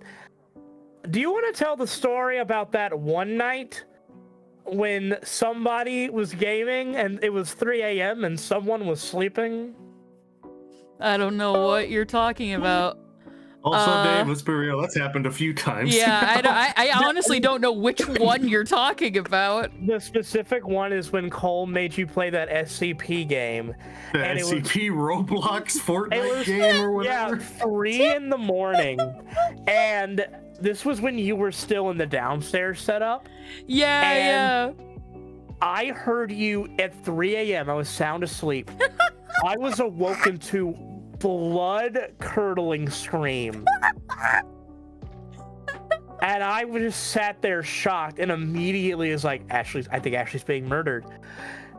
do you want to tell the story about that one night when somebody was gaming and it was 3 a.m. and someone was sleeping? I don't know what you're talking about. Also, Dave, let's be real. That's happened a few times. Yeah, I honestly don't know which one you're talking about. The specific one is when Cole made you play that SCP game. The and SCP Roblox Fortnite it was, game or whatever. Yeah, 3 in the morning. And this was when you were still in the downstairs setup. Yeah. I heard you at 3 a.m. I was sound asleep. I was awoken to blood-curdling scream. And I just sat there shocked and immediately was like, I think Ashley's being murdered.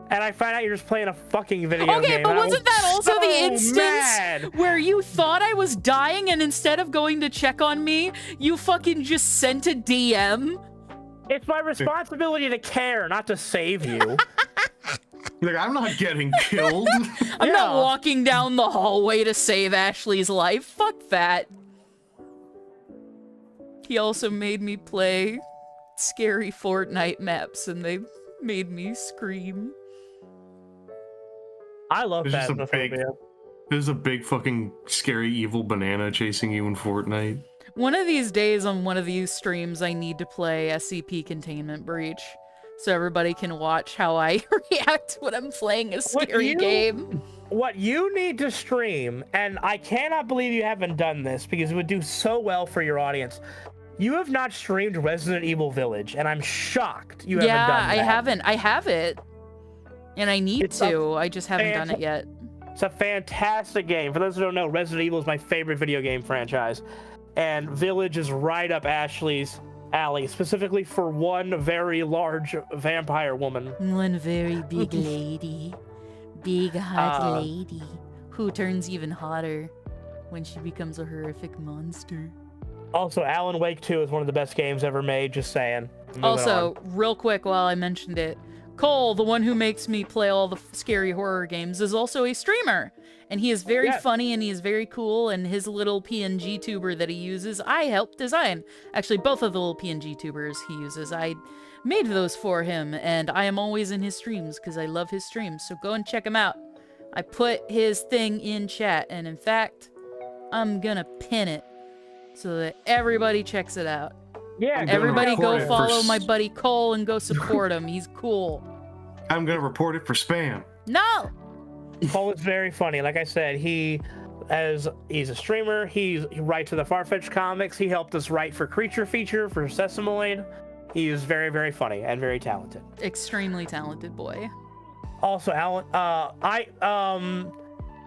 And I find out you're just playing a fucking video game. Okay, but wasn't that also so the instance mad. where you thought I was dying and instead of going to check on me, you fucking just sent a DM? It's my responsibility to care, not to save you. Like, I'm not getting killed. I'm not walking down the hallway to save Ashley's life. Fuck that. He also made me play scary Fortnite maps and they made me scream. I love There's just that. There's a big fucking scary evil banana chasing you in Fortnite. One of these days on one of these streams, I need to play SCP Containment Breach so everybody can watch how I react when I'm playing a scary game. What you need to stream, and I cannot believe you haven't done this because it would do so well for your audience. You have not streamed Resident Evil Village, and I'm shocked you haven't done that. Yeah, I haven't. I have it. And I need to. I just haven't done it yet. It's a fantastic game. For those who don't know, Resident Evil is my favorite video game franchise. And Village is right up Ashley's alley, specifically for one very large vampire woman. One very big lady. Big hot lady. Who turns even hotter when she becomes a horrific monster. Also, Alan Wake 2 is one of the best games ever made, just saying. Also, real quick while I mentioned it, Cole, the one who makes me play all the scary horror games, is also a streamer. And he is very funny and he is very cool, and his little PNG tuber that he uses, I helped design. Actually, both of the little PNG tubers he uses, I made those for him, and I am always in his streams because I love his streams, so go and check him out. I put his thing in chat, and in fact, I'm gonna pin it so that everybody checks it out. Yeah, everybody go follow my buddy Cole and go support him. He's cool. I'm gonna report it for spam. No! Cole is very funny. Like I said, he's a streamer. He writes for the Far-Fetched comics. He helped us write for Creature Feature for Sesamoid. He is very, very funny and very talented. Extremely talented boy. Also, Alan,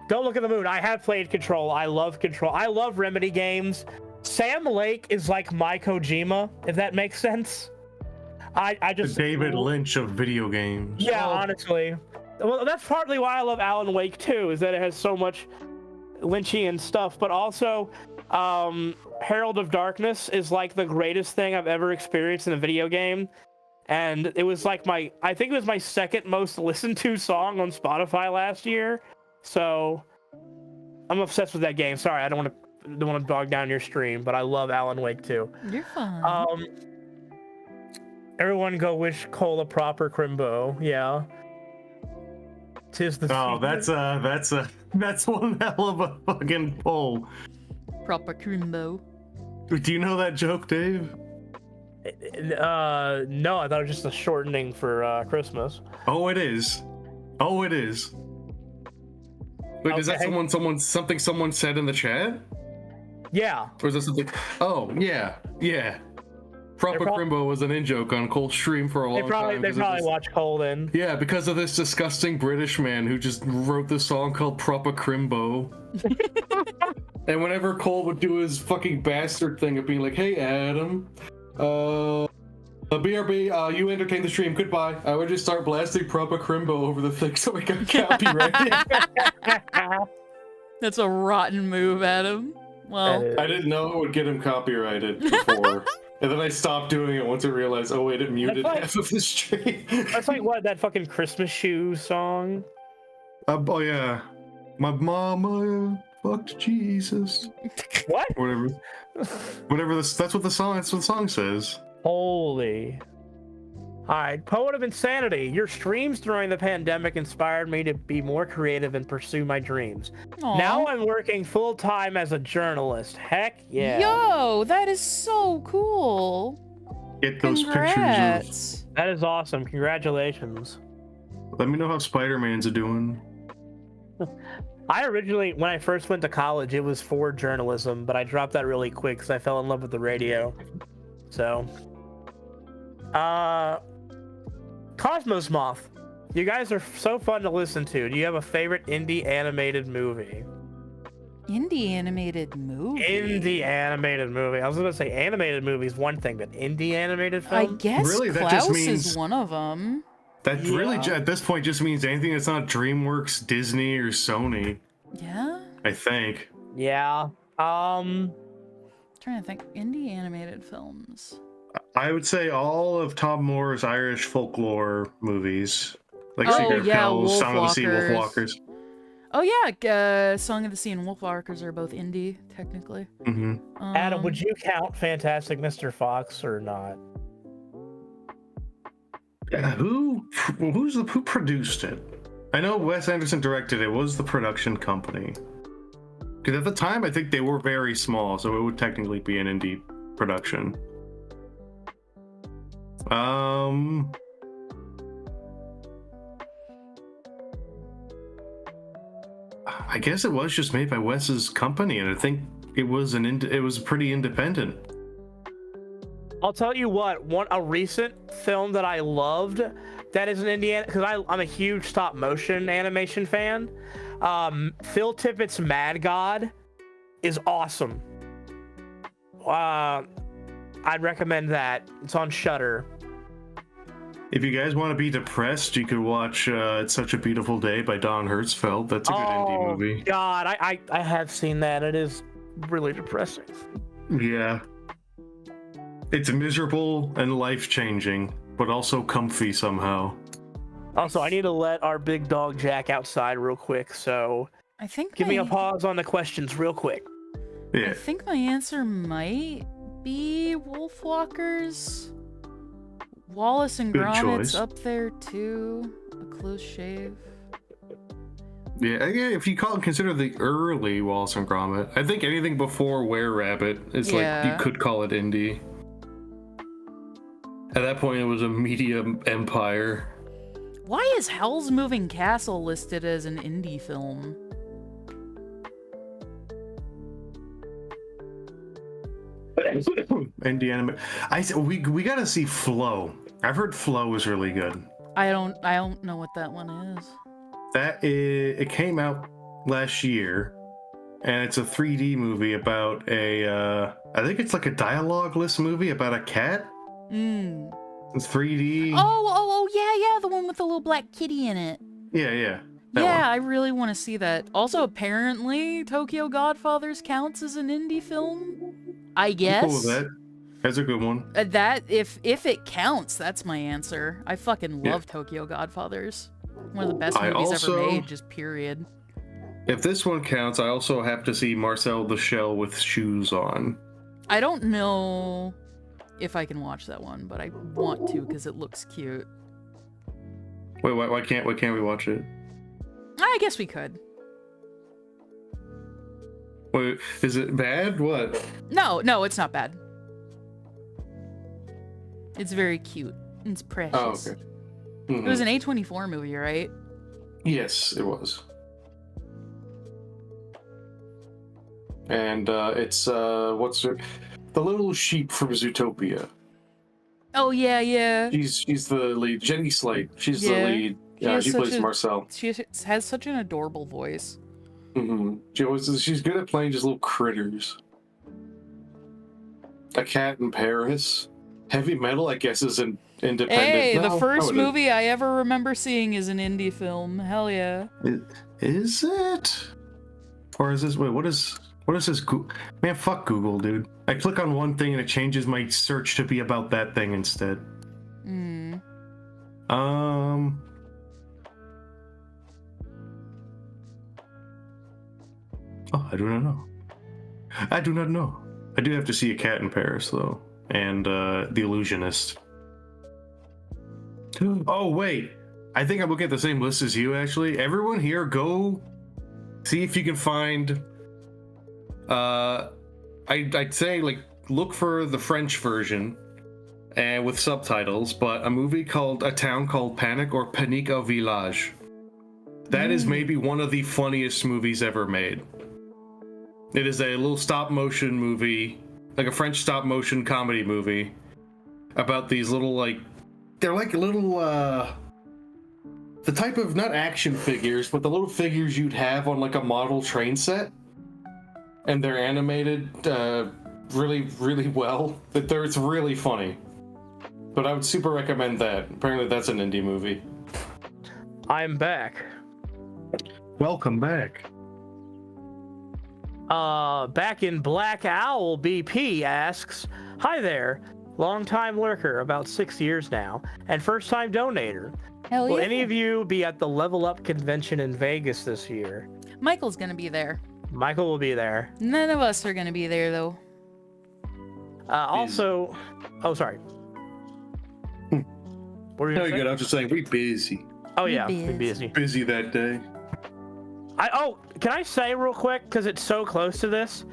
Don't Look at the Moon. I have played Control. I love Control. I love Remedy games. Sam Lake is like my Kojima, if that makes sense. I just the David Lynch of video games. Yeah, honestly. Well, that's partly why I love Alan Wake 2, is that it has so much Lynchian stuff, but also Herald of Darkness is like the greatest thing I've ever experienced in a video game. And it was like I think it was my second most listened to song on Spotify last year. So I'm obsessed with that game. Sorry, I don't want to bog down your stream, but I love Alan Wake 2. You're fine. Everyone go wish Cole a proper crimbo. Yeah. Tis the season. That's one hell of a fucking poll. Proper crimbo. Do you know that joke, Dave? No, I thought it was just a shortening for Christmas. Oh, it is. Oh, it is. Wait, is that something someone said in the chat? Yeah. Or is that something? Oh, yeah. Proper Crimbo was an in-joke on Cole's stream for a long time. They probably watch Cole then. Yeah, because of this disgusting British man who just wrote this song called Proper Crimbo. And whenever Cole would do his fucking bastard thing of being like, hey, Adam, BRB, you entertain the stream, goodbye. I would just start blasting Proper Crimbo over the thing so we got copyrighted. That's a rotten move, Adam. Well, I didn't know it would get him copyrighted before. And then I stopped doing it once I realized, oh wait, it muted like- half of the stream. That's like what, that fucking Christmas shoe song? Oh yeah, my mama fucked Jesus. What? Whatever. That's what the song says. Holy. Alright, Poet of Insanity. Your streams during the pandemic inspired me to be more creative and pursue my dreams. Aw. Now I'm working full-time as a journalist. Heck yeah. Yo, that is so cool. Get those pictures. Congrats. That is awesome. Congratulations. Let me know how Spider-Man's doing. I originally, when I first went to college, it was for journalism, but I dropped that really quick because I fell in love with the radio. So, Cosmos Moth, you guys are so fun to listen to. Do you have a favorite indie animated movie? Indie animated movie. Indie animated movie. I was gonna say animated movie is one thing, but indie animated I film? guess Really, that Klaus just means- is one of them. That really, Yeah. at this point, just means anything that's not DreamWorks, Disney, or Sony. Yeah. I think. Yeah. Trying to think. Indie animated films. I would say all of Tom Moore's Irish folklore movies, like Oh, Secret of yeah, Kells, Song of the Sea, Wolfwalkers. Wolfwalkers. Oh yeah, Song of the Sea and Wolfwalkers are both indie, technically. Mm-hmm. Adam, would you count Fantastic Mr. Fox or not? Who produced it? I know Wes Anderson directed it. Was the production company? Because at the time, I think they were very small, so it would technically be an indie production. I guess it was just made by Wes's company, and I think it was pretty independent. I'll tell you what, a recent film that I loved that is an Indiana, because I'm a huge stop motion animation fan. Phil Tippett's Mad God is awesome. I'd recommend that. It's on Shudder. If you guys want to be depressed, you could watch It's Such a Beautiful Day by Don Hertzfeldt. That's a good indie movie. God, I have seen that. It is really depressing. Yeah. It's miserable and life-changing, but also comfy somehow. Also, I need to let our big dog Jack outside real quick, so I think give me a pause on the questions real quick. I Yeah. think my answer might be Wolfwalkers. Wallace and Good Gromit's choice. up there too. A close shave. Yeah, if you consider the early Wallace and Gromit, I think anything before Were Rabbit is Yeah. like, you could call it indie. At that point, it was a media empire. Why is Howl's Moving Castle listed as an indie film? Indie anime. We gotta see Flow. I've heard Flow is really good. I don't know what that one is. It came out last year, and it's a 3D movie about I think it's like a dialogue-less movie about a cat. Mm. It's 3D. Oh, yeah, the one with the little black kitty in it. Yeah. That Yeah, one. I really want to see that. Also, apparently, Tokyo Godfathers counts as an indie film. I guess. Cool with that. That's a good one. That if it counts, that's my answer. I fucking Yeah. love Tokyo Godfathers. One of the best I movies ever also- made, just period. If this one counts, I also have to see Marcel the Shell with shoes on. I don't know if I can watch that one, but I want to because it looks cute. Wait, why can't we watch it? I guess we could. Wait, is it bad? What? No, it's not bad. It's very cute. It's precious. Oh, okay. It was an A24 movie, right? Yes, it was. And it's what's her, the little sheep from Zootopia. Oh yeah. She's the lead. Jenny Slate. She's Yeah. the lead. She Yeah, has she such plays a- Marcel. She has such an adorable voice. She's good at playing just little critters. A Cat in Paris. Heavy Metal, I guess, is an independent. Hey, the No, first it movie I ever remember seeing is an indie film. Hell yeah. Is it? Or is this? Wait, what What is this? Man, fuck Google, dude. I click on one thing and it changes my search to be about that thing instead. Oh, I do not know. I do not know. I do have to see A Cat in Paris, though. And The Illusionist. Oh, wait. I think I'm looking at the same list as you, actually. Everyone here, go see if you can find... I'd say, like, look for the French version and with subtitles, but a movie called A Town Called Panic or Panique au Village. That is maybe one of the funniest movies ever made. It is a little stop-motion movie, like a French stop-motion comedy movie, about these little, like... They're like little, the type of, not action figures, but the little figures you'd have on, like, a model train set. And they're animated really, really well. It's really funny. But I would super recommend that. Apparently that's an indie movie. I'm back. Welcome back. Back in Black Owl BP asks, hi there, long-time lurker, about 6 years now, and first-time donator. Hell Will yeah. any of you be at the Level Up convention in Vegas this year? Michael's gonna be there. Michael will be there. None of us are gonna be there though. Also, oh, sorry. What were you No, gonna say? good. I was just saying, we busy. Oh, We yeah, busy. we busy. Busy that day. Can I say real quick, because it's so close to this?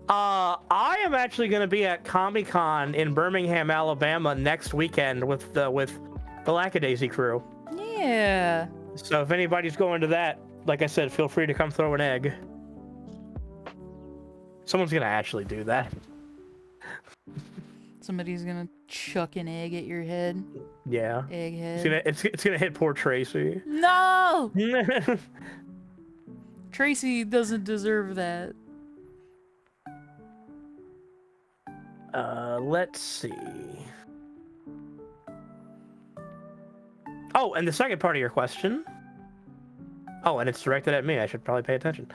I am actually going to be at Comic-Con in Birmingham, Alabama next weekend with the Lackadaisy crew. Yeah. So if anybody's going to that, like I said, feel free to come throw an egg. Someone's going to actually do that. Somebody's gonna chuck an egg at your head. Yeah. Egghead. It's gonna hit poor Tracy. No! Tracy doesn't deserve that. Let's see. Oh, and the second part of your question. Oh, and it's directed at me. I should probably pay attention.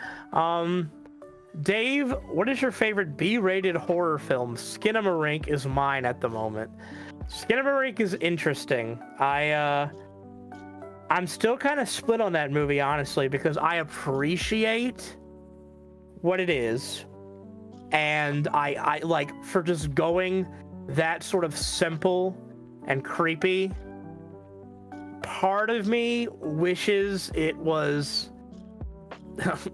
Dave, what is your favorite B-rated horror film? Skinamarink is mine at the moment. Skinamarink is interesting. I'm still kind of split on that movie, honestly, because I appreciate what it is. And I like, for just going that sort of simple and creepy, part of me wishes it was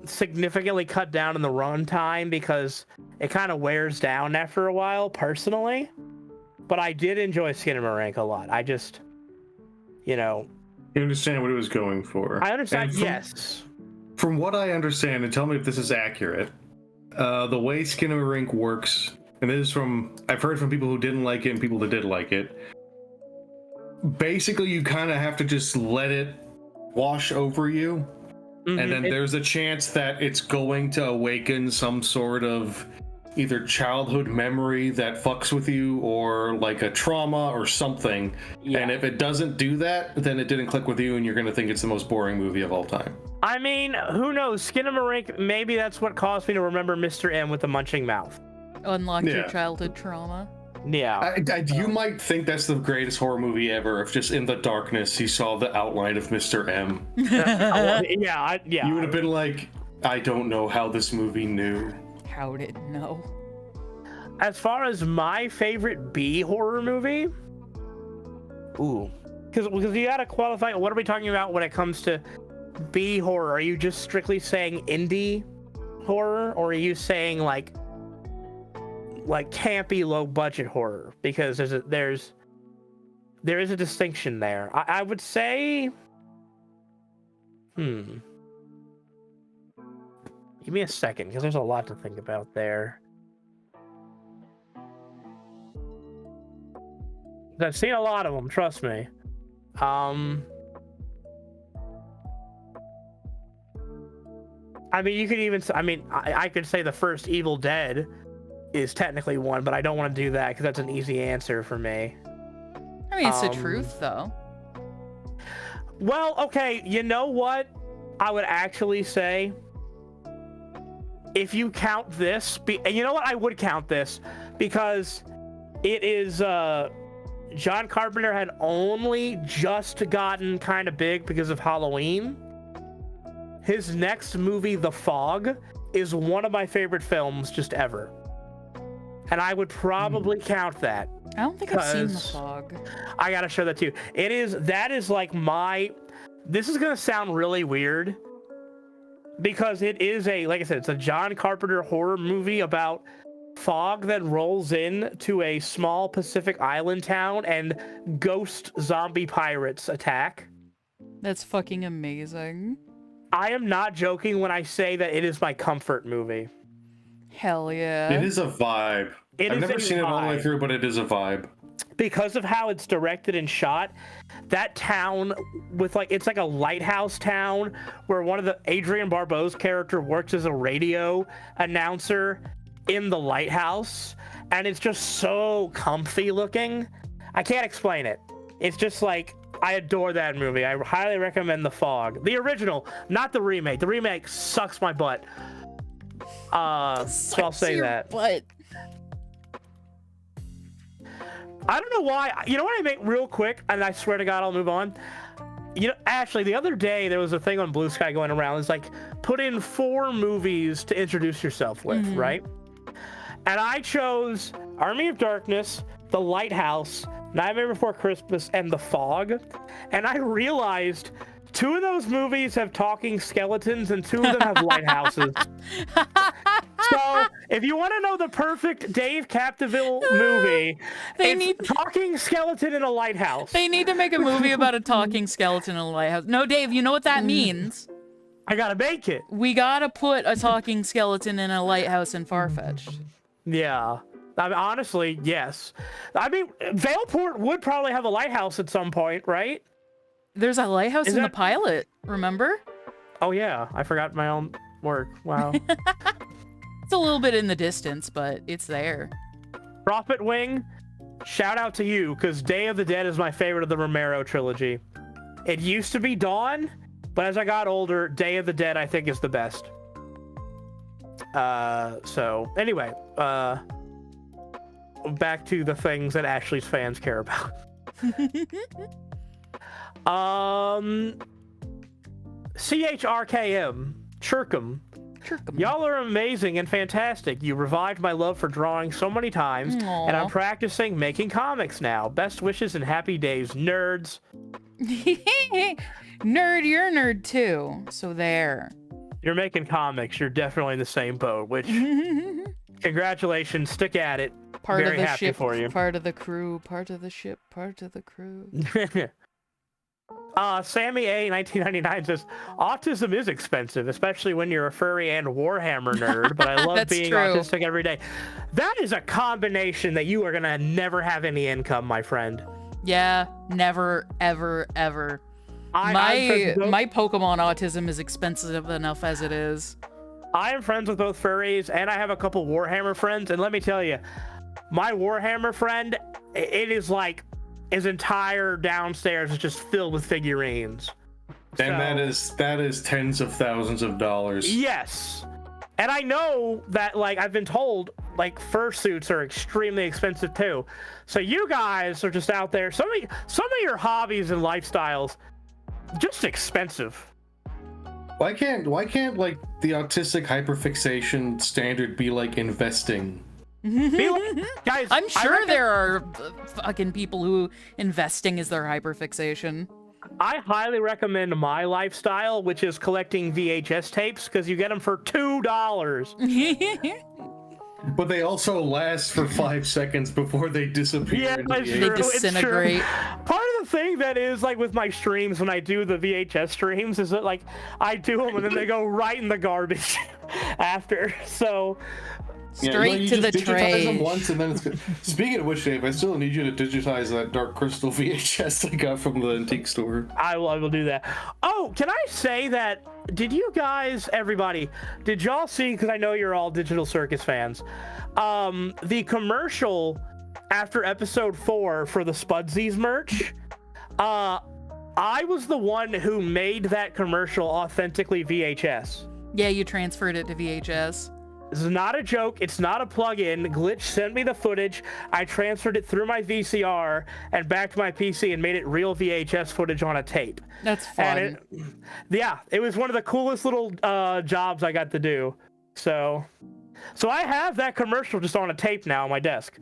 significantly cut down in the runtime because it kind of wears down after a while, personally. But I did enjoy Skinamarink a lot. I just, you understand what it was going for. I understand, And yes. From what I understand, and tell me if this is accurate, the way Skinamarink works, and this is I've heard from people who didn't like it and people that did like it, basically you kind of have to just let it wash over you. And then there's a chance that it's going to awaken some sort of either childhood memory that fucks with you or like a trauma or something. Yeah. And if it doesn't do that, then it didn't click with you and you're going to think it's the most boring movie of all time. I mean, who knows? Skinamarink, maybe that's what caused me to remember Mr. M with the munching mouth. Unlock your Yeah. childhood trauma. Yeah. You might think that's the greatest horror movie ever if just in the darkness you saw the outline of Mr. M. Yeah. You would have been like, I don't know how this movie knew. How did it know? As far as my favorite B horror movie, because you gotta qualify. What are we talking about when it comes to B horror? Are you just strictly saying indie horror, or are you saying like campy, low budget horror? Because there is a distinction there. I would say, give me a second, because there's a lot to think about there. I've seen a lot of them, trust me. I mean, you could even, I could say the first Evil Dead is technically one, but I don't want to do that because that's an easy answer for me. I mean, it's the truth, though. Well, okay, you know what? I would actually say if you count this, and you know what, I would count this because it is John Carpenter had only just gotten kind of big because of Halloween. His next movie, The Fog, is one of my favorite films just ever. And I would probably count that. I don't think I've seen The Fog. I gotta show that to you. That is like this is gonna sound really weird because it is like I said, it's a John Carpenter horror movie about fog that rolls in to a small Pacific island town and ghost zombie pirates attack. That's fucking amazing. I am not joking when I say that it is my comfort movie. Hell yeah. It is a vibe. I've never seen it all the way through, but it is a vibe. Because of how it's directed and shot, that town with it's like a lighthouse town where one of the Adrienne Barbeau's character works as a radio announcer in the lighthouse, and it's just so comfy looking. I can't explain it. It's just like, I adore that movie. I highly recommend The Fog. The original, not the remake. The remake sucks my butt. So I'll say that. But I don't know why. You know what I make real quick, and I swear to God I'll move on. You know, actually, the other day there was a thing on Blue Sky going around. It's like, put in 4 movies to introduce yourself with, right? And I chose Army of Darkness, The Lighthouse, Nightmare Before Christmas, and The Fog. And I realized 2 of those movies have talking skeletons and 2 of them have lighthouses. So if you want to know the perfect Dave Capdeville movie, it's talking skeleton in a lighthouse. They need to make a movie about a talking skeleton in a lighthouse. No, Dave, you know what that means? I gotta make it. We gotta put a talking skeleton in a lighthouse in Farfetch'd. Yeah. I mean, honestly, yes. I mean, Valeport would probably have a lighthouse at some point, right? There's a lighthouse in the pilot, remember? Oh, yeah. I forgot my own work. Wow. It's a little bit in the distance, but it's there. Prophet Wing, shout out to you, because Day of the Dead is my favorite of the Romero trilogy. It used to be Dawn, but as I got older, Day of the Dead, I think, is the best. So, anyway, back to the things that Ashley's fans care about. CHRKM, Chirkum. Y'all are amazing and fantastic. You revived my love for drawing so many times, and I'm practicing making comics now. Best wishes and happy days, nerds. Nerd, you're a nerd too, so there. You're making comics. You're definitely in the same boat, which, congratulations, stick at it. Part Very of the happy ship, for you. part of the crew, part of the ship, part of the crew. Sammy A 1999 says, autism is expensive, especially when you're a furry and Warhammer nerd, but I love being autistic every day. That is a combination that you are going to never have any income, my friend. Yeah, never, ever, ever. My Pokemon autism is expensive enough as it is. I am friends with both furries, and I have a couple Warhammer friends, and let me tell you, my Warhammer friend, it is like his entire downstairs is just filled with figurines. And so, that is tens of thousands of dollars. Yes. And I know that, like, I've been told, like, fursuits are extremely expensive too. So you guys are just out there, some of your hobbies and lifestyles, just expensive. Why can't like the autistic hyperfixation standard be like investing? Guys, I'm sure there are fucking people who investing is their hyperfixation. I highly recommend my lifestyle, which is collecting VHS tapes, because you get them for $2. But they also last for 5 seconds before they disappear. Yeah, into the They disintegrate. Part of the thing that is, like, with my streams, when I do the VHS streams, is that, like, I do them and then they go right in the garbage after. So straight to the digitize them trash. once and then it's good. Speaking of which, Dave, I still need you to digitize that Dark Crystal VHS I got from the antique store. I will do that. Oh, can I say that? Did you guys, everybody, did y'all see? Because I know you're all Digital Circus fans. The commercial after episode 4 for the Spudsies merch. I was the one who made that commercial authentically VHS. Yeah, you transferred it to VHS. This is not a joke. It's not a plug-in. Glitch sent me the footage. I transferred it through my VCR and back to my PC and made it real VHS footage on a tape. That's fun. And it was one of the coolest little jobs I got to do. So I have that commercial just on a tape now on my desk,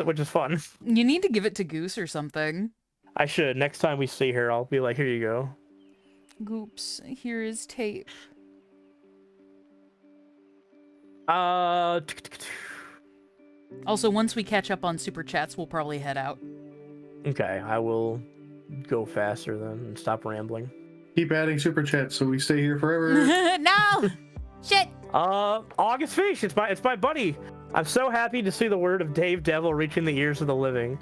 which is fun. You need to give it to Goose or something. I should. Next time we see her, I'll be like, here you go. Goops, here is tape. Also, once we catch up on super chats, we'll probably head out. Okay, I will go faster then and stop rambling. Keep adding super chats so we stay here forever. No! Shit! August Fish, it's my buddy. I'm so happy to see the word of Dave Devil reaching the ears of the living.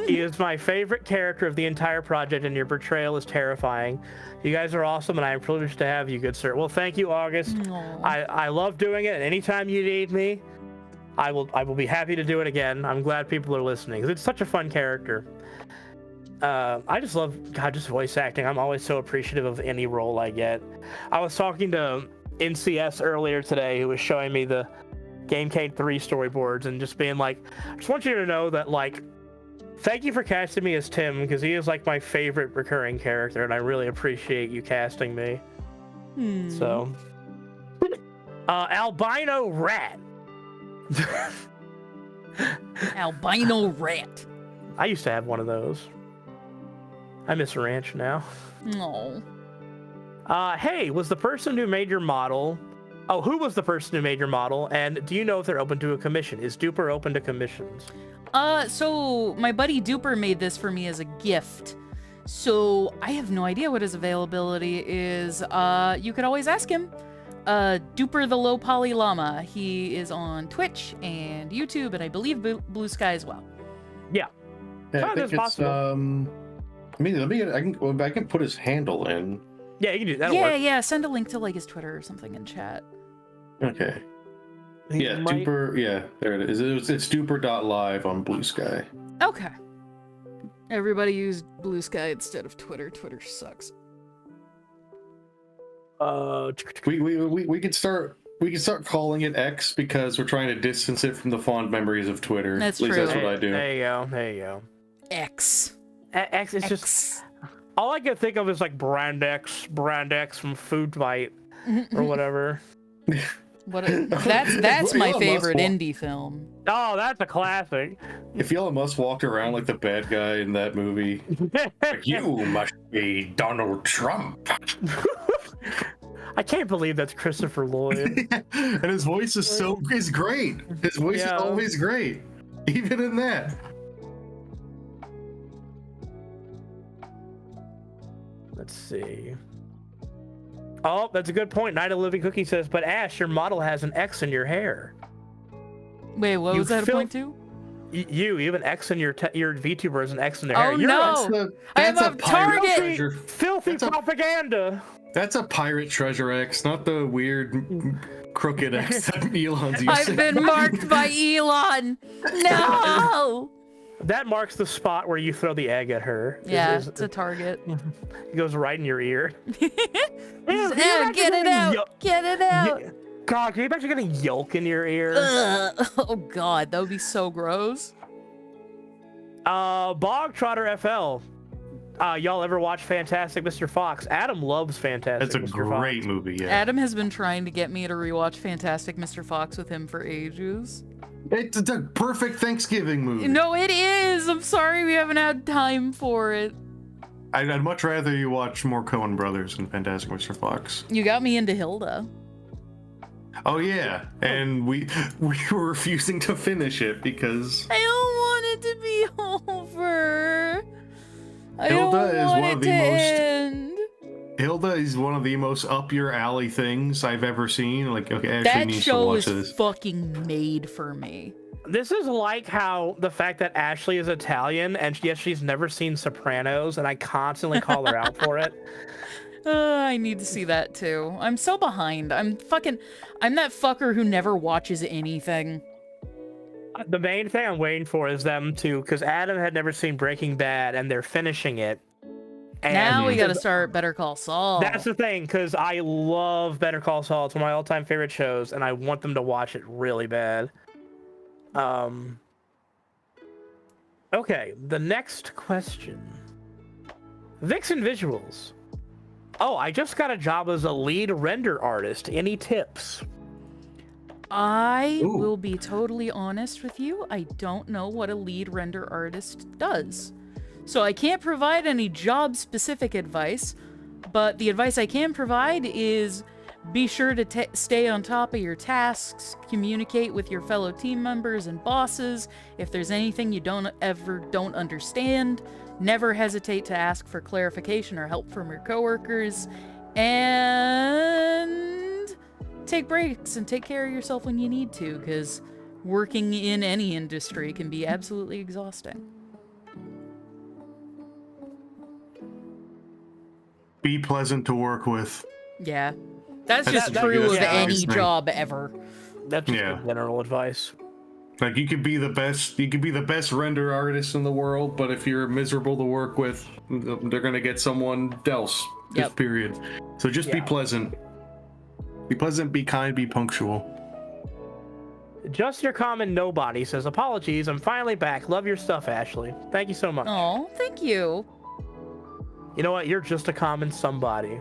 He is my favorite character of the entire project, and your portrayal is terrifying. You guys are awesome, and I am privileged to have you, good sir. Well, thank you, August. I love doing it, and anytime you need me, I will be happy to do it again. I'm glad people are listening. It's such a fun character. I just love just voice acting. I'm always so appreciative of any role I get. I was talking to NCS earlier today, who was showing me the GameCade 3 storyboards and just being like, I just want you to know that, like, thank you for casting me as Tim, because he is like my favorite recurring character, and I really appreciate you casting me. So, albino rat. Albino rat. I used to have one of those. I miss ranch now. No. Hey, was the person who made your model... Oh, who was the person who made your model? And do you know if they're open to a commission? Is Duper open to commissions? So my buddy Duper made this for me as a gift. So I have no idea what his availability is. You could always ask him. Duper the Low Poly Llama. He is on Twitch and YouTube, and I believe Blue Sky as well. Yeah. I think it's possible. I can put his handle in. Yeah, you can do that. Yeah. Send a link to like his Twitter or something in chat. Okay. Yeah, Duper. Yeah, there it is. It's duper.live on Blue Sky. Okay. Everybody use Blue Sky instead of Twitter. Twitter sucks. We could start calling it X because we're trying to distance it from the fond memories of Twitter. That's At least true. That's what I do. There you go. X. X is just... All I can think of is like Brand X from Food Fight or whatever. That's my favorite indie film. Oh, that's a classic. If Elon Musk walked around like the bad guy in that movie, like, you must be Donald Trump. I can't believe that's Christopher Lloyd. And his voice is great. His voice is always great, even in that. Let's see. Oh, that's a good point. Night of Living Cookie says, but Ash, your model has an X in your hair. Wait, what was that a point to? You have an X in your VTuber has an X in their hair. Oh no! I am a target. Filthy propaganda. That's a pirate treasure X, not the weird crooked X that Elon's using. I've been marked by Elon. No. That marks the spot where you throw the egg at her. Yeah, it's a target. It goes right in your ear. Get it out! Get it out! God, can you imagine getting yolk in your ear? Oh God, that would be so gross. Bog Trotter FL. Y'all ever watch Fantastic Mr. Fox? Adam loves Fantastic Mr. Fox. That's a great movie, yeah. Adam has been trying to get me to rewatch Fantastic Mr. Fox with him for ages. It's a perfect Thanksgiving movie. No, it is. I'm sorry we haven't had time for it. I'd much rather you watch more Coen Brothers than Fantastic Mr. Fox. You got me into Hilda. Oh yeah, and we were refusing to finish it because I don't want it to be over. Hilda is one of the most up your alley things I've ever seen. Like, okay, actually that needs show to watch is this. fucking made for me. This is like how the fact that Ashley is Italian and yet she's never seen Sopranos, and I constantly call her out for it. I need to see that too. I'm so behind. I'm that fucker who never watches anything. The main thing I'm waiting for is them to, because Adam had never seen Breaking Bad and they're finishing it. And Now we gotta start Better Call Saul. that's the thing, because I love Better Call Saul. It's one of my all-time favorite shows, and I want them to watch it really bad. Okay, the next question. Vixen Visuals. Oh, I just got a job as a lead render artist. Any tips? I Ooh. will be totally honest with you. I don't know what a lead render artist does. So I can't provide any job-specific advice, but the advice I can provide is be sure to stay on top of your tasks, communicate with your fellow team members and bosses. If there's anything you don't understand, never hesitate to ask for clarification or help from your coworkers, and take breaks and take care of yourself when you need to, because working in any industry can be absolutely exhausting. Be pleasant to work with. Yeah. That's That's just the true biggest of any thing. job ever. That's just Yeah. general advice. Like you could be the best render artist in the world, but if you're miserable to work with, they're gonna get someone else. Just Yep. period. So just be Yeah. pleasant. Be pleasant, be kind, be punctual. Just Your Common Nobody says, apologies, I'm finally back. Love your stuff, Ashley. Thank you so much. Oh, thank you. You know what? You're just a common somebody.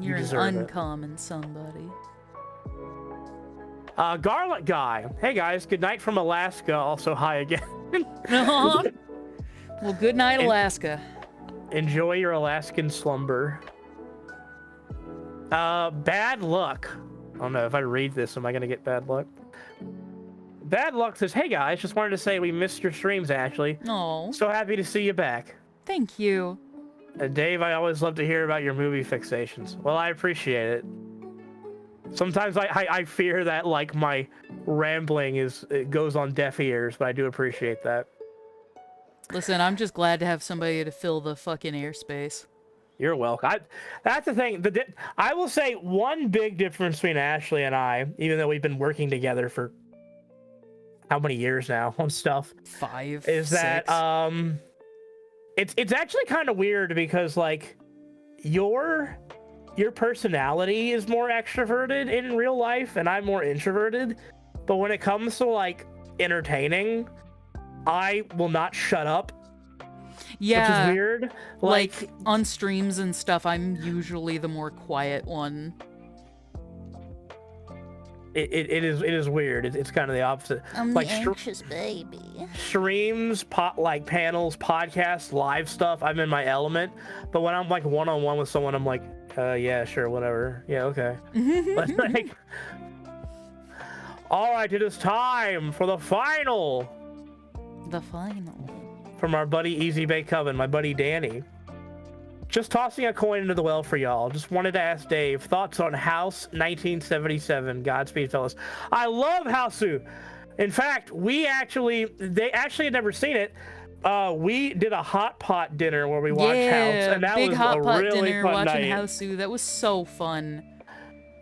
You're an deserve it. uncommon somebody. Garlic Guy. Hey guys, good night from Alaska. Also, hi again. Well, good night, Alaska. Enjoy your Alaskan slumber. Bad Luck. I don't know if I read this, am I gonna get bad luck? Bad Luck says, hey guys, just wanted to say we missed your streams, Ashley. Oh, So happy to see you back. thank you. Dave, I always love to hear about your movie fixations. Well, I appreciate it. Sometimes I fear that like my rambling it goes on deaf ears, but I do appreciate that. Listen, I'm just glad to have somebody to fill the fucking airspace. You're welcome. That's the thing. I will say one big difference between Ashley and I, even though we've been working together for how many years now on stuff, 5, is that 6. it's actually kind of weird because like your personality is more extroverted in real life and I'm more introverted, but when it comes to like entertaining, I will not shut up. Yeah, Which is weird. like on streams and stuff, I'm usually the more quiet one. It is weird. It's kind of the opposite. I'm Like the anxious baby. streams, like panels, podcasts, live stuff, I'm in my element. But when I'm like one-on-one with someone, I'm like, yeah, sure, whatever. Yeah, okay. But like, all right, it is time for the final The final. from our buddy Easy Bake Coven, my buddy Danny. Just tossing a coin into the well for y'all. Just wanted to ask Dave, thoughts on House 1977. Godspeed, fellas. I love Houseu. In fact, they actually had never seen it. We did a hot pot dinner where we watched House, and that big was hot a pot really dinner fun watching night. Houseu. That was so fun.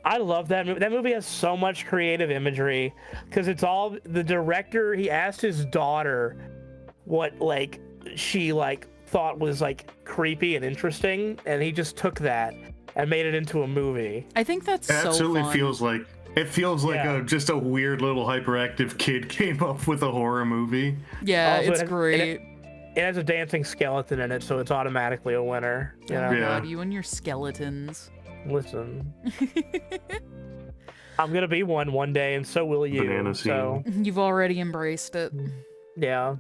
I love that movie. That movie has so much creative imagery because it's all the director. He asked his daughter what like she like thought was like creepy and interesting, and he just took that and made it into a movie. I think that's It so absolutely fun. feels like Yeah. just a weird little hyperactive kid came up with a horror movie. Yeah, Also, it's it- great. It has a dancing skeleton in it, so it's automatically a winner. You Oh know? my Yeah. god, you and your skeletons. Listen, I'm gonna be one day, and so will you. Banana So You've already embraced it. yeah.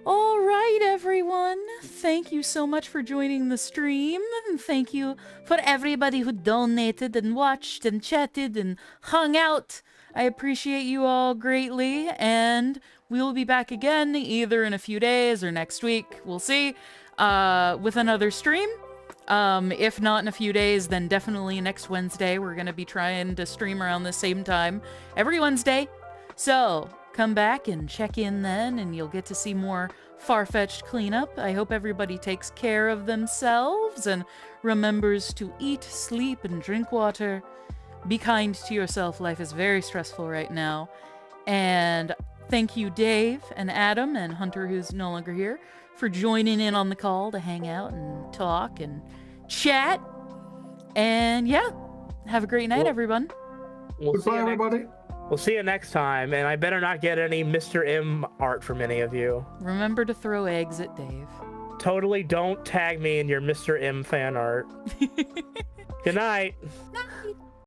All right, everyone. Thank you so much for joining the stream. And thank you for everybody who donated and watched and chatted and hung out. I appreciate you all greatly. And we will be back again either in a few days or next week. We'll see. With another stream. If not in a few days, then definitely next Wednesday. We're going to be trying to stream around the same time every Wednesday. So come back and check in then, and you'll get to see more far-fetched cleanup. I hope everybody takes care of themselves and remembers to eat, sleep, and drink water. Be kind to yourself. Life is very stressful right now. And thank you, Dave and Adam and Hunter, who's no longer here, for joining in on the call to hang out and talk and chat. And yeah, have a great night, everyone. Goodbye, everybody. We'll see you next time, and I better not get any Mr. M art from any of you. Remember to throw eggs at Dave. Totally don't tag me in your Mr. M fan art. Good night. Night.